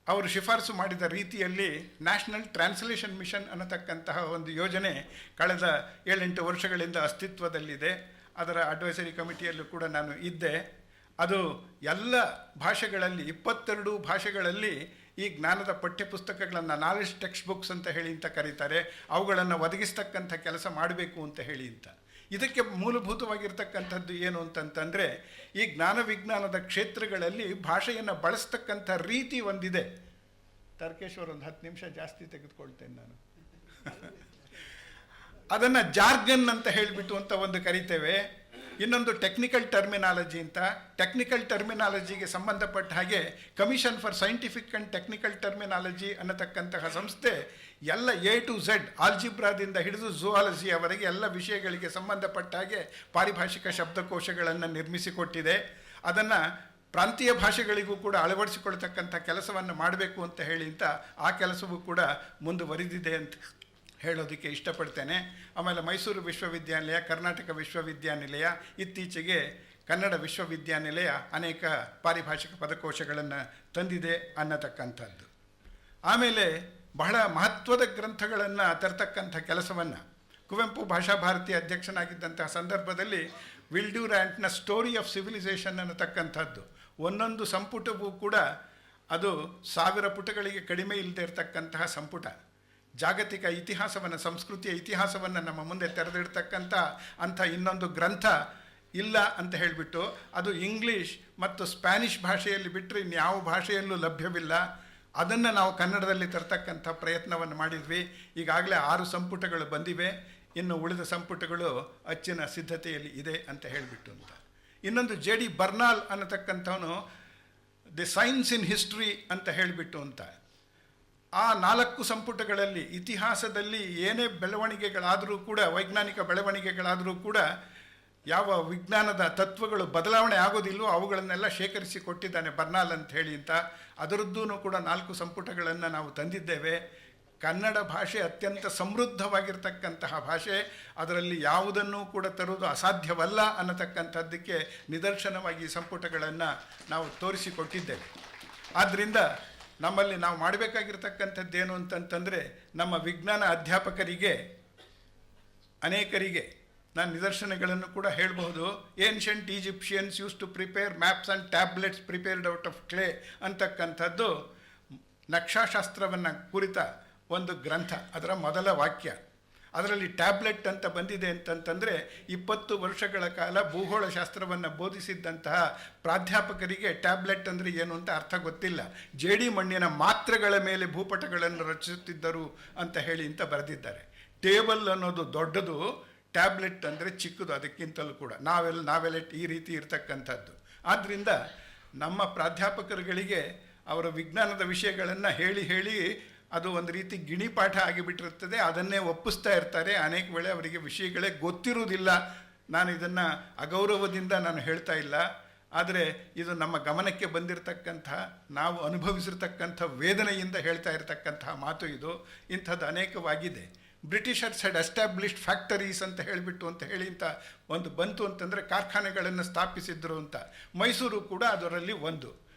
ಅವರು ಶಿಫಾರಸು ಮಾಡಿದ ರೀತಿಯಲ್ಲಿ ನ್ಯಾಷನಲ್ ಟ್ರಾನ್ಸ್ಲೇಷನ್ ಮಿಷನ್ ಅನ್ನತಕ್ಕಂತಹ ಒಂದು ಯೋಜನೆ ಕಳೆದ 7-8 ವರ್ಷಗಳಿಂದ ಅಸ್ತಿತ್ವದಲ್ಲಿದೆ. ಅದರ ಅಡ್ವೈಸರಿ ಕಮಿಟಿಯಲ್ಲೂ ಕೂಡ ನಾನು ಇದ್ದೆ. ಅದು ಎಲ್ಲ ಭಾಷೆಗಳಲ್ಲಿ 22 ಭಾಷೆಗಳಲ್ಲಿ ಈ ಜ್ಞಾನದ ಪಠ್ಯಪುಸ್ತಕಗಳನ್ನು, ನಾಲೆಡ್ಜ್ ಟೆಕ್ಸ್ಟ್ ಬುಕ್ಸ್ ಅಂತ ಹೇಳಿ ಅಂತ ಕರೀತಾರೆ, ಅವುಗಳನ್ನು ಒದಗಿಸ್ತಕ್ಕಂಥ ಕೆಲಸ ಮಾಡಬೇಕು ಅಂತ ಹೇಳಿ ಅಂತ. ಇದಕ್ಕೆ ಮೂಲಭೂತವಾಗಿರ್ತಕ್ಕಂಥದ್ದು ಏನು ಅಂತಂತಂದರೆ, ಈ ಜ್ಞಾನ ವಿಜ್ಞಾನದ ಕ್ಷೇತ್ರಗಳಲ್ಲಿ ಭಾಷೆಯನ್ನು ಬಳಸ್ತಕ್ಕಂಥ ರೀತಿ ಒಂದಿದೆ. ತಾರಕೇಶ್ವರ್ ಒಂದು 10 ನಿಮಿಷ ಜಾಸ್ತಿ ತೆಗೆದುಕೊಳ್ತೇನೆ ನಾನು. ಅದನ್ನು ಜಾರ್ಗನ್ ಅಂತ ಹೇಳಿಬಿಟ್ಟು ಅಂತ ಒಂದು ಕರಿತೇವೆ. ಇನ್ನೊಂದು ಟೆಕ್ನಿಕಲ್ ಟರ್ಮಿನಾಲಜಿ ಅಂತ. ಟೆಕ್ನಿಕಲ್ ಟರ್ಮಿನಾಲಜಿಗೆ ಸಂಬಂಧಪಟ್ಟ ಹಾಗೆ commission for scientific and technical terminology ಅನ್ನತಕ್ಕಂತಹ ಸಂಸ್ಥೆ ಎಲ್ಲ A to Z, ಆಲ್ಜಿಬ್ರಾದಿಂದ ಹಿಡಿದು ಝೂಆಲಜಿಯವರೆಗೆ ಎಲ್ಲ ವಿಷಯಗಳಿಗೆ ಸಂಬಂಧಪಟ್ಟ ಹಾಗೆ ಪಾರಿಭಾಷಿಕ ಶಬ್ದಕೋಶಗಳನ್ನು ನಿರ್ಮಿಸಿಕೊಟ್ಟಿದೆ. ಅದನ್ನು ಪ್ರಾಂತೀಯ ಭಾಷೆಗಳಿಗೂ ಕೂಡ ಅಳವಡಿಸಿಕೊಳ್ತಕ್ಕಂಥ ಕೆಲಸವನ್ನು ಮಾಡಬೇಕು ಅಂತ ಹೇಳಿ ಅಂತ ಆ ಕೆಲಸವೂ ಕೂಡ ಮುಂದುವರಿದಿದೆ ಅಂತ ಹೇಳೋದಕ್ಕೆ ಇಷ್ಟಪಡ್ತೇನೆ. ಆಮೇಲೆ ಮೈಸೂರು ವಿಶ್ವವಿದ್ಯಾನಿಲಯ, ಕರ್ನಾಟಕ ವಿಶ್ವವಿದ್ಯಾನಿಲಯ, ಇತ್ತೀಚೆಗೆ ಕನ್ನಡ ವಿಶ್ವವಿದ್ಯಾನಿಲಯ ಅನೇಕ ಪಾರಿಭಾಷಿಕ ಪದಕೋಶಗಳನ್ನು ತಂದಿದೆ ಅನ್ನತಕ್ಕಂಥದ್ದು. ಆಮೇಲೆ ಬಹಳ ಮಹತ್ವದ ಗ್ರಂಥಗಳನ್ನು ತರ್ತಕ್ಕಂಥ ಕೆಲಸವನ್ನು ಕುವೆಂಪು ಭಾಷಾ ಭಾರತಿ ಅಧ್ಯಕ್ಷನಾಗಿದ್ದಂತಹ ಸಂದರ್ಭದಲ್ಲಿ ವಿಲ್ಡ್ಯೂರ್ಯಾಂಟ್ನ ಸ್ಟೋರಿ ಆಫ್ ಸಿವಿಲೈಸೇಷನ್ ಅನ್ನತಕ್ಕಂಥದ್ದು ಒಂದೊಂದು ಸಂಪುಟವೂ ಕೂಡ ಅದು 1000 ಪುಟಗಳಿಗೆ ಕಡಿಮೆ ಇಲ್ಲದೆ ಇರತಕ್ಕಂತಹ ಸಂಪುಟ. ಜಾಗತಿಕ ಇತಿಹಾಸವನ್ನು, ಸಂಸ್ಕೃತಿಯ ಇತಿಹಾಸವನ್ನು ನಮ್ಮ ಮುಂದೆ ತೆರೆದಿಡ್ತಕ್ಕಂಥ ಅಂಥ ಇನ್ನೊಂದು ಗ್ರಂಥ ಇಲ್ಲ ಅಂತ ಹೇಳಿಬಿಟ್ಟು, ಅದು ಇಂಗ್ಲೀಷ್ ಮತ್ತು ಸ್ಪ್ಯಾನಿಷ್ ಭಾಷೆಯಲ್ಲಿ ಬಿಟ್ಟರೆ ಇನ್ಯಾವ ಭಾಷೆಯಲ್ಲೂ ಲಭ್ಯವಿಲ್ಲ. ಅದನ್ನು ನಾವು ಕನ್ನಡದಲ್ಲಿ ತರ್ತಕ್ಕಂಥ ಪ್ರಯತ್ನವನ್ನು ಮಾಡಿದ್ವಿ. ಈಗಾಗಲೇ 6 ಸಂಪುಟಗಳು ಬಂದಿವೆ, ಇನ್ನು ಉಳಿದ ಸಂಪುಟಗಳು ಅಚ್ಚಿನ ಸಿದ್ಧತೆಯಲ್ಲಿ ಇದೆ ಅಂತ ಹೇಳಿಬಿಟ್ಟು ಅಂತ. ಇನ್ನೊಂದು J.D. ಬರ್ನಾಲ್ ಅನ್ನತಕ್ಕಂಥವನು ದಿ ಸೈನ್ಸ್ ಇನ್ ಹಿಸ್ಟ್ರಿ ಅಂತ ಹೇಳಿಬಿಟ್ಟು ಅಂತ. ಆ 4 ಸಂಪುಟಗಳಲ್ಲಿ ಇತಿಹಾಸದಲ್ಲಿ ಏನೇ ಬೆಳವಣಿಗೆಗಳಾದರೂ ಕೂಡ, ವೈಜ್ಞಾನಿಕ ಬೆಳವಣಿಗೆಗಳಾದರೂ ಕೂಡ, ಯಾವ ವಿಜ್ಞಾನದ ತತ್ವಗಳು ಬದಲಾವಣೆ ಆಗೋದಿಲ್ಲವೋ ಅವುಗಳನ್ನೆಲ್ಲ ಶೇಖರಿಸಿ ಕೊಟ್ಟಿದ್ದಾನೆ ಬರ್ನಾಲ್ ಅಂತ ಹೇಳಿ ಅಂತ. ಅದರದ್ದೂ ಕೂಡ 4 ಸಂಪುಟಗಳನ್ನು ನಾವು ತಂದಿದ್ದೇವೆ. ಕನ್ನಡ ಭಾಷೆ ಅತ್ಯಂತ ಸಮೃದ್ಧವಾಗಿರ್ತಕ್ಕಂತಹ ಭಾಷೆ, ಅದರಲ್ಲಿ ಯಾವುದನ್ನೂ ಕೂಡ ತರುವುದು ಅಸಾಧ್ಯವಲ್ಲ ಅನ್ನತಕ್ಕಂಥದ್ದಕ್ಕೆ ನಿದರ್ಶನವಾಗಿ ಸಂಪುಟಗಳನ್ನು ನಾವು ತೋರಿಸಿಕೊಟ್ಟಿದ್ದೇವೆ. ಆದ್ದರಿಂದ ನಮ್ಮಲ್ಲಿ ನಾವು ಮಾಡಬೇಕಾಗಿರ್ತಕ್ಕಂಥದ್ದೇನು ಅಂತಂತಂದರೆ, ನಮ್ಮ ವಿಜ್ಞಾನ ಅಧ್ಯಾಪಕರಿಗೆ ಅನೇಕರಿಗೆ ನಾನು ನಿದರ್ಶನಗಳನ್ನು ಕೂಡ ಹೇಳಬಹುದು. Ancient Egyptians use to prepare maps and tablets prepared out of clay ಅಂತಕ್ಕಂಥದ್ದು ನಕ್ಷಾಶಾಸ್ತ್ರವನ್ನು ಕುರಿತ ಒಂದು ಗ್ರಂಥ. ಅದರ ಮೊದಲ ವಾಕ್ಯ ಅದರಲ್ಲಿ ಟ್ಯಾಬ್ಲೆಟ್ ಅಂತ ಬಂದಿದೆ ಅಂತಂತಂದರೆ 20 ವರ್ಷಗಳ ಕಾಲ ಭೂಗೋಳಶಾಸ್ತ್ರವನ್ನು ಬೋಧಿಸಿದ್ದಂತಹ ಪ್ರಾಧ್ಯಾಪಕರಿಗೆ ಟ್ಯಾಬ್ಲೆಟ್ ಅಂದರೆ ಏನು ಅಂತ ಅರ್ಥ ಗೊತ್ತಿಲ್ಲ. ಜೇಡಿ ಮಣ್ಣಿನ ಮಾತ್ರೆಗಳ ಮೇಲೆ ಭೂಪಟಗಳನ್ನು ರಚಿಸುತ್ತಿದ್ದರು ಅಂತ ಹೇಳಿ ಅಂತ ಬರೆದಿದ್ದಾರೆ. ಟೇಬಲ್ ಅನ್ನೋದು ದೊಡ್ಡದು, ಟ್ಯಾಬ್ಲೆಟ್ ಅಂದರೆ ಚಿಕ್ಕದು, ಅದಕ್ಕಿಂತಲೂ ಕೂಡ ನಾವೆಲೆಟ್ ಈ ರೀತಿ ಇರ್ತಕ್ಕಂಥದ್ದು. ಆದ್ದರಿಂದ ನಮ್ಮ ಪ್ರಾಧ್ಯಾಪಕರುಗಳಿಗೆ ಅವರ ವಿಜ್ಞಾನದ ವಿಷಯಗಳನ್ನು ಹೇಳಿ ಹೇಳಿ ಅದು ಒಂದು ರೀತಿ ಗಿಣಿಪಾಠ ಆಗಿಬಿಟ್ಟಿರುತ್ತದೆ. ಅದನ್ನೇ ಒಪ್ಪಿಸ್ತಾ ಇರ್ತಾರೆ. ಅನೇಕ ವೇಳೆ ಅವರಿಗೆ ವಿಷಯಗಳೇ ಗೊತ್ತಿರುವುದಿಲ್ಲ. ನಾನು ಇದನ್ನು ಅಗೌರವದಿಂದ ನಾನು ಹೇಳ್ತಾ ಇಲ್ಲ, ಆದರೆ ಇದು ನಮ್ಮ ಗಮನಕ್ಕೆ ಬಂದಿರತಕ್ಕಂತಹ, ನಾವು ಅನುಭವಿಸಿರ್ತಕ್ಕಂಥ ವೇದನೆಯಿಂದ ಹೇಳ್ತಾ ಇರತಕ್ಕಂತಹ ಮಾತು ಇದು. ಇಂಥದ್ದು ಅನೇಕವಾಗಿದೆ. ಬ್ರಿಟಿಷರ್ಸ್ ಹ್ಯಾಡ್ ಎಸ್ಟಾಬ್ಲಿಷ್ಡ್ ಫ್ಯಾಕ್ಟರೀಸ್ ಅಂತ ಹೇಳಿಬಿಟ್ಟು ಅಂತ ಹೇಳಿ ಇಂಥ ಒಂದು ಬಂತು ಅಂತಂದರೆ ಕಾರ್ಖಾನೆಗಳನ್ನು ಸ್ಥಾಪಿಸಿದ್ರು ಅಂತ. ಮೈಸೂರು ಕೂಡ ಅದರಲ್ಲಿ ಒಂದು.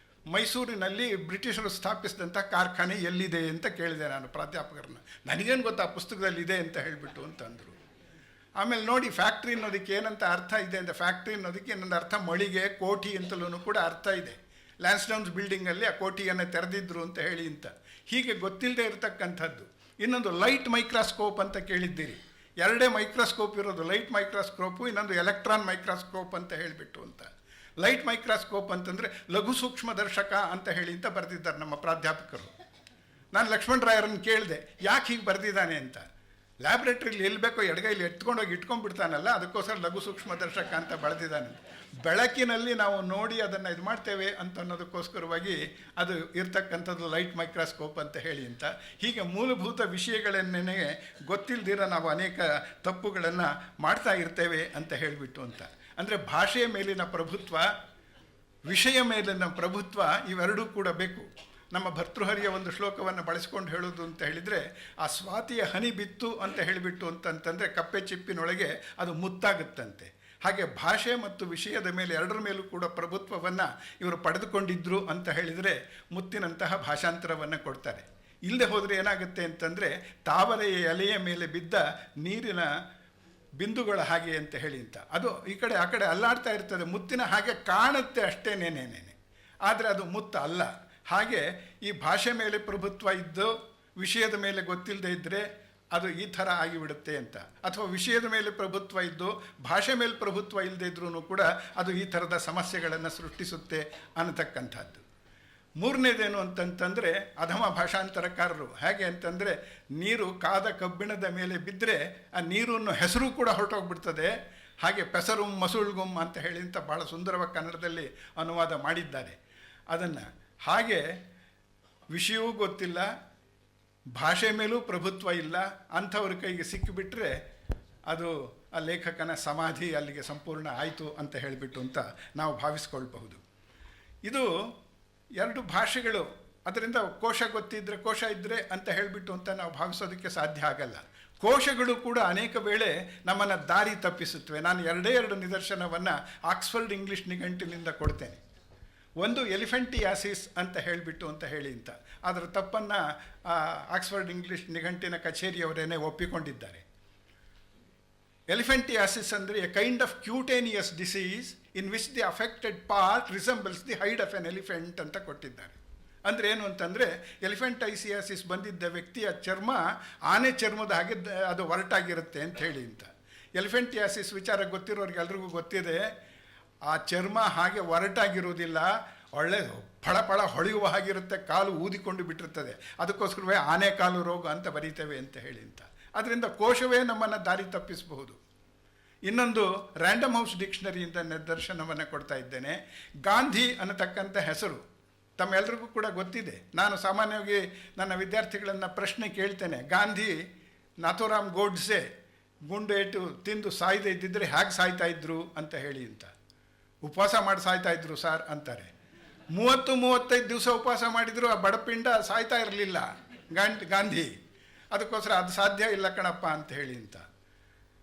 ಮೈಸೂರಿನಲ್ಲಿ ಬ್ರಿಟಿಷರು ಸ್ಥಾಪಿಸಿದಂಥ ಕಾರ್ಖಾನೆ ಎಲ್ಲಿದೆ ಅಂತ ಕೇಳಿದೆ ನಾನು ಪ್ರಾಧ್ಯಾಪಕರನ್ನ. ನನಗೇನು ಗೊತ್ತಾ ಪುಸ್ತಕದಲ್ಲಿ ಇದೆ ಅಂತ ಹೇಳಿಬಿಟ್ಟು ಅಂತಂದರು. ಆಮೇಲೆ ನೋಡಿ, ಫ್ಯಾಕ್ಟ್ರಿ ಅನ್ನೋದಕ್ಕೆ ಏನಂತ ಅರ್ಥ ಇದೆ ಅಂತ. ಫ್ಯಾಕ್ಟ್ರಿ ಅನ್ನೋದಕ್ಕೆ ಇನ್ನೊಂದು ಅರ್ಥ ಮಳಿಗೆ, ಕೋಠಿ ಅಂತಲೂ ಕೂಡ ಅರ್ಥ ಇದೆ. ಲ್ಯಾನ್ಸ್ಡೌನ್ಸ್ ಬಿಲ್ಡಿಂಗಲ್ಲಿ ಆ ಕೋಠಿಯನ್ನು ತೆರೆದಿದ್ರು ಅಂತ ಹೇಳಿ ಅಂತ. ಹೀಗೆ ಗೊತ್ತಿಲ್ಲದೆ ಇರತಕ್ಕಂಥದ್ದು. ಇನ್ನೊಂದು ಲೈಟ್ ಮೈಕ್ರಾಸ್ಕೋಪ್ ಅಂತ ಕೇಳಿದ್ದೀರಿ. ಎರಡೇ ಮೈಕ್ರಾಸ್ಕೋಪ್ ಇರೋದು, ಲೈಟ್ ಮೈಕ್ರಾಸ್ಕೋಪು, ಇನ್ನೊಂದು ಎಲೆಕ್ಟ್ರಾನ್ ಮೈಕ್ರಾಸ್ಕೋಪ್ ಅಂತ ಹೇಳಿಬಿಟ್ಟು ಅಂತ. ಲೈಟ್ ಮೈಕ್ರಾಸ್ಕೋಪ್ ಅಂತಂದರೆ ಲಘು ಸೂಕ್ಷ್ಮದರ್ಶಕ ಅಂತ ಹೇಳಿ ಅಂತ ಬರೆದಿದ್ದಾರೆ ನಮ್ಮ ಪ್ರಾಧ್ಯಾಪಕರು. ನಾನು ಲಕ್ಷ್ಮಣರಾಯರನ್ನು ಕೇಳಿದೆ ಯಾಕೆ ಹೀಗೆ ಬರೆದಿದ್ದಾನೆ ಅಂತ. ಲ್ಯಾಬ್ರೇಟ್ರಿಲಿ ಎಲ್ಲಿ ಬೇಕೋ ಎಡಗೈಲಿ ಎತ್ಕೊಂಡೋಗಿ ಇಟ್ಕೊಂಡ್ಬಿಡ್ತಾನಲ್ಲ, ಅದಕ್ಕೋಸ್ಕರ ಲಘು ಸೂಕ್ಷ್ಮದರ್ಶಕ ಅಂತ ಬರೆದಿದ್ದಾನೆ. ಬೆಳಕಿನಲ್ಲಿ ನಾವು ನೋಡಿ ಅದನ್ನು ಇದು ಮಾಡ್ತೇವೆ ಅಂತ ಅನ್ನೋದಕ್ಕೋಸ್ಕರವಾಗಿ ಅದು ಇರ್ತಕ್ಕಂಥದ್ದು ಲೈಟ್ ಮೈಕ್ರಾಸ್ಕೋಪ್ ಅಂತ ಹೇಳಿ ಅಂತ. ಹೀಗೆ ಮೂಲಭೂತ ವಿಷಯಗಳನ್ನೇ ಗೊತ್ತಿಲ್ಲದಿರ ನಾವು ಅನೇಕ ತಪ್ಪುಗಳನ್ನು ಮಾಡ್ತಾ ಇರ್ತೇವೆ ಅಂತ ಹೇಳಿಬಿಟ್ಟು ಅಂತ. ಅಂದರೆ ಭಾಷೆಯ ಮೇಲಿನ ಪ್ರಭುತ್ವ, ವಿಷಯ ಮೇಲಿನ ಪ್ರಭುತ್ವ ಇವೆರಡೂ ಕೂಡ ಬೇಕು. ನಮ್ಮ ಭರ್ತೃಹರಿಯ ಒಂದು ಶ್ಲೋಕವನ್ನು ಬಳಸ್ಕೊಂಡು ಹೇಳೋದು ಅಂತ ಹೇಳಿದರೆ, ಆ ಸ್ವಾತಿಯ ಹನಿ ಬಿತ್ತು ಅಂತ ಹೇಳಿಬಿಟ್ಟು ಅಂತಂತಂದರೆ ಕಪ್ಪೆ ಚಿಪ್ಪಿನೊಳಗೆ ಅದು ಮುತ್ತಾಗುತ್ತಂತೆ. ಹಾಗೆ ಭಾಷೆ ಮತ್ತು ವಿಷಯದ ಮೇಲೆ ಎರಡರ ಮೇಲೂ ಕೂಡ ಪ್ರಭುತ್ವವನ್ನು ಇವರು ಪಡೆದುಕೊಂಡಿದ್ದರು ಅಂತ ಹೇಳಿದರೆ ಮುತ್ತಿನಂತಹ ಭಾಷಾಂತರವನ್ನು ಕೊಡ್ತಾರೆ. ಇಲ್ಲದೆ ಹೋದರೆ ಏನಾಗುತ್ತೆ ಅಂತಂದರೆ ತಾವರೆಯ ಎಲೆಯ ಮೇಲೆ ಬಿದ್ದ ನೀರಿನ ಬಿಂದುಗಳ ಹಾಗೆ ಅಂತ ಹೇಳಿ ಅಂತ. ಅದು ಈ ಕಡೆ ಆ ಕಡೆ ಅಲ್ಲಾಡ್ತಾ ಇರ್ತದೆ, ಮುತ್ತಿನ ಹಾಗೆ ಕಾಣುತ್ತೆ ಅಷ್ಟೇ ನೇನೇನೆ, ಆದರೆ ಅದು ಮುತ್ತ ಅಲ್ಲ. ಹಾಗೆ ಈ ಭಾಷೆ ಮೇಲೆ ಪ್ರಭುತ್ವ ಇದ್ದು ವಿಷಯದ ಮೇಲೆ ಗೊತ್ತಿಲ್ಲದೆ ಇದ್ದರೆ ಅದು ಈ ಥರ ಆಗಿಬಿಡುತ್ತೆ ಅಂತ. ಅಥವಾ ವಿಷಯದ ಮೇಲೆ ಪ್ರಭುತ್ವ ಇದ್ದು ಭಾಷೆ ಮೇಲೆ ಪ್ರಭುತ್ವ ಇಲ್ಲದೆ ಇದ್ರೂ ಕೂಡ ಅದು ಈ ಥರದ ಸಮಸ್ಯೆಗಳನ್ನು ಸೃಷ್ಟಿಸುತ್ತೆ ಅನ್ನತಕ್ಕಂಥದ್ದು. ಮೂರನೇದೇನು ಅಂತಂತಂದರೆ ಅಧಮ ಭಾಷಾಂತರಕಾರರು. ಹೇಗೆ ಅಂತಂದರೆ, ನೀರು ಕಾದ ಕಬ್ಬಿಣದ ಮೇಲೆ ಬಿದ್ದರೆ ಆ ನೀರನ್ನು ಹೆಸರು ಕೂಡ ಹೊರಟೋಗ್ಬಿಡ್ತದೆ. ಹಾಗೆ ಪೆಸರುಂ ಮಸುಳ್ಗುಂ ಅಂತ ಹೇಳಿ ಅಂತ ಭಾಳ ಸುಂದರವಾಗಿ ಕನ್ನಡದಲ್ಲಿ ಅನುವಾದ ಮಾಡಿದ್ದಾರೆ ಅದನ್ನು. ಹಾಗೆ ವಿಷಯವೂ ಗೊತ್ತಿಲ್ಲ, ಭಾಷೆ ಮೇಲೂ ಪ್ರಭುತ್ವ ಇಲ್ಲ, ಅಂಥವ್ರ ಕೈಗೆ ಸಿಕ್ಕಿಬಿಟ್ರೆ ಅದು ಆ ಲೇಖಕನ ಸಮಾಧಿ ಅಲ್ಲಿಗೆ ಸಂಪೂರ್ಣ ಆಯಿತು ಅಂತ ಹೇಳಿಬಿಟ್ಟು ಅಂತ ನಾವು ಭಾವಿಸ್ಕೊಳ್ಬಹುದು. ಇದು ಎರಡು ಭಾಷೆಗಳು, ಅದರಿಂದ ಕೋಶ ಗೊತ್ತಿದ್ದರೆ ಕೋಶ ಇದ್ದರೆ ಅಂತ ಹೇಳಿಬಿಟ್ಟು ಅಂತ ನಾವು ಭಾವಿಸೋದಕ್ಕೆ ಸಾಧ್ಯ ಆಗಲ್ಲ. ಕೋಶಗಳು ಕೂಡ ಅನೇಕ ವೇಳೆ ನಮ್ಮನ್ನು ದಾರಿ ತಪ್ಪಿಸುತ್ತವೆ. ನಾನು ಎರಡು ನಿದರ್ಶನವನ್ನು ಆಕ್ಸ್ಫರ್ಡ್ ಇಂಗ್ಲೀಷ್ ನಿಘಂಟಿನಿಂದ ಕೊಡ್ತೇನೆ. ಒಂದು ಎಲಿಫೆಂಟಿಯಾಸಿಸ್ ಅಂತ ಹೇಳಿಬಿಟ್ಟು ಅಂತ ಹೇಳಿ ಅಂತ. ಅದರ ತಪ್ಪನ್ನು ಆಕ್ಸ್ಫರ್ಡ್ ಇಂಗ್ಲೀಷ್ ನಿಘಂಟಿನ ಕಚೇರಿಯವರೇನೆ ಒಪ್ಪಿಕೊಂಡಿದ್ದಾರೆ. ಎಲಿಫೆಂಟಿಯಾಸಿಸ್ ಅಂದರೆ A kind of cutaneous disease in which the affected part resembles the hide of N elephant ಅಂತ ಕೊಟ್ಟಿದ್ದಾರೆ. ಅಂದರೆ ಏನು ಅಂತಂದರೆ, ಎಲಿಫೆಂಟೈಸಿಯಾಸಿಸ್ ಬಂದಿದ್ದ ವ್ಯಕ್ತಿಯ ಚರ್ಮ ಆನೆ ಚರ್ಮದ ಹಾಗೆ ಅದು ಒರಟಾಗಿರುತ್ತೆ ಅಂತ ಹೇಳಿ ಅಂತ. ಎಲಿಫೆಂಟಿಯಾಸಿಸ್ ವಿಚಾರ ಗೊತ್ತಿರೋರಿಗೆ ಎಲ್ರಿಗೂ ಗೊತ್ತಿದೆ. ಆ ಚರ್ಮ ಹಾಗೆ ಒರಟಾಗಿರುವುದಿಲ್ಲ, ಒಳ್ಳೆ ಫಳ ಹೊಳೆಯುವ ಹಾಗಿರುತ್ತೆ, ಕಾಲು ಊದಿಕೊಂಡು ಬಿಟ್ಟಿರ್ತದೆ. ಅದಕ್ಕೋಸ್ಕರವೇ ಆನೆ ಕಾಲು ರೋಗ ಅಂತ ಬರೀತೇವೆ ಅಂತ ಹೇಳಿ ಅಂತ. ಅದರಿಂದ ಕೋಶವೇ ನಮ್ಮನ್ನು ದಾರಿ ತಪ್ಪಿಸಬಹುದು. ಇನ್ನೊಂದು ರ್ಯಾಂಡಮ್ ಹೌಸ್ ಡಿಕ್ಷನರಿಯಿಂದ ನಿದರ್ಶನವನ್ನು ಕೊಡ್ತಾ ಇದ್ದೇನೆ. ಗಾಂಧಿ ಅನ್ನತಕ್ಕಂಥ ಹೆಸರು ತಮ್ಮೆಲ್ಲರಿಗೂ ಕೂಡ ಗೊತ್ತಿದೆ. ನಾನು ಸಾಮಾನ್ಯವಾಗಿ ನನ್ನ ವಿದ್ಯಾರ್ಥಿಗಳನ್ನು ಪ್ರಶ್ನೆ ಕೇಳ್ತೇನೆ, ಗಾಂಧಿ ನಾಥೂರಾಮ್ ಗೋಡ್ಸೆ ಗುಂಡೇಟು ತಿಂದು ಸಾಯ್ದೇ ಇದ್ದಿದ್ದರೆ ಹೇಗೆ ಸಾಯ್ತಾ ಇದ್ರು ಅಂತ ಹೇಳಿ ಅಂತ. ಉಪವಾಸ ಮಾಡಿ ಸಾಯ್ತಾ ಇದ್ರು ಸರ್ ಅಂತಾರೆ. 30-35 ದಿವಸ ಉಪವಾಸ ಮಾಡಿದ್ರು ಆ ಬಡಪಿಂಡ ಸಾಯ್ತಾ ಇರಲಿಲ್ಲ ಗಾಂಧಿ. ಅದಕ್ಕೋಸ್ಕರ ಅದು ಸಾಧ್ಯ ಇಲ್ಲ ಕಣಪ್ಪ ಅಂತ ಹೇಳಿ ಅಂತ.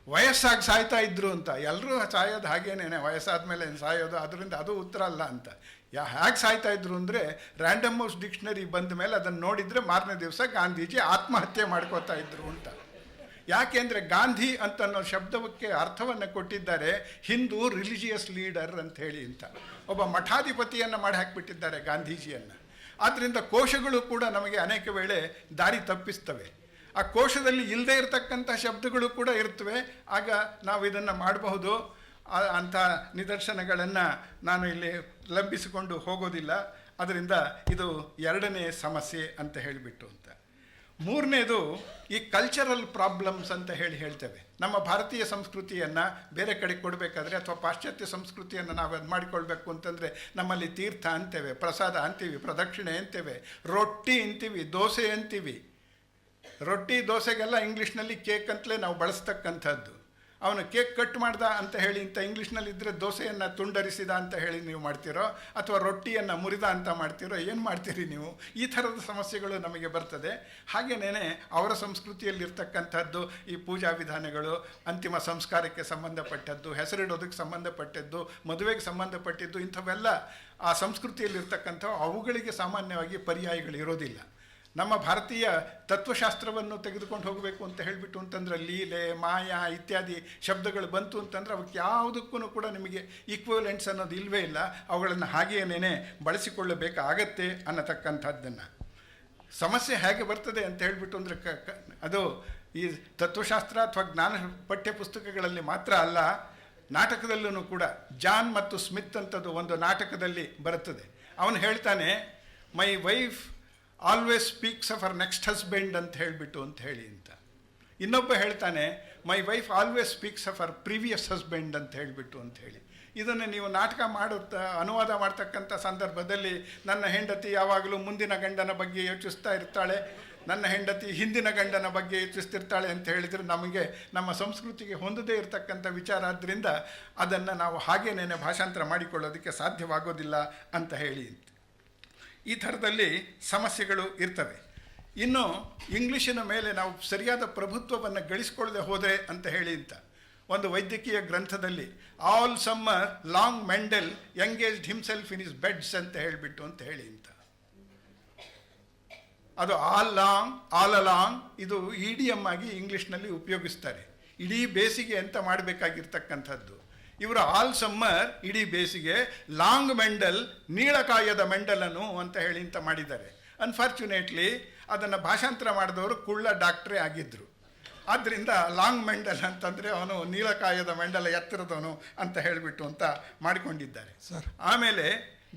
ವಯಸ್ಸಾಗಿ ಸಾಯ್ತಾ ಇದ್ರು ಅಂತ. ಎಲ್ಲರೂ ಸಾಯೋದು ಹಾಗೇನೇನೆ, ವಯಸ್ಸಾದ ಮೇಲೆ ಸಾಯೋದು, ಅದರಿಂದ ಅದು ಉತ್ತರ ಅಲ್ಲ ಅಂತ. ಹೇಗೆ ಸಾಯ್ತಾ ಇದ್ರು ಅಂದರೆ, ರ್ಯಾಂಡಮ್ ಹೌಸ್ ಡಿಕ್ಷನರಿ ಬಂದ ಮೇಲೆ ಅದನ್ನು ನೋಡಿದರೆ ಮಾರನೇ ದಿವಸ ಗಾಂಧೀಜಿ ಆತ್ಮಹತ್ಯೆ ಮಾಡ್ಕೋತಾ ಇದ್ರು ಅಂತ. ಯಾಕೆಂದರೆ ಗಾಂಧಿ ಅಂತ ಅನ್ನೋ ಶಬ್ದಕ್ಕೆ ಅರ್ಥವನ್ನು ಕೊಟ್ಟಿದ್ದಾರೆ ಹಿಂದೂ ರಿಲಿಜಿಯಸ್ ಲೀಡರ್ ಅಂತ ಹೇಳಿ ಅಂತ. ಒಬ್ಬ ಮಠಾಧಿಪತಿಯನ್ನು ಮಾಡಿ ಹಾಕಿಬಿಟ್ಟಿದ್ದಾರೆ ಗಾಂಧೀಜಿಯನ್ನು. ಆದ್ದರಿಂದ ಕೋಶಗಳು ಕೂಡ ನಮಗೆ ಅನೇಕ ವೇಳೆ ದಾರಿ ತಪ್ಪಿಸ್ತವೆ. ಆ ಕೋಶದಲ್ಲಿ ಇಲ್ಲದೆ ಇರತಕ್ಕಂಥ ಶಬ್ದಗಳು ಕೂಡ ಇರ್ತವೆ. ಆಗ ನಾವು ಇದನ್ನು ಮಾಡಬಹುದು. ಅಂಥ ನಿದರ್ಶನಗಳನ್ನು ನಾನು ಇಲ್ಲಿ ಲಂಬಿಸಿಕೊಂಡು ಹೋಗೋದಿಲ್ಲ. ಅದರಿಂದ ಇದು ಎರಡನೇ ಸಮಸ್ಯೆ ಅಂತ ಹೇಳಿಬಿಟ್ಟು ಅಂತ. ಮೂರನೇದು ಈ ಕಲ್ಚರಲ್ ಪ್ರಾಬ್ಲಮ್ಸ್ ಅಂತ ಹೇಳ್ತೇವೆ. ನಮ್ಮ ಭಾರತೀಯ ಸಂಸ್ಕೃತಿಯನ್ನು ಬೇರೆ ಕಡೆ ಕೊಡಬೇಕಾದ್ರೆ ಅಥವಾ ಪಾಶ್ಚಾತ್ಯ ಸಂಸ್ಕೃತಿಯನ್ನು ನಾವು ಅದು ಮಾಡಿಕೊಳ್ಬೇಕು ಅಂತಂದರೆ ನಮ್ಮಲ್ಲಿ ತೀರ್ಥ ಅಂತೇವೆ, ಪ್ರಸಾದ ಅಂತೀವಿ, ಪ್ರದಕ್ಷಿಣೆ ಅಂತೇವೆ, ರೊಟ್ಟಿ ಅಂತೀವಿ, ದೋಸೆ ಅಂತೀವಿ. ರೊಟ್ಟಿ ದೋಸೆಗೆಲ್ಲ ಇಂಗ್ಲೀಷ್ನಲ್ಲಿ ಕೇಕ್ ಅಂತಲೇ ನಾವು ಬಳಸ್ತಕ್ಕಂಥದ್ದು. ಅವನು ಕೇಕ್ ಕಟ್ ಮಾಡ್ದ ಅಂತ ಹೇಳಿ ಇಂಥ ಇಂಗ್ಲೀಷ್ನಲ್ಲಿ ಇದ್ದರೆ ದೋಸೆಯನ್ನು ತುಂಡರಿಸಿದ ಅಂತ ಹೇಳಿ ನೀವು ಮಾಡ್ತೀರೋ ಅಥವಾ ರೊಟ್ಟಿಯನ್ನು ಮುರಿದ ಅಂತ ಮಾಡ್ತೀರೋ, ಏನು ಮಾಡ್ತೀರಿ ನೀವು? ಈ ಥರದ ಸಮಸ್ಯೆಗಳು ನಮಗೆ ಬರ್ತದೆ. ಹಾಗೆಯೇ ಅವರ ಸಂಸ್ಕೃತಿಯಲ್ಲಿರ್ತಕ್ಕಂಥದ್ದು ಈ ಪೂಜಾ ವಿಧಾನಗಳು, ಅಂತಿಮ ಸಂಸ್ಕಾರಕ್ಕೆ ಸಂಬಂಧಪಟ್ಟದ್ದು, ಹೆಸರಿಡೋದಕ್ಕೆ ಸಂಬಂಧಪಟ್ಟದ್ದು, ಮದುವೆಗೆ ಸಂಬಂಧಪಟ್ಟಿದ್ದು, ಇಂಥವೆಲ್ಲ ಆ ಸಂಸ್ಕೃತಿಯಲ್ಲಿರ್ತಕ್ಕಂಥ ಅವುಗಳಿಗೆ ಸಾಮಾನ್ಯವಾಗಿ ಪರ್ಯಾಯಗಳು ಇರೋದಿಲ್ಲ. ನಮ್ಮ ಭಾರತೀಯ ತತ್ವಶಾಸ್ತ್ರವನ್ನು ತೆಗೆದುಕೊಂಡು ಹೋಗಬೇಕು ಅಂತ ಹೇಳಿಬಿಟ್ಟು ಅಂತಂದ್ರೆ ಲೀಲೆ, ಮಾಯಾ ಇತ್ಯಾದಿ ಶಬ್ದಗಳು ಬಂತು ಅಂತಂದರೆ ಅವಕ್ಕೆ ಯಾವುದಕ್ಕೂ ಕೂಡ ನಿಮಗೆ ಈಕ್ವಲೆಂಟ್ಸ್ ಅನ್ನೋದು ಇಲ್ಲವೇ ಇಲ್ಲ. ಅವುಗಳನ್ನು ಹಾಗೆಯೇ ಬಳಸಿಕೊಳ್ಳಬೇಕಾಗತ್ತೆ ಅನ್ನತಕ್ಕಂಥದ್ದನ್ನು. ಸಮಸ್ಯೆ ಹೇಗೆ ಬರ್ತದೆ ಅಂತ ಹೇಳಿಬಿಟ್ಟು ಅಂದರೆ ಅದು ಈ ತತ್ವಶಾಸ್ತ್ರ ಅಥವಾ ಜ್ಞಾನ ಪಠ್ಯ ಪುಸ್ತಕಗಳಲ್ಲಿ ಮಾತ್ರ ಅಲ್ಲ, ನಾಟಕದಲ್ಲೂ ಕೂಡ. ಜಾನ್ ಮತ್ತು ಸ್ಮಿತ್ ಅಂತದ್ದು ಒಂದು ನಾಟಕದಲ್ಲಿ ಬರುತ್ತದೆ. ಅವನು ಹೇಳ್ತಾನೆ, my wife always speaks of our next husband ಅಂತ ಹೇಳಿಬಿಟ್ಟು ಅಂತ ಹೇಳಿ ಅಂತ. ಇನ್ನೊಬ್ಬ ಹೇಳ್ತಾನೆ, my wife always speaks of our previous husband ಅಂತ ಹೇಳಿಬಿಟ್ಟು ಅಂತ ಹೇಳಿ. ಇದನ್ನು ನೀವು ನಾಟಕ ಅನುವಾದ ಮಾಡ್ತಕ್ಕಂಥ ಸಂದರ್ಭದಲ್ಲಿ ನನ್ನ ಹೆಂಡತಿ ಯಾವಾಗಲೂ ಮುಂದಿನ ಗಂಡನ ಬಗ್ಗೆ ಯೋಚಿಸ್ತಾ ಇರ್ತಾಳೆ, ನನ್ನ ಹೆಂಡತಿ ಹಿಂದಿನ ಗಂಡನ ಬಗ್ಗೆ ಯೋಚಿಸ್ತಿರ್ತಾಳೆ ಅಂತ ಹೇಳಿದರೆ ನಮಗೆ ನಮ್ಮ ಸಂಸ್ಕೃತಿಗೆ ಹೊಂದದೇ ಇರತಕ್ಕಂಥ ವಿಚಾರ. ಆದ್ದರಿಂದ ಅದನ್ನು ನಾವು ಹಾಗೇನೇ ಭಾಷಾಂತರ ಮಾಡಿಕೊಳ್ಳೋದಕ್ಕೆ ಸಾಧ್ಯವಾಗೋದಿಲ್ಲ ಅಂತ ಹೇಳಿ. ಈ ಥರದಲ್ಲಿ ಸಮಸ್ಯೆಗಳು ಇರ್ತವೆ. ಇನ್ನು ಇಂಗ್ಲೀಷಿನ ಮೇಲೆ ನಾವು ಸರಿಯಾದ ಪ್ರಭುತ್ವವನ್ನು ಗಳಿಸ್ಕೊಳ್ಳದೆ ಹೋದರೆ ಅಂತ ಹೇಳಿ ಅಂತ ಒಂದು ವೈದ್ಯಕೀಯ ಗ್ರಂಥದಲ್ಲಿ all summer long Mendel engaged himself in is beds ಅಂತ ಹೇಳಿಬಿಟ್ಟು ಅಂತ ಹೇಳಿ ಅಂತ. ಅದು ಆಲ್ ಅಲಾಂಗ್ ಇದು ಇಡಿಯಮ್ ಆಗಿ ಇಂಗ್ಲೀಷ್ನಲ್ಲಿ ಉಪಯೋಗಿಸ್ತಾರೆ. ಇಡೀ ಬೇಸಿಗೆ ಅಂತ ಮಾಡಬೇಕಾಗಿರ್ತಕ್ಕಂಥದ್ದು. ಇವರು ಆಲ್ ಸಮ್ಮರ್ ಇಡೀ ಬೇಸಿಗೆ, ಲಾಂಗ್ ಮೆಂಡಲ್ ನೀಳಕಾಯದ ಮೆಂಡಲನು ಅಂತ ಹೇಳಿ ಅಂತ ಮಾಡಿದ್ದಾರೆ. ಅನ್ಫಾರ್ಚುನೇಟ್ಲಿ ಅದನ್ನು ಭಾಷಾಂತರ ಮಾಡಿದವರು ಕುಳ್ಳ ಡಾಕ್ಟ್ರೇ ಆಗಿದ್ದರು. ಆದ್ದರಿಂದ ಲಾಂಗ್ ಮೆಂಡಲ್ ಅಂತಂದರೆ ಅವನು ನೀಳಕಾಯದ ಮೆಂಡಲ ಎತ್ತರದವನು ಅಂತ ಹೇಳಿಬಿಟ್ಟು ಅಂತ ಮಾಡಿಕೊಂಡಿದ್ದಾರೆ. ಆಮೇಲೆ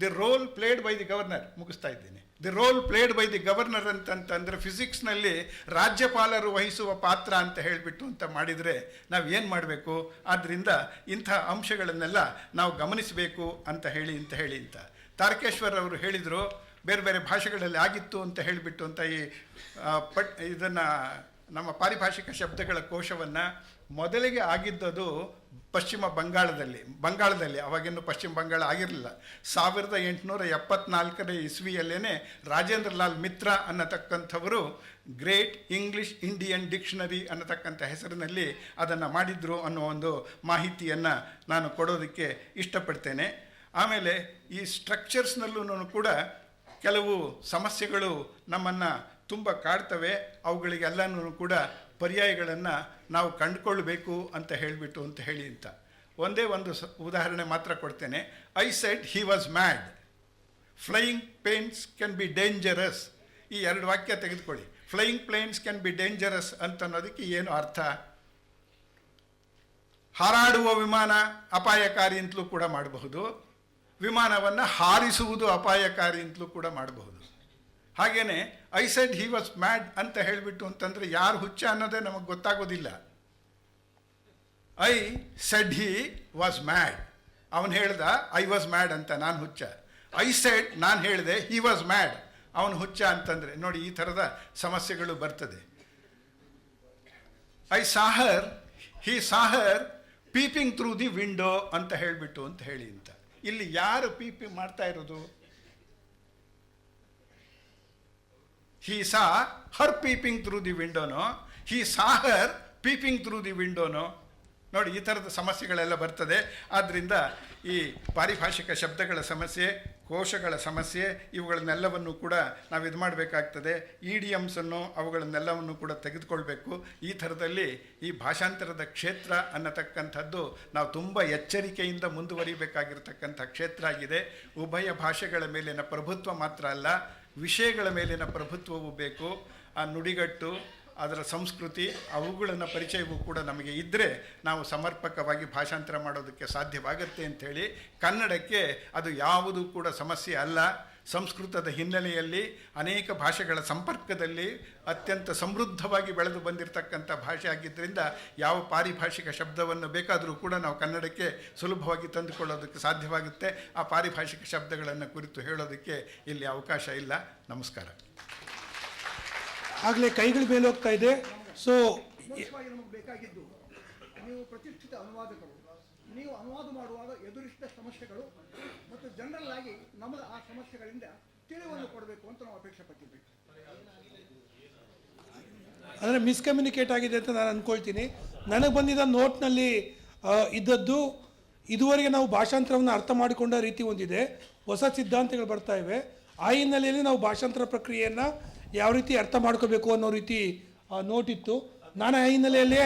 the role played by the governor, ಮುಗಿಸ್ತಾ ಇದ್ದೀನಿ. The role played by the governor ಅಂತಂತಂದರೆ ಫಿಸಿಕ್ಸ್ನಲ್ಲಿ ರಾಜ್ಯಪಾಲರು ವಹಿಸುವ ಪಾತ್ರ ಅಂತ ಹೇಳಿಬಿಟ್ಟು ಅಂತ ಮಾಡಿದರೆ ನಾವು ಏನು ಮಾಡಬೇಕು? ಆದ್ದರಿಂದ ಇಂಥ ಅಂಶಗಳನ್ನೆಲ್ಲ ನಾವು ಗಮನಿಸಬೇಕು ಅಂತ ಹೇಳಿ ಅಂತ ತಾರಕೇಶ್ವರ್ ಅವರು ಹೇಳಿದರು. ಬೇರೆ ಬೇರೆ ಭಾಷೆಗಳಲ್ಲಿ ಆಗಿತ್ತು ಅಂತ ಹೇಳಿಬಿಟ್ಟು ಅಂತ ಈ ಇದನ್ನು ನಮ್ಮ ಪಾರಿಭಾಷಿಕ ಶಬ್ದಗಳ ಕೋಶವನ್ನು ಮೊದಲಿಗೆ ಆಗಿದ್ದದು ಪಶ್ಚಿಮ ಬಂಗಾಳದಲ್ಲಿ ಅವಾಗಿನ್ನೂ ಪಶ್ಚಿಮ ಬಂಗಾಳ ಆಗಿರಲಿಲ್ಲ. 1874 ಇಸ್ವಿಯಲ್ಲೇ ರಾಜೇಂದ್ರ ಲಾಲ್ ಮಿತ್ರ ಅನ್ನತಕ್ಕಂಥವರು ಗ್ರೇಟ್ ಇಂಗ್ಲಿಷ್ ಇಂಡಿಯನ್ ಡಿಕ್ಷನರಿ ಅನ್ನತಕ್ಕಂಥ ಹೆಸರಿನಲ್ಲಿ ಅದನ್ನು ಮಾಡಿದ್ರು ಅನ್ನೋ ಒಂದು ಮಾಹಿತಿಯನ್ನು ನಾನು ಕೊಡೋದಕ್ಕೆ ಇಷ್ಟಪಡ್ತೇನೆ. ಆಮೇಲೆ ಈ ಸ್ಟ್ರಕ್ಚರ್ಸ್ನಲ್ಲೂ ಕೂಡ ಕೆಲವು ಸಮಸ್ಯೆಗಳು ನಮ್ಮನ್ನು ತುಂಬ ಕಾಡ್ತವೆ. ಅವುಗಳಿಗೆಲ್ಲನೂ ಕೂಡ ಪರ್ಯಾಯಗಳನ್ನು ನಾವು ಕಂಡುಕೊಳ್ಬೇಕು ಅಂತ ಹೇಳಿಬಿಟ್ಟು ಅಂತ ಹೇಳಿ ಅಂತ ಒಂದೇ ಒಂದು ಉದಾಹರಣೆ ಮಾತ್ರ ಕೊಡ್ತೇನೆ. I said he was mad, flying planes can be dangerous. ಈ ಎರಡು ವಾಕ್ಯ ತೆಗೆದುಕೊಳ್ಳಿ. Flying planes can be dangerous ಅಂತ ಅನ್ನೋದಕ್ಕೆ ಏನು ಅರ್ಥ? ಹಾರಾಡುವ ವಿಮಾನ ಅಪಾಯಕಾರಿ ಅಂತಲೂ ಕೂಡ ಮಾಡಬಹುದು, ವಿಮಾನವನ್ನು ಹಾರಿಸುವುದು ಅಪಾಯಕಾರಿ ಅಂತಲೂ ಕೂಡ ಮಾಡಬಹುದು. ಹಾಗೆಯೇ I said he was mad ಅಂತ ಹೇಳಿಬಿಟ್ಟು ಅಂತಂದರೆ ಯಾರು ಹುಚ್ಚ ಅನ್ನೋದೇ ನಮಗೆ ಗೊತ್ತಾಗೋದಿಲ್ಲ. I said he was mad, ಅವನು ಹೇಳ್ದ ಐ ವಾಸ್ ಮ್ಯಾಡ್ ಅಂತ, ನಾನು ಹುಚ್ಚ. ಐ ಸೆಡ್, ನಾನು ಹೇಳಿದೆ ಹಿ ವಾಸ್ ಮ್ಯಾಡ್, ಅವನು ಹುಚ್ಚ ಅಂತಂದರೆ ನೋಡಿ ಈ ಥರದ ಸಮಸ್ಯೆಗಳು ಬರ್ತದೆ. I saw her, he saw her peeping through the window ಅಂತ ಹೇಳಿಬಿಟ್ಟು ಅಂತ ಹೇಳಿ ಅಂತ. ಇಲ್ಲಿ ಯಾರು ಪೀಪಿಂಗ್ ಮಾಡ್ತಾ ಇರೋದು? he saw her peeping through the window no, he saw her peeping through the window no. ನೋಡಿ ಈ ಥರದ ಸಮಸ್ಯೆಗಳೆಲ್ಲ ಬರ್ತದೆ. ಆದ್ದರಿಂದ ಈ ಪಾರಿಭಾಷಿಕ ಶಬ್ದಗಳ ಸಮಸ್ಯೆ, ಕೋಶಗಳ ಸಮಸ್ಯೆ, ಇವುಗಳನ್ನೆಲ್ಲವನ್ನು ಕೂಡ ನಾವು ಇದು ಮಾಡಬೇಕಾಗ್ತದೆ. ಇಡಿಯಮ್ಸನ್ನು ಅವುಗಳನ್ನೆಲ್ಲವನ್ನು ಕೂಡ ತೆಗೆದುಕೊಳ್ಬೇಕು. ಈ ಥರದಲ್ಲಿ ಈ ಭಾಷಾಂತರದ ಕ್ಷೇತ್ರ ಅನ್ನತಕ್ಕಂಥದ್ದು ನಾವು ತುಂಬ ಎಚ್ಚರಿಕೆಯಿಂದ ಮುಂದುವರಿಬೇಕಾಗಿರ್ತಕ್ಕಂಥ ಕ್ಷೇತ್ರ ಆಗಿದೆ. ಉಭಯ ಭಾಷೆಗಳ ಮೇಲಿನ ಪ್ರಭುತ್ವ ಮಾತ್ರ ಅಲ್ಲ, ವಿಷಯಗಳ ಮೇಲಿನ ಪ್ರಭುತ್ವವೂ ಬೇಕು. ಆ ನುಡಿಗಟ್ಟು, ಅದರ ಸಂಸ್ಕೃತಿ, ಅವುಗಳನ್ನು ಪರಿಚಯವೂ ಕೂಡ ನಮಗೆ ಇದ್ದರೆ ನಾವು ಸಮರ್ಪಕವಾಗಿ ಭಾಷಾಂತರ ಮಾಡೋದಕ್ಕೆ ಸಾಧ್ಯವಾಗತ್ತೆ ಅಂಥೇಳಿ. ಕನ್ನಡಕ್ಕೆ ಅದು ಯಾವುದೂ ಕೂಡ ಸಮಸ್ಯೆ ಅಲ್ಲ. ಸಂಸ್ಕೃತದ ಹಿನ್ನೆಲೆಯಲ್ಲಿ ಅನೇಕ ಭಾಷೆಗಳ ಸಂಪರ್ಕದಲ್ಲಿ ಅತ್ಯಂತ ಸಮೃದ್ಧವಾಗಿ ಬೆಳೆದು ಬಂದಿರತಕ್ಕಂಥ ಭಾಷೆ ಆಗಿದ್ದರಿಂದ ಯಾವ ಪಾರಿಭಾಷಿಕ ಶಬ್ದವನ್ನು ಬೇಕಾದರೂ ಕೂಡ ನಾವು ಕನ್ನಡಕ್ಕೆ ಸುಲಭವಾಗಿ ತಂದುಕೊಳ್ಳೋದಕ್ಕೆ ಸಾಧ್ಯವಾಗುತ್ತೆ. ಆ ಪಾರಿಭಾಷಿಕ ಶಬ್ದಗಳನ್ನು ಕುರಿತು ಹೇಳೋದಕ್ಕೆ ಇಲ್ಲಿ ಅವಕಾಶ ಇಲ್ಲ. ನಮಸ್ಕಾರ. ಆಗಲೇ ಕೈಗಳು ಮೇಲೆ ಹೋಗ್ತಾ ಇದೆ. ಸೊ ನಮಗೆ ಬೇಕಾಗಿದ್ದು ನೀವು ಪ್ರತಿಷ್ಠಿತ ಅನುವಾದಕರು, ನೀವು ಅನುವಾದ ಮಾಡುವಾಗ ಎದುರಿಸಿದ ಸಮಸ್ಯೆಗಳು ಮತ್ತು ಜನರಲ್ ಆಗಿ ನಮಗೆ ಆ ಸಮಸ್ಯೆಗಳಿಂದ ತಿಳಿವನ್ನು ಕೊಡಬೇಕು ಅಂತ ನಾವು ಅಪೇಕ್ಷೆ ಪಟ್ಟಿದ್ವಿ. ಅಂದರೆ ಮಿಸ್ಕಮ್ಯುನಿಕೇಟ್ ಆಗಿದೆ ಅಂತ ನಾನು ಅಂದ್ಕೊಳ್ತೀನಿ. ನನಗೆ ಬಂದಿದ್ದ ನೋಟ್ನಲ್ಲಿ ಇದ್ದದ್ದು ಇದುವರೆಗೆ ನಾವು ಭಾಷಾಂತರವನ್ನು ಅರ್ಥ ಮಾಡಿಕೊಂಡ ರೀತಿ ಒಂದಿದೆ, ಹೊಸ ಸಿದ್ಧಾಂತಗಳು ಬರ್ತಾ ಇವೆ. ಆ ಹಿನ್ನೆಲೆಯಲ್ಲಿ ನಾವು ಭಾಷಾಂತರ ಪ್ರಕ್ರಿಯೆಯನ್ನು ಯಾವ ರೀತಿ ಅರ್ಥ ಮಾಡ್ಕೋಬೇಕು ಅನ್ನೋ ರೀತಿ ನೋಟ್ ಇತ್ತು. ನಾನು ಆ ಹಿನ್ನೆಲೆಯಲ್ಲೇ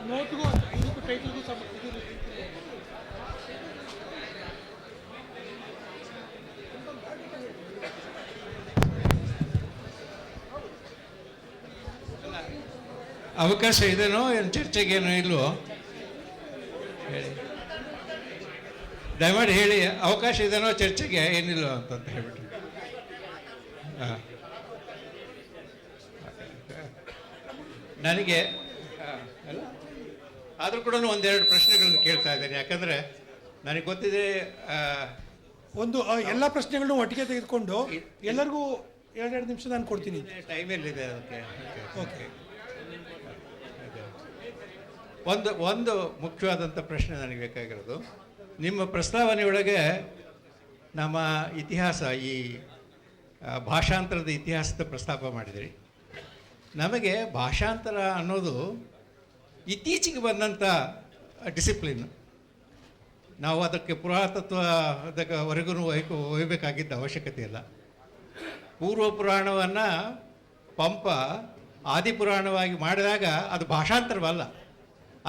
ನೋಟ್ಗೂ ಇದಕ್ಕೂ ಟೈಟಲ್ಗೂ ಅವಕಾಶ ಇದೆನೋ ಏನು ಚರ್ಚೆಗೇನೋ ಇಲ್ವೋ ಹೇಳಿ, ದಯಮಾಡಿ ಹೇಳಿ. ಅವಕಾಶ ಇದೆನೋ ಚರ್ಚೆಗೆ ಏನಿಲ್ವೋ ಅಂತಂತ ಹೇಳ್ಬಿಟ್ಟು. ಹಾಂ, ನನಗೆ ಅಲ್ಲ ಆದರೂ ಕೂಡ ಒಂದೆರಡು ಪ್ರಶ್ನೆಗಳನ್ನು ಕೇಳ್ತಾ ಇದ್ದೇನೆ. ಯಾಕಂದರೆ ನನಗೆ ಗೊತ್ತಿದೆ ಒಂದು ಎಲ್ಲ ಪ್ರಶ್ನೆಗಳನ್ನು ಒಟ್ಟಿಗೆ ತೆಗೆದುಕೊಂಡು ಎಲ್ಲರಿಗೂ 2 ನಿಮಿಷ ನಾನು ಕೊಡ್ತೀನಿ. ಟೈಮ್ ಎಲ್ಲಿದೆ ಅದಕ್ಕೆ? ಓಕೆ. ಒಂದು ಮುಖ್ಯವಾದಂಥ ಪ್ರಶ್ನೆ ನನಗೆ ಬೇಕಾಗಿರೋದು, ನಿಮ್ಮ ಪ್ರಸ್ತಾವನೆಯೊಳಗೆ ನಮ್ಮ ಇತಿಹಾಸ, ಈ ಭಾಷಾಂತರದ ಇತಿಹಾಸದ ಪ್ರಸ್ತಾಪ ಮಾಡಿದಿರಿ. ನಮಗೆ ಭಾಷಾಂತರ ಅನ್ನೋದು ಇತ್ತೀಚೆಗೆ ಬಂದಂಥ ಡಿಸಿಪ್ಲಿನ್. ನಾವು ಅದಕ್ಕೆ ಪುರಾತತ್ವದವರೆಗೂ ಒಯ್ಯಬೇಕಾಗಿದ್ದ ಅವಶ್ಯಕತೆ ಇಲ್ಲ. ಪೂರ್ವ ಪುರಾಣವನ್ನು ಪಂಪ ಆದಿಪುರಾಣವಾಗಿ ಮಾಡಿದಾಗ ಅದು ಭಾಷಾಂತರವಲ್ಲ.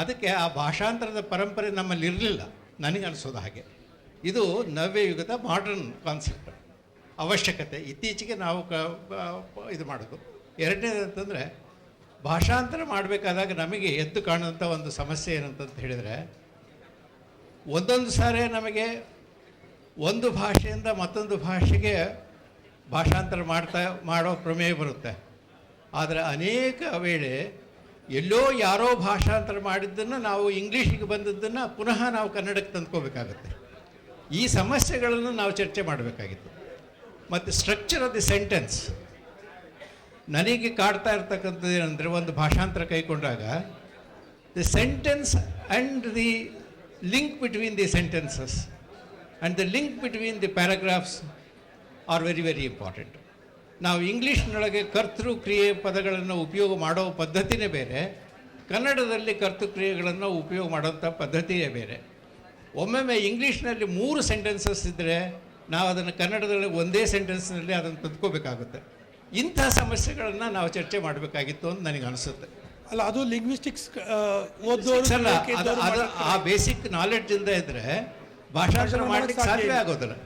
ಅದಕ್ಕೆ ಆ ಭಾಷಾಂತರದ ಪರಂಪರೆ ನಮ್ಮಲ್ಲಿ ಇರಲಿಲ್ಲ, ನನಗೆ ಅನಿಸೋದು ಹಾಗೆ. ಇದು ನವ್ಯಯುಗದ ಮಾಡರ್ನ್ ಕಾನ್ಸೆಪ್ಟ್, ಅವಶ್ಯಕತೆ. ಇತ್ತೀಚೆಗೆ ನಾವು ಇದು ಮಾಡೋದು. ಎರಡನೇದು ಅಂತಂದರೆ, ಭಾಷಾಂತರ ಮಾಡಬೇಕಾದಾಗ ನಮಗೆ ಎದ್ದು ಕಾಣುವಂಥ ಒಂದು ಸಮಸ್ಯೆ ಏನಂತ ಹೇಳಿದರೆ, ಒಂದೊಂದು ಸಾರಿ ನಮಗೆ ಒಂದು ಭಾಷೆಯಿಂದ ಮತ್ತೊಂದು ಭಾಷೆಗೆ ಭಾಷಾಂತರ ಮಾಡೋ ಪ್ರಮೇಯ ಬರುತ್ತೆ. ಆದರೆ ಅನೇಕ ವೇಳೆ ಎಲ್ಲೋ ಯಾರೋ ಭಾಷಾಂತರ ಮಾಡಿದ್ದನ್ನು ನಾವು ಇಂಗ್ಲೀಷಿಗೆ ಬಂದದ್ದನ್ನು ಪುನಃ ನಾವು ಕನ್ನಡಕ್ಕೆ ತಂದ್ಕೋಬೇಕಾಗತ್ತೆ. ಈ ಸಮಸ್ಯೆಗಳನ್ನು ನಾವು ಚರ್ಚೆ ಮಾಡಬೇಕಾಗಿತ್ತು. ಮತ್ತು ಸ್ಟ್ರಕ್ಚರ್ ಆಫ್ ದಿ ಸೆಂಟೆನ್ಸ್ ನನಗೆ ಕಾಡ್ತಾ ಇರ್ತಕ್ಕಂಥದ್ದು ಏನಂದರೆ, ಒಂದು ಭಾಷಾಂತರ ಕೈಗೊಂಡಾಗ the sentence and the link between the sentences and the link between the paragraphs are very very important. ನಾವು ಇಂಗ್ಲೀಷ್ನೊಳಗೆ ಕರ್ತೃ ಕ್ರಿಯೆ ಪದಗಳನ್ನು ಉಪಯೋಗ ಮಾಡೋ ಪದ್ಧತಿನೇ ಬೇರೆ, ಕನ್ನಡದಲ್ಲಿ ಕರ್ತೃಕ್ರಿಯೆಗಳನ್ನು ಉಪಯೋಗ ಮಾಡೋಂಥ ಪದ್ಧತಿಯೇ ಬೇರೆ. ಒಮ್ಮೊಮ್ಮೆ ಇಂಗ್ಲೀಷ್ನಲ್ಲಿ 3 ಸೆಂಟೆನ್ಸಸ್ ಇದ್ದರೆ ನಾವು ಅದನ್ನು ಕನ್ನಡದಲ್ಲಿ ಒಂದೇ ಸೆಂಟೆನ್ಸ್ನಲ್ಲಿ ಅದನ್ನು ತಂದ್ಕೋಬೇಕಾಗುತ್ತೆ. ಇಂಥ ಸಮಸ್ಯೆಗಳನ್ನು ನಾವು ಚರ್ಚೆ ಮಾಡಬೇಕಾಗಿತ್ತು ಅಂತ ನನಗೆ ಅನಿಸುತ್ತೆ. ಅಲ್ಲ, ಅದು ಲಿಂಗ್ವಿಸ್ಟಿಕ್ಸ್ ಆ ಬೇಸಿಕ್ ನಾಲೆಡ್ಜಿಂದ ಇದ್ದರೆ ಭಾಷಾಂತರ ಮಾಡಲಿಕ್ಕೆ ಸಾಧ್ಯವೇ ಆಗೋದಿಲ್ಲ.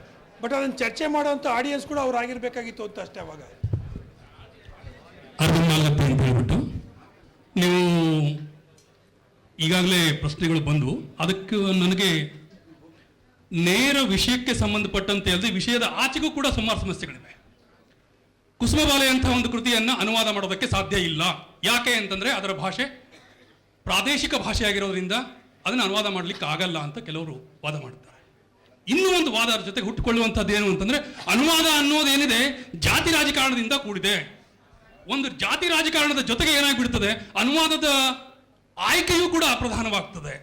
ಬಟ್ ಅದನ್ನು ಚರ್ಚೆ ಮಾಡುವಂಥ ಆಡಿಯನ್ಸ್ ಕೂಡ ಅವ್ರು ಆಗಿರಬೇಕಾಗಿತ್ತು ಅಂತ ಅಷ್ಟೇ. ಅವಾಗ ಅಂತ ಹೇಳ್ಬಿಟ್ಟು ನೀವು ಈಗಾಗಲೇ ಪ್ರಶ್ನೆಗಳು ಬಂದವು. ಅದಕ್ಕೆ ನನಗೆ ನೇರ ವಿಷಯಕ್ಕೆ ಸಂಬಂಧಪಟ್ಟಂತೆ ಅಲ್ಲದೆ ವಿಷಯದ ಆಚೆಗೂ ಕೂಡ ಸುಮಾರು ಸಮಸ್ಯೆಗಳಿವೆ. ಕುಸುಮಬಾಲೆ ಅಂತ ಒಂದು ಕೃತಿಯನ್ನು ಅನುವಾದ ಮಾಡೋದಕ್ಕೆ ಸಾಧ್ಯ ಇಲ್ಲ. ಯಾಕೆ ಅಂತಂದರೆ ಅದರ ಭಾಷೆ ಪ್ರಾದೇಶಿಕ ಭಾಷೆಯಾಗಿರೋದ್ರಿಂದ ಅದನ್ನು ಅನುವಾದ ಮಾಡಲಿಕ್ಕೆ ಆಗಲ್ಲ ಅಂತ ಕೆಲವರು ವಾದ ಮಾಡ್ತಾರೆ. ಇನ್ನೂ ಒಂದು ವಾದ ಅದರ ಜೊತೆಗೆ ಹುಟ್ಟುಕೊಳ್ಳುವಂಥದ್ದು ಏನು ಅಂತಂದರೆ, ಅನುವಾದ ಅನ್ನೋದೇನಿದೆ ಜಾತಿ ರಾಜಕಾರಣದಿಂದ ಕೂಡಿದೆ. ಒಂದು ಜಾತಿ ರಾಜಕಾರಣದ ಜೊತೆಗೆ ಏನಾಗ್ಬಿಡ್ತದೆ, ಅನುವಾದದ ಆಯ್ಕೆಯೂ ಕೂಡ ಅಪ್ರಧಾನವಾಗ್ತದೆ.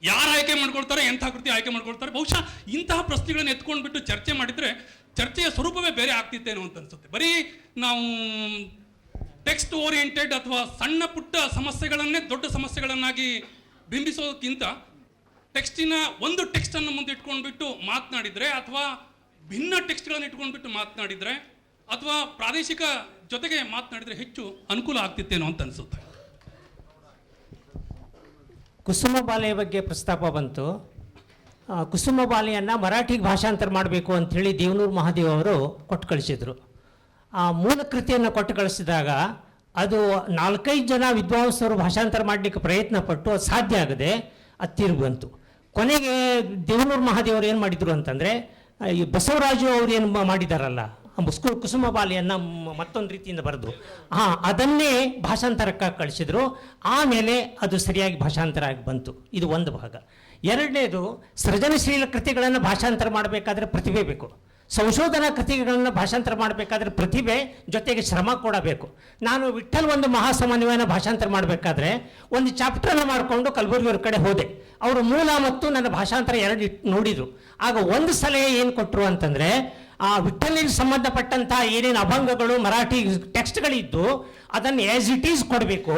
ಯಾರು ಆಯ್ಕೆ ಮಾಡ್ಕೊಳ್ತಾರೆ, ಎಂಥ ಕೃತಿ ಆಯ್ಕೆ ಮಾಡ್ಕೊಳ್ತಾರೆ. ಬಹುಶಃ ಇಂತಹ ಪ್ರಶ್ನೆಗಳನ್ನು ಎತ್ಕೊಂಡ್ಬಿಟ್ಟು ಚರ್ಚೆ ಮಾಡಿದರೆ ಚರ್ಚೆಯ ಸ್ವರೂಪವೇ ಬೇರೆ ಆಗ್ತಿತ್ತೇನೋ ಅಂತ ಅನ್ಸುತ್ತೆ. ಬರೀ ನಾವು ಟೆಕ್ಸ್ಟ್ ಓರಿಯೆಂಟೆಡ್ ಅಥವಾ ಸಣ್ಣ ಪುಟ್ಟ ಸಮಸ್ಯೆಗಳನ್ನೇ ದೊಡ್ಡ ಸಮಸ್ಯೆಗಳನ್ನಾಗಿ ಬಿಂಬಿಸೋದಕ್ಕಿಂತ ಟೆಕ್ಸ್ಟಿನ ಒಂದು ಟೆಕ್ಸ್ಟನ್ನು ಮುಂದೆ ಇಟ್ಕೊಂಡ್ಬಿಟ್ಟು ಮಾತನಾಡಿದರೆ, ಅಥವಾ ಭಿನ್ನ ಟೆಕ್ಸ್ಟ್ಗಳನ್ನು ಇಟ್ಕೊಂಡ್ಬಿಟ್ಟು ಮಾತನಾಡಿದರೆ, ಅಥವಾ ಪ್ರಾದೇಶಿಕ ಜೊತೆಗೆ ಮಾತನಾಡಿದರೆ ಹೆಚ್ಚು ಅನುಕೂಲ ಆಗ್ತಿತ್ತೇನೋ ಅಂತ ಅನಿಸುತ್ತೆ. ಕುಸುಮಬಾಲೆಯ ಬಗ್ಗೆ ಪ್ರಸ್ತಾಪ ಬಂತು. ಕುಸುಮ ಬಾಲೆಯನ್ನು ಮರಾಠಿಗೆ ಭಾಷಾಂತರ ಮಾಡಬೇಕು ಅಂಥೇಳಿ ದೇವನೂರು ಮಹಾದೇವ್ ಅವರು ಕೊಟ್ಟು ಕಳಿಸಿದರು. ಆ ಮೂಲ ಕೃತಿಯನ್ನು ಕೊಟ್ಟು ಕಳಿಸಿದಾಗ ಅದು 4-5 ಜನ ವಿದ್ವಾಂಸರು ಭಾಷಾಂತರ ಮಾಡಲಿಕ್ಕೆ ಪ್ರಯತ್ನ ಪಟ್ಟು ಅದು ಸಾಧ್ಯ ಆಗದೆ ಅದು ತಿರುಗಿ ಬಂತು. ಕೊನೆಗೆ ದೇವನೂರು ಮಹಾದೇವರು ಏನು ಮಾಡಿದರು ಅಂತಂದರೆ, ಈ ಬಸವರಾಜು ಅವರು ಏನು ಮಾಡಿದಾರಲ್ಲ ಕುಸುಮ ಬಾಲೆಯನ್ನು ಮತ್ತೊಂದು ರೀತಿಯಿಂದ ಬರೆದು ಅದನ್ನೇ ಭಾಷಾಂತರಕ್ಕೆ ಕಳಿಸಿದರು. ಆಮೇಲೆ ಅದು ಸರಿಯಾಗಿ ಭಾಷಾಂತರ ಆಗಿ ಬಂತು. ಇದು ಒಂದು ಭಾಗ. ಎರಡನೇದು, ಸೃಜನಶೀಲ ಕೃತಿಗಳನ್ನು ಭಾಷಾಂತರ ಮಾಡಬೇಕಾದ್ರೆ ಪ್ರತಿಭೆ ಬೇಕು. ಸಂಶೋಧನಾ ಕೃತಿಗಳನ್ನು ಭಾಷಾಂತರ ಮಾಡಬೇಕಾದ್ರೆ ಪ್ರತಿಭೆ ಜೊತೆಗೆ ಶ್ರಮ ಕೂಡ ಬೇಕು. ನಾನು ವಿಠಲ್ ಒಂದು ಮಹಾಸಮನ್ವಯನ ಭಾಷಾಂತರ ಮಾಡಬೇಕಾದ್ರೆ ಒಂದು ಚಾಪ್ಟರ್ನ ಮಾಡಿಕೊಂಡು ಕಲಬುರಗಿಯವ್ರ ಕಡೆ ಹೋದೆ. ಅವರು ಮೂಲ ಮತ್ತು ನನ್ನ ಭಾಷಾಂತರ ಎರಡು ನೋಡಿದರು. ಆಗ ಒಂದು ಸಲಹೆ ಏನು ಕೊಟ್ಟರು ಅಂತಂದರೆ, ಆ ವಿಠಲಿಗೆ ಸಂಬಂಧಪಟ್ಟಂಥ ಏನೇನು ಅಭಂಗಗಳು ಮರಾಠಿ ಟೆಕ್ಸ್ಟ್ಗಳಿದ್ದು ಅದನ್ನು ಆ್ಯಸ್ ಇಟ್ ಈಸ್ ಕೊಡಬೇಕು,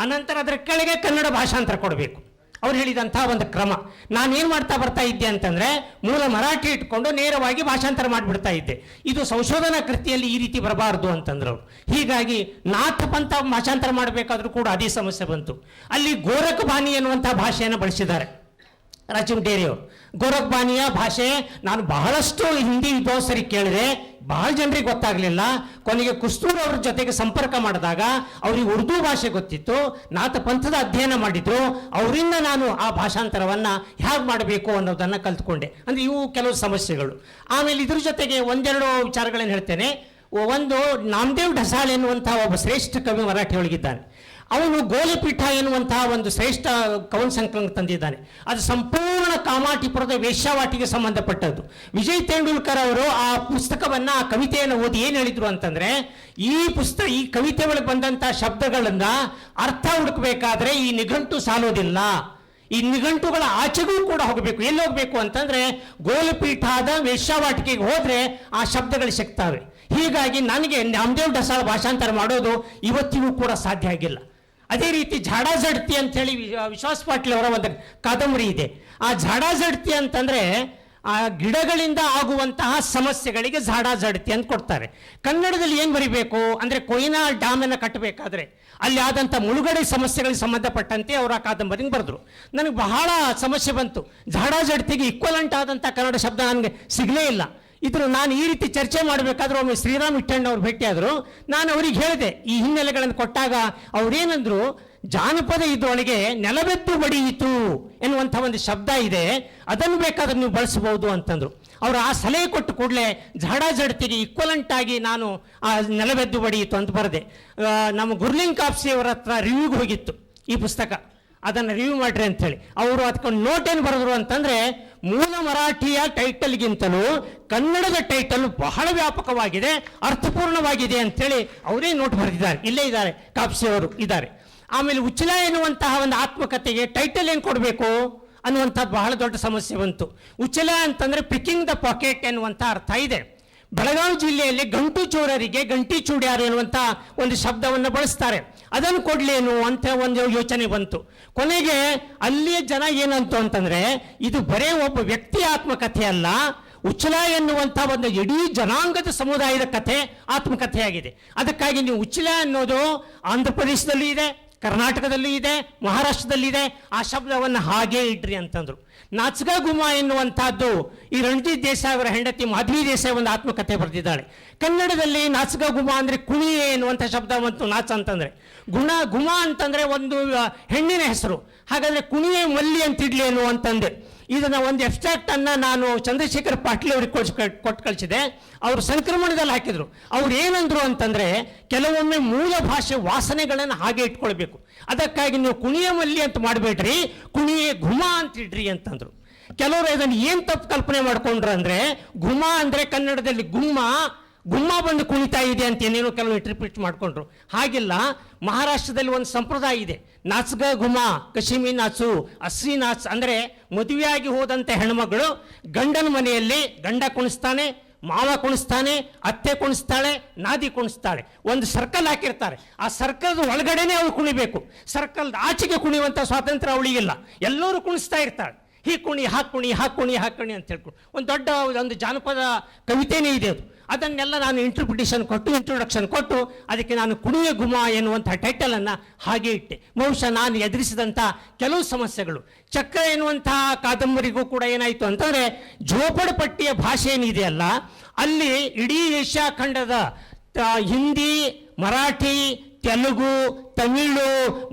ಅನಂತರ ಅದರ ಕೆಳಗೆ ಕನ್ನಡ ಭಾಷಾಂತರ ಕೊಡಬೇಕು. ಅವ್ರು ಹೇಳಿದಂಥ ಒಂದು ಕ್ರಮ. ನಾನೇನು ಬರ್ತಾ ಇದ್ದೆ ಅಂತಂದರೆ, ಮೂಲ ಮರಾಠಿ ಇಟ್ಕೊಂಡು ನೇರವಾಗಿ ಭಾಷಾಂತರ ಮಾಡಿಬಿಡ್ತಾ ಇದ್ದೆ. ಇದು ಸಂಶೋಧನಾ ಕೃತಿಯಲ್ಲಿ ಈ ರೀತಿ ಬರಬಾರ್ದು ಅಂತಂದ್ರು ಅವರು. ಹೀಗಾಗಿ ನಾಥ ಪಂಥ ಭಾಷಾಂತರ ಮಾಡಬೇಕಾದ್ರೂ ಕೂಡ ಅದೇ ಸಮಸ್ಯೆ ಬಂತು. ಅಲ್ಲಿ ಗೋರಖ್ ಬಾನಿ ಎನ್ನುವಂಥ ಭಾಷೆಯನ್ನು ಬಳಸಿದ್ದಾರೆ ರಾಜೀವ್ ಡೇರಿಯವರು. ಗೋರಖ್ ಬಾನಿಯ ಭಾಷೆ ನಾನು ಬಹಳಷ್ಟು ಹಿಂದಿ ವಿದ್ವಾಂಸರಿಗೆ ಕೇಳಿದೆ, ಬಹಳ ಜನರಿಗೆ ಗೊತ್ತಾಗಲಿಲ್ಲ. ಕೊನೆಗೆ ಕುಸ್ತೂರ್ ಅವ್ರ ಜೊತೆಗೆ ಸಂಪರ್ಕ ಮಾಡಿದಾಗ ಅವ್ರಿಗೆ ಉರ್ದು ಭಾಷೆ ಗೊತ್ತಿತ್ತು, ನಾಥ ಪಂಥದ ಅಧ್ಯಯನ ಮಾಡಿದ್ರು. ಅವರಿಂದ ನಾನು ಆ ಭಾಷಾಂತರವನ್ನು ಹೇಗೆ ಮಾಡಬೇಕು ಅನ್ನೋದನ್ನು ಕಲ್ತ್ಕೊಂಡೆ. ಅಂದರೆ ಇವು ಕೆಲವು ಸಮಸ್ಯೆಗಳು. ಆಮೇಲೆ ಇದ್ರ ಜೊತೆಗೆ ಒಂದೆರಡು ವಿಚಾರಗಳನ್ನು ಹೇಳ್ತೇನೆ. ಒಂದು, ನಾಮದೇವ್ ಢಸಾಳ್ ಎನ್ನುವಂಥ ಒಬ್ಬ ಶ್ರೇಷ್ಠ ಕವಿ ಮರಾಠಿ ಒಳಗಿದ್ದಾನೆ. ಅವನು ಗೋಲಿಪೀಠ ಎನ್ನುವಂತಹ ಒಂದು ಶ್ರೇಷ್ಠ ಕವನ ಸಂಕಲನ ತಂದಿದ್ದಾನೆ. ಅದು ಸಂಪೂರ್ಣ ಕಾಮಾಟಿಪುರದ ವೇಶ್ಯಾವಾಟಿಗೆ ಸಂಬಂಧಪಟ್ಟದ್ದು. ವಿಜಯ್ ತೆಂಡೂಲ್ಕರ್ ಅವರು ಆ ಪುಸ್ತಕವನ್ನು, ಆ ಕವಿತೆಯನ್ನು ಓದಿ ಏನು ಹೇಳಿದ್ರು ಅಂತಂದರೆ, ಈ ಕವಿತೆ ಒಳಗೆ ಬಂದಂಥ ಶಬ್ದಗಳನ್ನು ಅರ್ಥ ಹುಡುಕಬೇಕಾದ್ರೆ ಈ ನಿಘಂಟು ಸಾಲೋದಿಲ್ಲ, ಈ ನಿಘಂಟುಗಳ ಆಚೆಗೂ ಕೂಡ ಹೋಗಬೇಕು. ಎಲ್ಲಿ ಹೋಗಬೇಕು ಅಂತಂದರೆ, ಗೋಲಿಪೀಠದ ವೇಶ್ಯಾವಾಟಿಕೆಗೆ ಹೋದರೆ ಆ ಶಬ್ದಗಳು ಸಿಗ್ತವೆ. ಹೀಗಾಗಿ ನನಗೆ ನಾಮದೇವ್ ಢಸಾಳ್ ಭಾಷಾಂತರ ಮಾಡೋದು ಇವತ್ತಿಗೂ ಕೂಡ ಸಾಧ್ಯ ಆಗಿಲ್ಲ. ಅದೇ ರೀತಿ ಝಾಡಾಝಡ್ತಿ ಅಂಥೇಳಿ ವಿಶ್ವಾಸ್ ಪಾಟೀಲ್ ಅವರ ಒಂದು ಕಾದಂಬರಿ ಇದೆ. ಆ ಝಾಡಾಝಡ್ತಿ ಅಂತಂದರೆ ಆ ಗಿಡಗಳಿಂದ ಆಗುವಂತಹ ಸಮಸ್ಯೆಗಳಿಗೆ ಝಾಡಾಝಡ್ತಿ ಅಂತ ಕೊಡ್ತಾರೆ. ಕನ್ನಡದಲ್ಲಿ ಏನು ಬರಿಬೇಕು ಅಂದರೆ, ಕೊಯ್ನಾ ಡ್ಯಾಮನ್ನು ಕಟ್ಟಬೇಕಾದ್ರೆ ಅಲ್ಲಿ ಆದಂಥ ಮುಳುಗಡೆ ಸಮಸ್ಯೆಗಳಿಗೆ ಸಂಬಂಧಪಟ್ಟಂತೆ ಅವರು ಆ ಕಾದಂಬರಿಗೆ ಬರೆದ್ರು. ನನಗೆ ಬಹಳ ಸಮಸ್ಯೆ ಬಂತು. ಝಾಡಾಝಡ್ತಿಗೆ ಈಕ್ವಲೆಂಟ್ ಆದಂಥ ಕನ್ನಡ ಶಬ್ದ ನನಗೆ ಸಿಗಲೇ ಇಲ್ಲ. ಇದ್ರ ನಾನು ಈ ರೀತಿ ಚರ್ಚೆ ಮಾಡಬೇಕಾದ್ರೆ ಒಮ್ಮೆ ಶ್ರೀರಾಮ್ ಇಟ್ಟಣ್ಣ ಅವ್ರು ಭೇಟಿಯಾದರು. ನಾನು ಅವ್ರಿಗೆ ಹೇಳಿದೆ, ಈ ಹಿನ್ನೆಲೆಗಳನ್ನು ಕೊಟ್ಟಾಗ ಅವ್ರೇನಂದ್ರು, ಜಾನಪದ ಇದರೊಳಗೆ ನೆಲವೆದ್ದು ಬಡಿಯಿತು ಎನ್ನುವಂಥ ಒಂದು ಶಬ್ದ ಇದೆ, ಅದನ್ನು ಬೇಕಾದ್ರೆ ನೀವು ಬಳಸಬಹುದು ಅಂತಂದರು. ಅವರು ಆ ಸಲಹೆ ಕೊಟ್ಟು ಕೂಡಲೇ ಝಾಡಾಝಡ್ತಿಗೆ ಈಕ್ವಲೆಂಟ್ ಆಗಿ ನಾನು ಆ ನೆಲವೆದ್ದು ಬಡಿಯಿತು ಅಂತ ಬರೆದೆ. ನಮ್ಮ ಗುರ್ಲಿಂಗ್ ಕಾಪ್ಸಿ ಅವರ ಹತ್ರ ರಿವ್ಯೂಗೆ ಹೋಗಿತ್ತು ಈ ಪುಸ್ತಕ, ಅದನ್ನು ರಿವ್ಯೂ ಮಾಡ್ರಿ ಅಂಥೇಳಿ. ಅವರು ಅದಕ್ಕೊಂದು ನೋಟ್ ಏನು ಬರೆದ್ರು ಅಂತಂದರೆ, ಮೂಲ ಮರಾಠಿಯ ಟೈಟಲ್ಗಿಂತಲೂ ಕನ್ನಡದ ಟೈಟಲ್ ಬಹಳ ವ್ಯಾಪಕವಾಗಿದೆ, ಅರ್ಥಪೂರ್ಣವಾಗಿದೆ ಅಂಥೇಳಿ ಅವರೇ ನೋಟ್ ಬರೆದಿದ್ದಾರೆ. ಇಲ್ಲೇ ಇದ್ದಾರೆ, ಕಾಪ್ಸಿ ಅವರು ಇದ್ದಾರೆ. ಆಮೇಲೆ ಉಚ್ಚಲ ಎನ್ನುವಂತಹ ಒಂದು ಆತ್ಮಕಥೆಗೆ ಟೈಟಲ್ ಏನು ಕೊಡಬೇಕು ಅನ್ನುವಂಥದ್ದು ಬಹಳ ದೊಡ್ಡ ಸಮಸ್ಯೆ ಬಂತು. ಉಚ್ಚಲ ಅಂತಂದರೆ ಪಿಕಿಂಗ್ ದ ಪಾಕೆಟ್ ಎನ್ನುವಂಥ ಅರ್ಥ ಇದೆ. ಬೆಳಗಾವಿ ಜಿಲ್ಲೆಯಲ್ಲಿ ಗಂಟು ಚೋರರಿಗೆ ಗಂಟಿ ಚೂಡ್ಯಾರು ಎನ್ನುವಂಥ ಒಂದು ಶಬ್ದವನ್ನು ಬಳಸ್ತಾರೆ. ಅದನ್ನು ಕೊಡಲೇನು ಅಂತ ಒಂದು ಯೋಚನೆ ಬಂತು. ಕೊನೆಗೆ ಅಲ್ಲಿಯ ಜನ ಏನಂತು ಅಂತಂದರೆ, ಇದು ಬರೇ ಒಬ್ಬ ವ್ಯಕ್ತಿ ಆತ್ಮಕಥೆ ಅಲ್ಲ, ಉಚ್ಚಲ ಎನ್ನುವಂಥ ಒಂದು ಇಡೀ ಜನಾಂಗದ ಸಮುದಾಯದ ಕಥೆ ಆತ್ಮಕಥೆಯಾಗಿದೆ. ಅದಕ್ಕಾಗಿ ನೀವು ಉಚ್ಚಲ ಅನ್ನೋದು ಆಂಧ್ರ ಪ್ರದೇಶದಲ್ಲೂ ಇದೆ, ಕರ್ನಾಟಕದಲ್ಲೂ ಇದೆ, ಮಹಾರಾಷ್ಟ್ರದಲ್ಲಿದೆ. ಆ ಶಬ್ದವನ್ನು ಹಾಗೇ ಇಡ್ರಿ ಅಂತಂದರು. ನಾಚ್ಗಾ ಗುಮಾ ಎನ್ನುವಂಥದ್ದು ಈ ರಣಜಿತ್ ದೇಸಾಯಿ ಅವರ ಹೆಂಡತಿ ಮಾಧವಿ ದೇಸಾಯಿ ಒಂದು ಆತ್ಮಕಥೆ ಬರೆದಿದ್ದಾಳೆ. ಕನ್ನಡದಲ್ಲಿ ನಾಚ್ಗಾ ಗುಮಾ ಅಂದರೆ ಕುಣಿಯೆ ಎನ್ನುವಂಥ ಶಬ್ದ ಬಂತು. ನಾಚ್ ಅಂತಂದರೆ ಗುಮಾ ಅಂತಂದರೆ ಒಂದು ಹೆಣ್ಣಿನ ಹೆಸರು. ಹಾಗಾದರೆ ಕುಣಿಯೆ ಮಲ್ಲಿ ಅಂತಿಡ್ಲೇನು ಅಂತಂದೆ. ಇದನ್ನು ಒಂದು ಎಬ್ಸ್ಟ್ರಾಕ್ಟನ್ನು ನಾನು ಚಂದ್ರಶೇಖರ್ ಪಾಟೀಲ್ ಅವ್ರಿಗೆ ಕೊಟ್ಟು ಕಳಿಸಿದೆ. ಅವರು ಸಂಕ್ರಮಣದಲ್ಲಿ ಹಾಕಿದರು. ಅವ್ರು ಏನಂದ್ರು ಅಂತಂದರೆ, ಕೆಲವೊಮ್ಮೆ ಮೂಲ ಭಾಷೆ ವಾಸನೆಗಳನ್ನು ಹಾಗೆ ಇಟ್ಕೊಳ್ಬೇಕು, ಅದಕ್ಕಾಗಿ ನೀವು ಕುಣಿಯ ಮಲ್ಲಿ ಅಂತ ಮಾಡಬೇಡ್ರಿ, ಕುಣಿಯೇ ಘುಮಾ ಅಂತಿಡ್ರಿ ಅಂತಂದರು. ಕೆಲವರು ಇದನ್ನು ಏನು ತಪ್ಪು ಕಲ್ಪನೆ ಮಾಡ್ಕೊಂಡ್ರು ಅಂದರೆ, ಘುಮಾ ಅಂದರೆ ಕನ್ನಡದಲ್ಲಿ ಗುಮ್ಮ ಬಂದು ಕುಣಿತಾ ಇದೆ ಅಂತ ಏನೇನೋ ಕೆಲವು ಇಂಟರ್ಪ್ರಿಟ್ ಮಾಡಿಕೊಂಡ್ರು. ಹಾಗಿಲ್ಲ. ಮಹಾರಾಷ್ಟ್ರದಲ್ಲಿ ಒಂದು ಸಂಪ್ರದಾಯ ಇದೆ, ನಾಚ್ಗಾ ಗುಮಾ, ಕಶಿಮಿ ನಾಚು, ಅಸ್ಸಿ ನಾಚ್. ಅಂದರೆ ಮದುವೆಯಾಗಿ ಹೋದಂಥ ಹೆಣ್ಮಗಳು ಗಂಡನ ಮನೆಯಲ್ಲಿ ಗಂಡ ಕುಣಿಸ್ತಾನೆ, ಮಾವ ಕುಣಿಸ್ತಾನೆ, ಅತ್ತೆ ಕುಣಿಸ್ತಾಳೆ, ನಾದಿ ಕುಣಿಸ್ತಾಳೆ. ಒಂದು ಸರ್ಕಲ್ ಹಾಕಿರ್ತಾರೆ, ಆ ಸರ್ಕಲ್ ಒಳಗಡೆನೆ ಅವಳು ಕುಣಿಬೇಕು. ಸರ್ಕಲ್ ಆಚೆಗೆ ಕುಣಿಯುವಂಥ ಸ್ವಾತಂತ್ರ್ಯ ಅವಳಿಗಿಲ್ಲ. ಎಲ್ಲರೂ ಕುಣಿಸ್ತಾ ಇರ್ತಾಳೆ. ಹೀ ಕುಣಿ ಹಾಕುಣಿ ಹಾಕುಣಿ ಹಾಕುಣಿ ಅಂತ ಹೇಳ್ಕೊಂಡು ಒಂದು ದೊಡ್ಡ ಒಂದು ಜಾನಪದ ಕವಿತೆನೇ ಇದೆ ಅದು. ಅದನ್ನೆಲ್ಲ ನಾನು ಇಂಟ್ರೊಡಕ್ಷನ್ ಕೊಟ್ಟು ಅದಕ್ಕೆ ನಾನು ಕುಣಿಯ ಗುಮ ಎನ್ನುವಂಥ ಟೈಟಲನ್ನು ಹಾಗೆ ಇಟ್ಟೆ. ಬಹುಶಃ ನಾನು ಎದುರಿಸಿದಂಥ ಕೆಲವು ಸಮಸ್ಯೆಗಳು ಚಕ್ರ ಎನ್ನುವಂತಹ ಕಾದಂಬರಿಗೂ ಕೂಡ ಏನಾಯಿತು ಅಂತಂದರೆ, ಜೋಪಡಪಟ್ಟಿಯ ಭಾಷೆ ಏನಿದೆಯಲ್ಲ, ಅಲ್ಲಿ ಇಡೀ ಏಷ್ಯಾ ಖಂಡದ ಹಿಂದಿ, ಮರಾಠಿ, ತೆಲುಗು, ತಮಿಳು,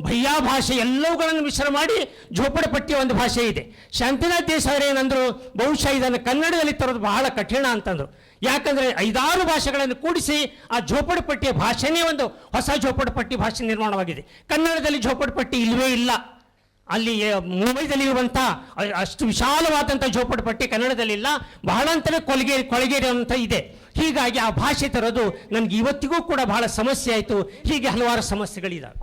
ಭಯ್ಯಾ ಭಾಷೆ ಎಲ್ಲವುಗಳನ್ನು ಮಿಶ್ರ ಮಾಡಿ ಜೋಪಡಪಟ್ಟಿಯ ಒಂದು ಭಾಷೆ ಇದೆ. ಶಾಂತಿನಾಥ್ ದೇಸಾಯಿ ಏನಂದ್ರು, ಬಹುಶಃ ಇದನ್ನು ಕನ್ನಡದಲ್ಲಿ ತರೋದು ಬಹಳ ಕಠಿಣ ಅಂತಂದರು. ಯಾಕಂದರೆ 5-6 ಭಾಷೆಗಳನ್ನು ಕೂಡಿಸಿ ಆ ಜೋಪಡಪಟ್ಟಿಯ ಭಾಷೆನೇ ಒಂದು ಹೊಸ ಜೋಪಡಪಟ್ಟಿ ಭಾಷೆ ನಿರ್ಮಾಣವಾಗಿದೆ. ಕನ್ನಡದಲ್ಲಿ ಜೋಪಡಪಟ್ಟಿ ಇಲ್ಲವೇ ಇಲ್ಲ. ಅಲ್ಲಿ ಮುಂಬೈದಲ್ಲಿ ಇರುವಂಥ ಅಷ್ಟು ವಿಶಾಲವಾದಂಥ ಜೋಪಡಪಟ್ಟಿ ಕನ್ನಡದಲ್ಲಿಲ್ಲ, ಬಹಳ ಅಂತಲೇ ಕೊಳಗೇರಿ ಅಂತ ಇದೆ. ಹೀಗಾಗಿ ಆ ಭಾಷೆ ತರೋದು ನನಗೆ ಇವತ್ತಿಗೂ ಕೂಡ ಬಹಳ ಸಮಸ್ಯೆ ಆಯಿತು. ಹೀಗೆ ಹಲವಾರು ಸಮಸ್ಯೆಗಳಿದ್ದಾವೆ.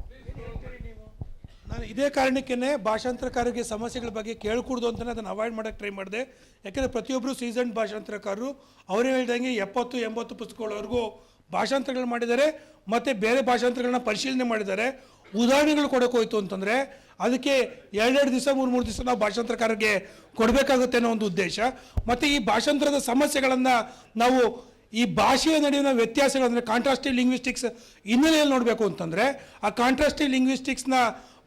ನಾನು ಇದೇ ಕಾರಣಕ್ಕೇ ಭಾಷಾಂತರಕಾರರಿಗೆ ಸಮಸ್ಯೆಗಳ ಬಗ್ಗೆ ಕೇಳ್ಕೊಡ್ದು ಅಂತಲೇ ಅದನ್ನು ಅವಾಯ್ಡ್ ಮಾಡೋಕ್ಕೆ ಟ್ರೈ ಮಾಡಿದೆ. ಯಾಕೆಂದರೆ ಪ್ರತಿಯೊಬ್ಬರು ಸೀಸನ್ ಭಾಷಾಂತರಕಾರರು ಅವರೇ ಹೇಳ್ದಂಗೆ 70-80 ಪುಸ್ತಕಗಳವರೆಗೂ ಭಾಷಾಂತರಗಳು ಮಾಡಿದ್ದಾರೆ ಮತ್ತು ಬೇರೆ ಭಾಷಾಂತರಗಳನ್ನ ಪರಿಶೀಲನೆ ಮಾಡಿದ್ದಾರೆ. ಉದಾಹರಣೆಗಳು ಕೊಡೋಕೆ ಹೋಯ್ತು ಅಂತಂದರೆ ಅದಕ್ಕೆ 2-2 ದಿವಸ 3-3 ದಿವಸ ನಾವು ಭಾಷಾಂತರಕಾರರಿಗೆ ಕೊಡಬೇಕಾಗುತ್ತೆ ಅನ್ನೋ ಒಂದು ಉದ್ದೇಶ. ಮತ್ತು ಈ ಭಾಷಾಂತರದ ಸಮಸ್ಯೆಗಳನ್ನು ನಾವು ಈ ಭಾಷೆಯ ನಡುವಿನ ವ್ಯತ್ಯಾಸಗಳಂದರೆ ಕಾಂಟ್ರಾಸ್ಟಿವ್ ಲಿಂಗ್ವಿಸ್ಟಿಕ್ಸ್ ಹಿನ್ನೆಲೆಯಲ್ಲಿ ನೋಡಬೇಕು ಅಂತಂದರೆ ಆ ಕಾಂಟ್ರಾಸ್ಟಿವ್ ಲಿಂಗ್ವಿಸ್ಟಿಕ್ಸ್ನ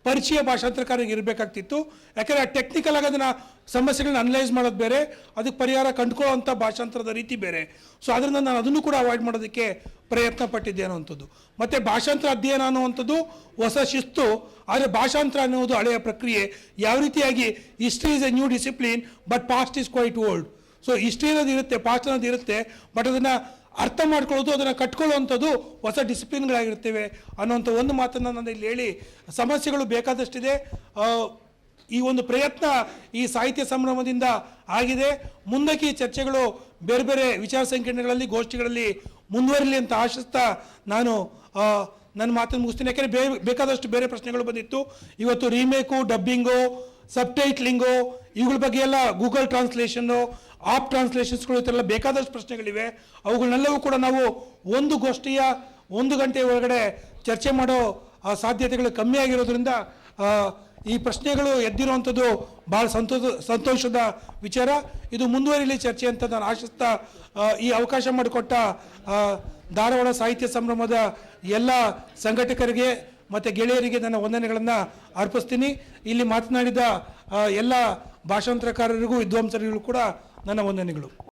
ಪರಿಚಯ ಭಾಷಾಂತರಕಾರರಿಗೆ ಇರಬೇಕಾಗ್ತಿತ್ತು. ಯಾಕೆಂದರೆ ಆ ಟೆಕ್ನಿಕಲ್ ಆಗಿ ಅದನ್ನು ಸಮಸ್ಯೆಗಳನ್ನ ಅನಲೈಸ್ ಮಾಡೋದು ಬೇರೆ, ಅದಕ್ಕೆ ಪರಿಹಾರ ಕಂಡುಕೊಳ್ಳುವಂಥ ಭಾಷಾಂತರದ ರೀತಿ ಬೇರೆ. ಸೊ ಅದರಿಂದ ನಾನು ಅದನ್ನು ಕೂಡ ಅವಾಯ್ಡ್ ಮಾಡೋದಕ್ಕೆ ಪ್ರಯತ್ನ ಪಟ್ಟಿದ್ದೆ ಅನ್ನುವಂಥದ್ದು. ಮತ್ತು ಭಾಷಾಂತರ ಅಧ್ಯಯನ ಅನ್ನುವಂಥದ್ದು ಹೊಸ ಶಿಸ್ತು, ಆದರೆ ಭಾಷಾಂತರ ಅನ್ನುವುದು ಹಳೆಯ ಪ್ರಕ್ರಿಯೆ. ಯಾವ ರೀತಿಯಾಗಿ history is a new discipline but past is quite old. So history ಅನ್ನೋದು ಇರುತ್ತೆ, ಪಾಸ್ಟ್ ಅನ್ನೋದು ಇರುತ್ತೆ, ಬಟ್ ಅದನ್ನು ಅರ್ಥ ಮಾಡ್ಕೊಳ್ಳೋದು, ಅದನ್ನು ಕಟ್ಕೊಳ್ಳುವಂಥದ್ದು ಹೊಸ ಡಿಸಿಪ್ಲಿನ್ಗಳಾಗಿರ್ತೇವೆ ಅನ್ನೋಂಥ ಒಂದು ಮಾತನ್ನು ನಾನು ಇಲ್ಲಿ ಹೇಳಿ, ಸಮಸ್ಯೆಗಳು ಬೇಕಾದಷ್ಟಿದೆ. ಈ ಒಂದು ಪ್ರಯತ್ನ ಈ ಸಾಹಿತ್ಯ ಸಂಭ್ರಮದಿಂದ ಆಗಿದೆ. ಮುಂದಕ್ಕೆ ಈ ಚರ್ಚೆಗಳು ಬೇರೆ ಬೇರೆ ವಿಚಾರ ಸಂಕಿರಣಗಳಲ್ಲಿ, ಗೋಷ್ಠಿಗಳಲ್ಲಿ ಮುಂದುವರಿಲಿ ಅಂತ ಆಶಿಸ್ತಾ ನಾನು ನನ್ನ ಮಾತನ್ನು ಮುಗಿಸ್ತೀನಿ. ಯಾಕೆಂದರೆ ಬೇಕಾದಷ್ಟು ಬೇರೆ ಪ್ರಶ್ನೆಗಳು ಬಂದಿತ್ತು. ಇವತ್ತು ರೀಮೇಕು, ಡಬ್ಬಿಂಗು, ಸಬ್ಟೈಟ್ಲಿಂಗು ಇವುಗಳ ಬಗ್ಗೆ ಎಲ್ಲ ಗೂಗಲ್ ಟ್ರಾನ್ಸ್ಲೇಷನ್ನು, ಆಪ್ ಟ್ರಾನ್ಸ್ಲೇಷನ್ಸ್ಗಳು ಈ ಥರ ಎಲ್ಲ ಬೇಕಾದಷ್ಟು ಪ್ರಶ್ನೆಗಳಿವೆ. ಅವುಗಳನ್ನೆಲ್ಲವೂ ಕೂಡ ನಾವು ಒಂದು ಗೋಷ್ಠಿಯ 1 ಗಂಟೆ ಒಳಗಡೆ ಚರ್ಚೆ ಮಾಡೋ ಸಾಧ್ಯತೆಗಳು ಕಮ್ಮಿ ಆಗಿರೋದ್ರಿಂದ ಈ ಪ್ರಶ್ನೆಗಳು ಎದ್ದಿರುವಂಥದ್ದು ಭಾಳ ಸಂತೋಷದ ವಿಚಾರ. ಇದು ಮುಂದುವರಿಲಿ ಚರ್ಚೆ ಅಂತ ನಾನು ಆಶಿಸ್ತಾ ಈ ಅವಕಾಶ ಮಾಡಿಕೊಟ್ಟ ಧಾರವಾಡ ಸಾಹಿತ್ಯ ಸಂಭ್ರಮದ ಎಲ್ಲ ಸಂಘಟಕರಿಗೆ ಮತ್ತು ಗೆಳೆಯರಿಗೆ ನನ್ನ ವಂದನೆಗಳನ್ನು ಅರ್ಪಿಸ್ತೀನಿ. ಇಲ್ಲಿ ಮಾತನಾಡಿದ ಎಲ್ಲ ಭಾಷಾಂತರಕಾರರಿಗೂ ವಿದ್ವಾಂಸರಿಗೂ ಕೂಡ ನನ್ನ ವಂದನೆಗಳು.